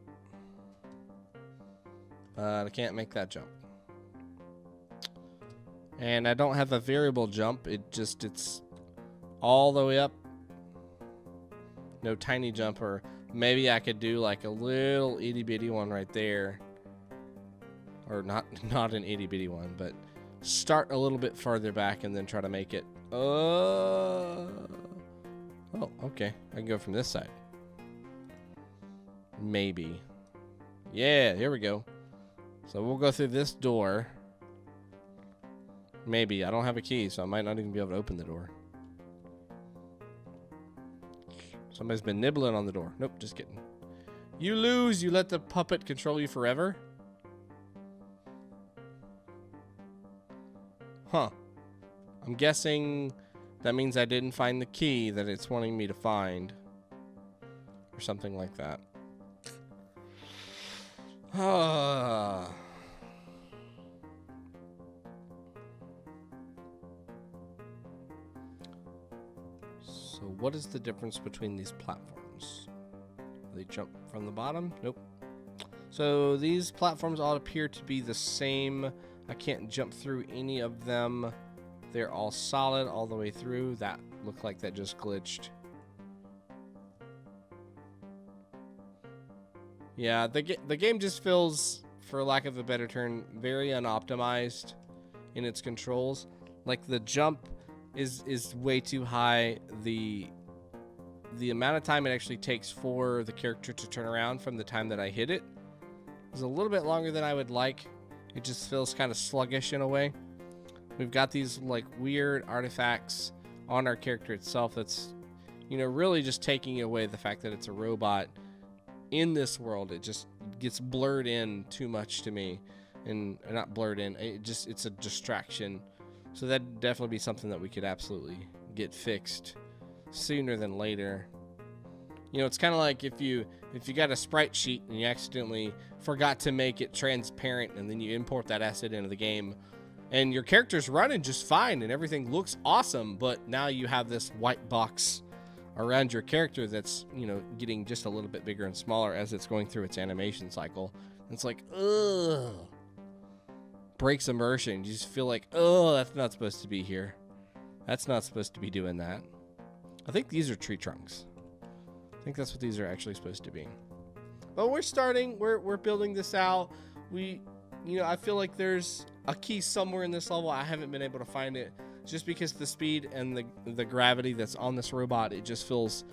But I can't make that jump. And I don't have a variable jump. It's all the way up. No tiny jump, or maybe I could do like a little itty bitty one right there. Or not an itty bitty one, but start a little bit farther back and then try to make it. Oh, okay. I can go from this side. Maybe. Yeah, here we go. So we'll go through this door. Maybe. I don't have a key, so I might not even be able to open the door. Somebody's been nibbling on the door. Nope, just kidding. You lose. You let the puppet control you forever? Huh. I'm guessing that means I didn't find the key that it's wanting me to find. Or something like that. Ah. So what is the difference between these platforms? They jump from the bottom? Nope. So these platforms all appear to be the same. I can't jump through any of them. They're all solid all the way through. That looked like that just glitched. Yeah, the game just feels, for lack of a better term, very unoptimized in its controls. Like the jump is way too high. The amount of time it actually takes for the character to turn around from the time that I hit it is a little bit longer than I would like. It just feels kind of sluggish in a way. We've got these like weird artifacts on our character itself that's, you know, really just taking away the fact that it's a robot in this world. It just gets blurred in too much to me. And not blurred in, it's a distraction. So that'd definitely be something that we could absolutely get fixed sooner than later. You know, it's kind of like if you got a sprite sheet and you accidentally forgot to make it transparent, and then you import that asset into the game, and your character's running just fine and everything looks awesome, but now you have this white box around your character that's, you know, getting just a little bit bigger and smaller as it's going through its animation cycle. And it's like, ugh. Breaks immersion. You just feel like, oh, that's not supposed to be here. That's not supposed to be doing that. I think these are tree trunks. I think that's what these are actually supposed to be. But we're starting. We're building this out. I feel like there's a key somewhere in this level. I haven't been able to find it, just because the speed and the gravity that's on this robot, it just feels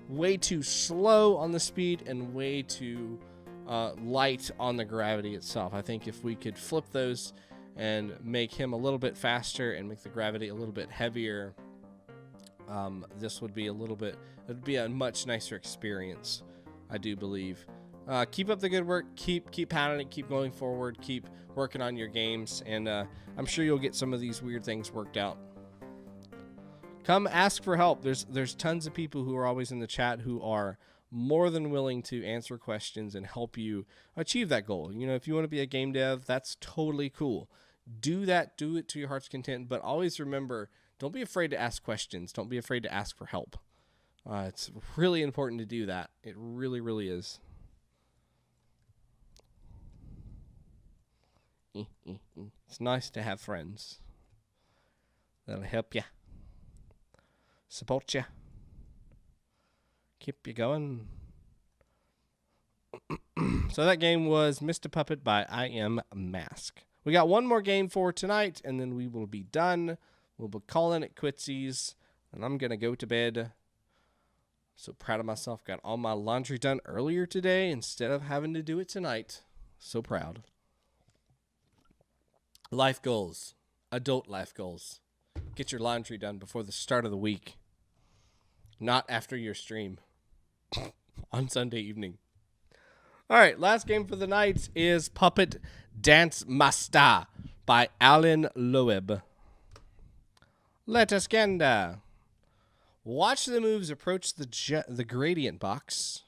way too slow on the speed and way too light on the gravity itself. I think if we could flip those and make him a little bit faster and make the gravity a little bit heavier, this would be it'd be a much nicer experience, I do believe. Keep up the good work. Keep pounding it. Keep going forward. Keep working on your games, and I'm sure you'll get some of these weird things worked out. Come ask for help. There's tons of people who are always in the chat who are more than willing to answer questions and help you achieve that goal. You know, if you want to be a game dev, that's totally cool. Do that. Do it to your heart's content. But always remember, don't be afraid to ask questions. Don't be afraid to ask for help. It's really important to do that. It really, really is. It's nice to have friends. That'll help you. Support you. Keep you going. So that game was MrPuppet by I Am Mask. We got one more game for tonight, and then we will be done. We'll be calling it quitsies, and I'm going to go to bed. So proud of myself. Got all my laundry done earlier today instead of having to do it tonight. So proud. Life goals. Adult life goals. Get your laundry done before the start of the week. Not after your stream. On Sunday evening. All right, last game for the night is PuppetDanceMaster by AlenLoeb. Let us gander. Watch the moves approach the gradient box.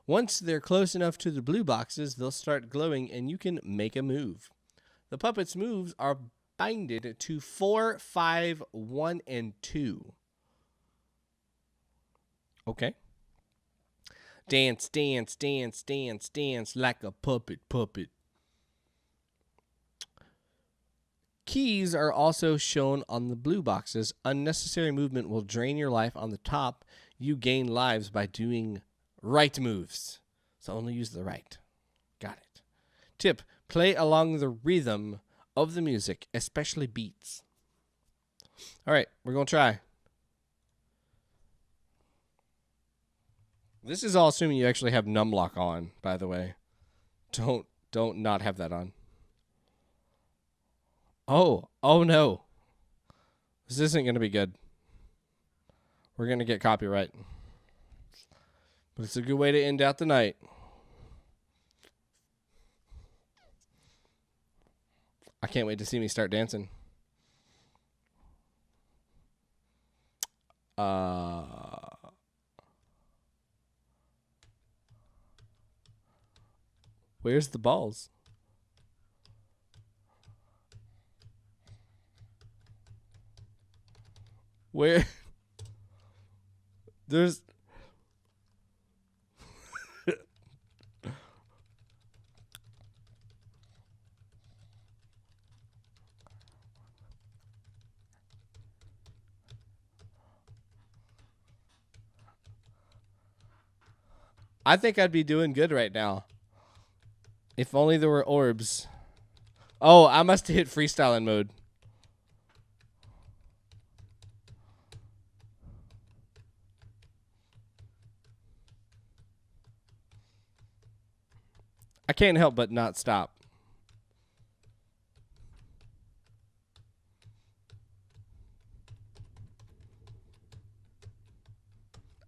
Once they're close enough to the blue boxes, they'll start glowing and you can make a move. The puppet's moves are binded to 4, 5, 1, and 2. Okay. Dance, dance, dance, dance, dance like a puppet. Keys are also shown on the blue boxes. Unnecessary movement will drain your life on the top. You gain lives by doing right moves. So only use the right. Got it. Tip, play along the rhythm of the music, especially beats. All right, we're going to try. This is all assuming you actually have numlock on, by the way. Don't not have that on. Oh no. This isn't going to be good. We're going to get copyright. But it's a good way to end out the night. I can't wait to see me start dancing. Where's the balls? Where? There's... I think I'd be doing good right now. If only there were orbs. Oh, I must have hit freestyling mode. I can't help but not stop.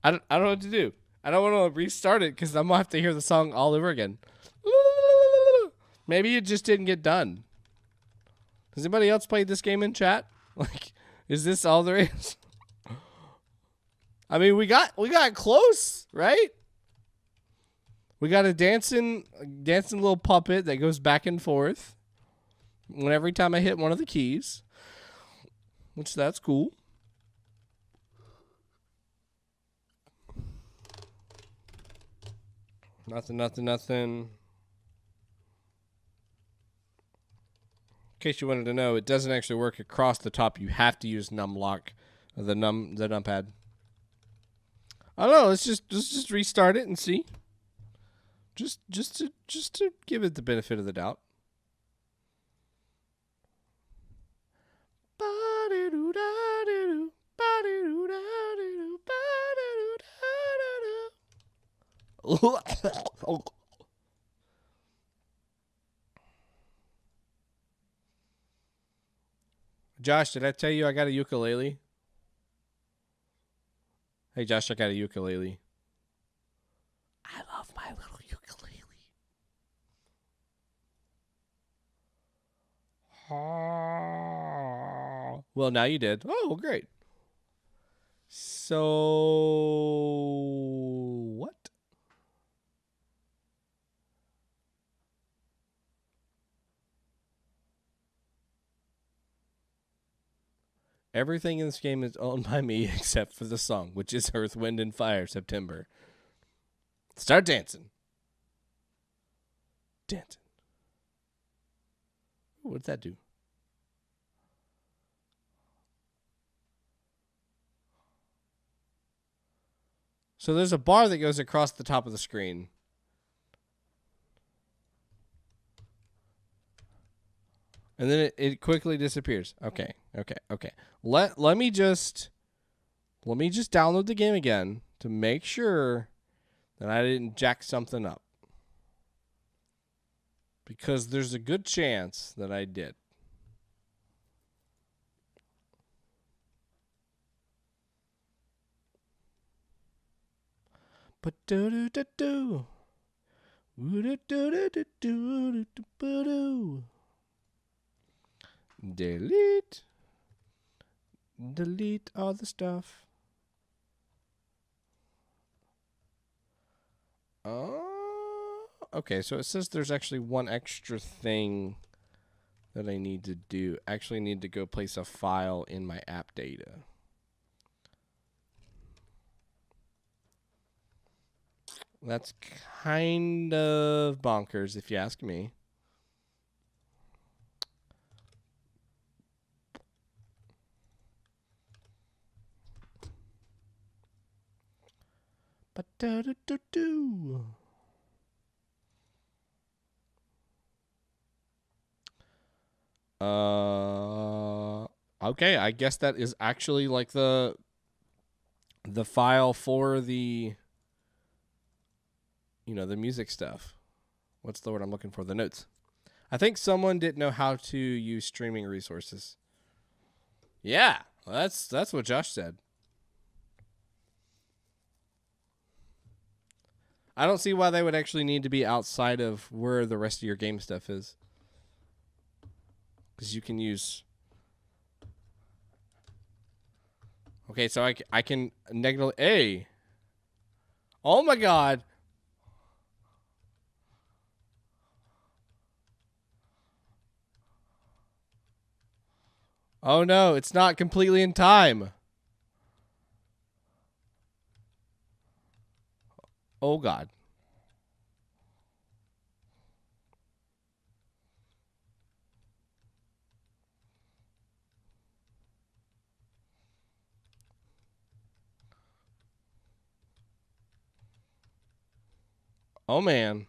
I don't know what to do. I don't want to restart it because I'm going to have to hear the song all over again. Maybe it just didn't get done. Has anybody else played this game in chat? Like, is this all there is? I mean, we got close, right? We got a dancing little puppet that goes back and forth every time I hit one of the keys, which that's cool. Nothing. In case you wanted to know, it doesn't actually work across the top. You have to use numlock, the numpad. I don't know. Let's just restart it and see. Just to give it the benefit of the doubt. Josh, did I tell you I got a ukulele? Hey, Josh, I got a ukulele. I love my little ukulele. Well, now you did. Oh, great. So, what? Everything in this game is owned by me except for the song, which is Earth, Wind, and Fire, September. Start dancing. Dancing. What did that do? So there's a bar that goes across the top of the screen. And then it quickly disappears. Okay. Let me just download the game again to make sure that I didn't jack something up. Because there's a good chance that I did. But do do do do. Delete all the stuff. Okay, so it says there's actually one extra thing that I need to do. Actually need to go place a file in my app data. That's kind of bonkers if you ask me. But do. Okay, I guess that is actually like the file for the, you know, the music stuff. What's the word I'm looking for? The notes. I think someone didn't know how to use streaming resources. Yeah, that's what Josh said. I don't see why they would actually need to be outside of where the rest of your game stuff is. Because you can use... Okay, so I can negatively... Hey! Oh my god! Oh no, it's not completely in time. Oh god. Oh man.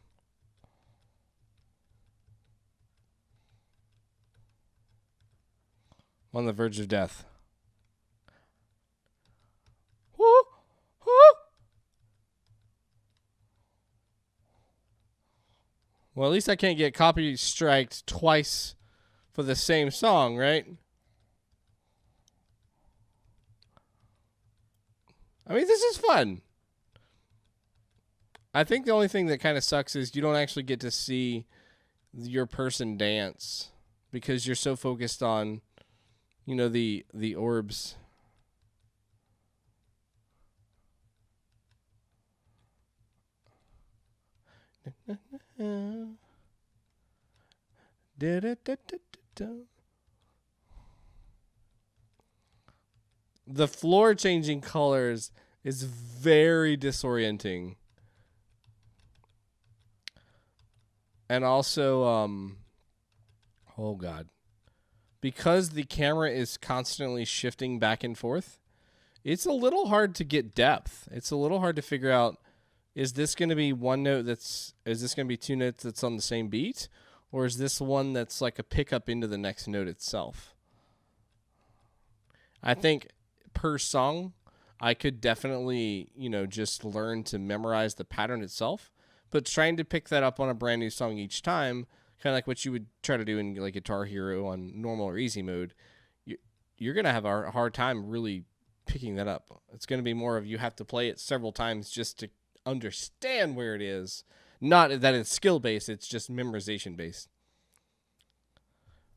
I'm on the verge of death. Woo! Woo! Well, at least I can't get copy striked twice for the same song, right? I mean, this is fun. I think the only thing that kind of sucks is you don't actually get to see your person dance because you're so focused on, you know, the orbs. The floor changing colors is very disorienting. And also, oh god. Because the camera is constantly shifting back and forth, it's a little hard to get depth. It's a little hard to figure out, is this going to be one note is this going to be two notes that's on the same beat? Or is this one that's like a pickup into the next note itself? I think per song, I could definitely, you know, just learn to memorize the pattern itself. But trying to pick that up on a brand new song each time, kind of like what you would try to do in like Guitar Hero on normal or easy mode, you're going to have a hard time really picking that up. It's going to be more of you have to play it several times just to understand where it is. Not that it's skill-based, it's just memorization-based.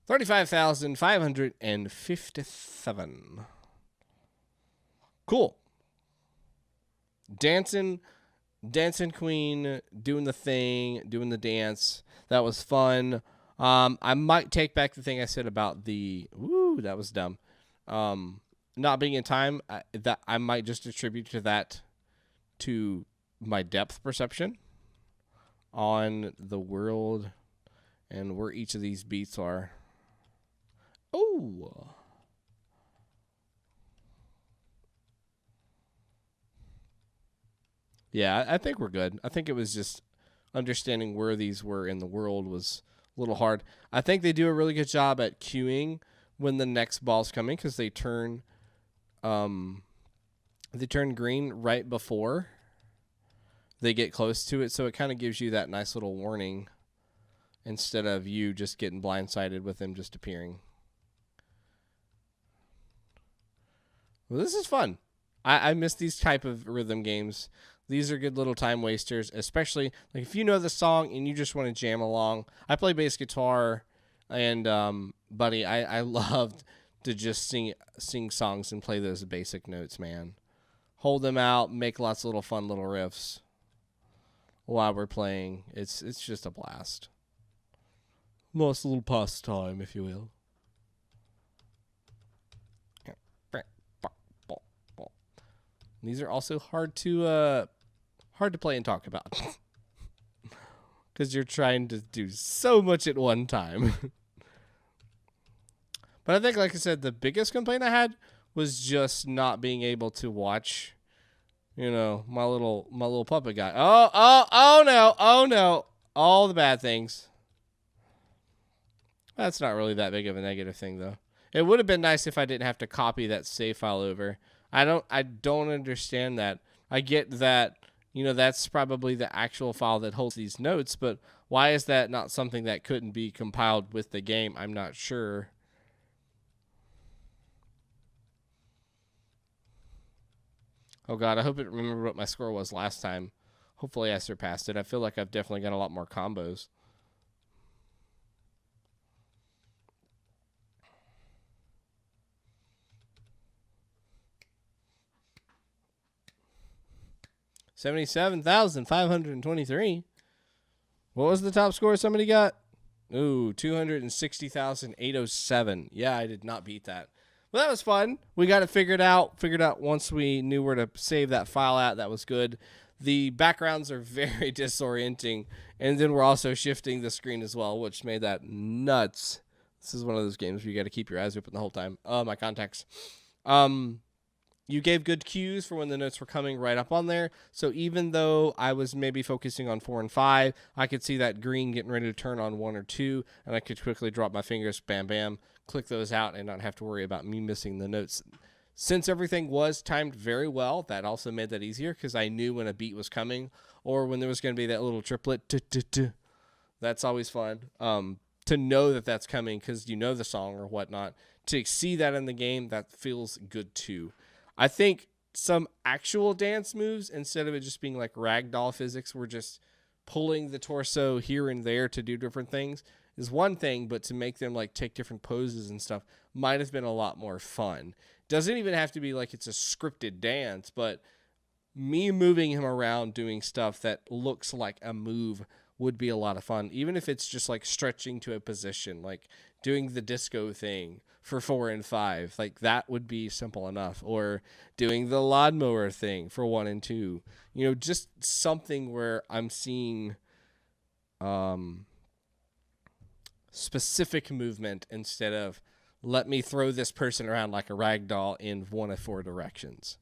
35,557. Cool. Dancing queen, doing the thing, doing the dance. That was fun. I might take back the thing I said about the... Woo, that was dumb. Not being in time. That I might just attribute to that to my depth perception on the world and where each of these beats are. Oh. Yeah, I think we're good. I think it was just understanding where these were in the world was a little hard. I think they do a really good job at queuing when the next ball's coming because they turn green right before they get close to it, so it kind of gives you that nice little warning instead of you just getting blindsided with them just appearing. Well, this is fun. I miss these type of rhythm games. These are good little time wasters, especially like if you know the song and you just want to jam along. I play bass guitar, and buddy, I loved to just sing songs and play those basic notes, man. Hold them out, make lots of little fun little riffs while we're playing. It's just a blast. Nice little pastime, if you will. These are also hard to play and talk about because you're trying to do so much at one time. But I think, like I said, the biggest complaint I had was just not being able to watch, you know, my little puppet guy. Oh no, all the bad things. That's not really that big of a negative thing, though. It would have been nice if I didn't have to copy that save file over. I don't understand that. I get that, you know, that's probably the actual file that holds these notes, but why is that not something that couldn't be compiled with the game? I'm not sure. Oh God, I hope it remembered what my score was last time. Hopefully I surpassed it. I feel like I've definitely got a lot more combos. $77,523. What was the top score somebody got? Ooh, 260,807. Yeah, I did not beat that. Well, that was fun. We got it figured out once we knew where to save that file at. That was good. The backgrounds are very disorienting, and then we're also shifting the screen as well, which made that nuts. This is one of those games where you got to keep your eyes open the whole time. Oh, my contacts. You gave good cues for when the notes were coming right up on there. So even though I was maybe focusing on 4 and 5, I could see that green getting ready to turn on 1 or 2, and I could quickly drop my fingers, bam, bam, click those out, and not have to worry about me missing the notes. Since everything was timed very well, that also made that easier because I knew when a beat was coming or when there was going to be that little triplet. That's always fun to know that that's coming because you know the song or whatnot. To see that in the game, that feels good too. I think some actual dance moves, instead of it just being like ragdoll physics, we're just pulling the torso here and there to do different things, is one thing, but to make them like take different poses and stuff might have been a lot more fun. Doesn't even have to be like it's a scripted dance, but me moving him around doing stuff that looks like a move would be a lot of fun, even if it's just like stretching to a position, like doing the disco thing for 4 and 5, like that would be simple enough, or doing the lawnmower thing for 1 and 2, you know, just something where I'm seeing specific movement instead of let me throw this person around like a rag doll in 1 of 4 directions.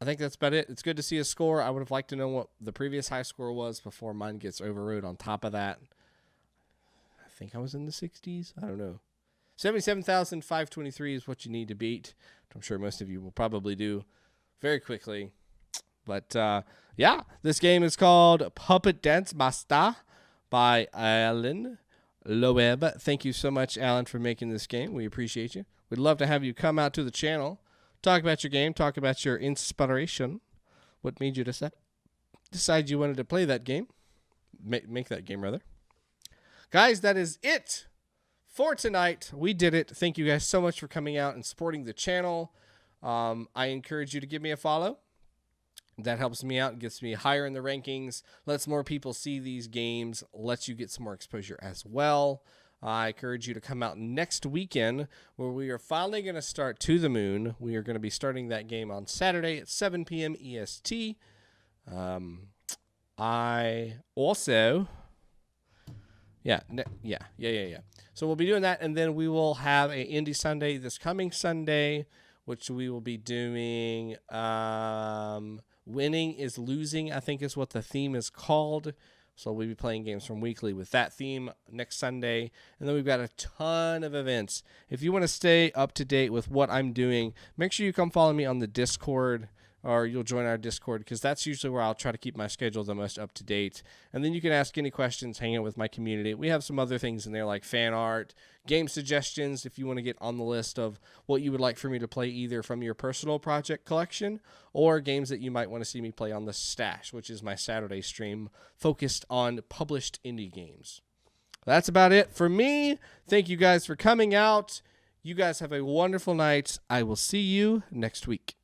I think that's about it. It's good to see a score. I would have liked to know what the previous high score was before mine gets overrode on top of that. I think I was in the 60s. I don't know. 77,523 is what you need to beat. I'm sure most of you will probably do very quickly. But, yeah, this game is called PuppetDanceMaster by AlenLoeb. Thank you so much, Alan, for making this game. We appreciate you. We'd love to have you come out to the channel, talk about your game, talk about your inspiration. What made you decide you wanted to play that game? Make that game, rather. Guys, that is it for tonight. We did it. Thank you guys so much for coming out and supporting the channel. I encourage you to give me a follow. That helps me out and gets me higher in the rankings, lets more people see these games, lets you get some more exposure as well. I encourage you to come out next weekend where we are finally going to start To the Moon. We are going to be starting that game on Saturday at 7 p.m. EST. I also... Yeah. So we'll be doing that, and then we will have a Indie Sunday this coming Sunday, which we will be doing Winning is losing, I think is what the theme is called. So we'll be playing games from Weekly with that theme next Sunday. And then we've got a ton of events. If you want to stay up to date with what I'm doing, make sure you come follow me on the Discord, or you'll join our Discord, because that's usually where I'll try to keep my schedule the most up to date. And then you can ask any questions, hang out with my community. We have some other things in there like fan art, game suggestions, if you want to get on the list of what you would like for me to play either from your personal project collection or games that you might want to see me play on the Stash, which is my Saturday stream focused on published indie games. That's about it for me. Thank you guys for coming out. You guys have a wonderful night. I will see you next week.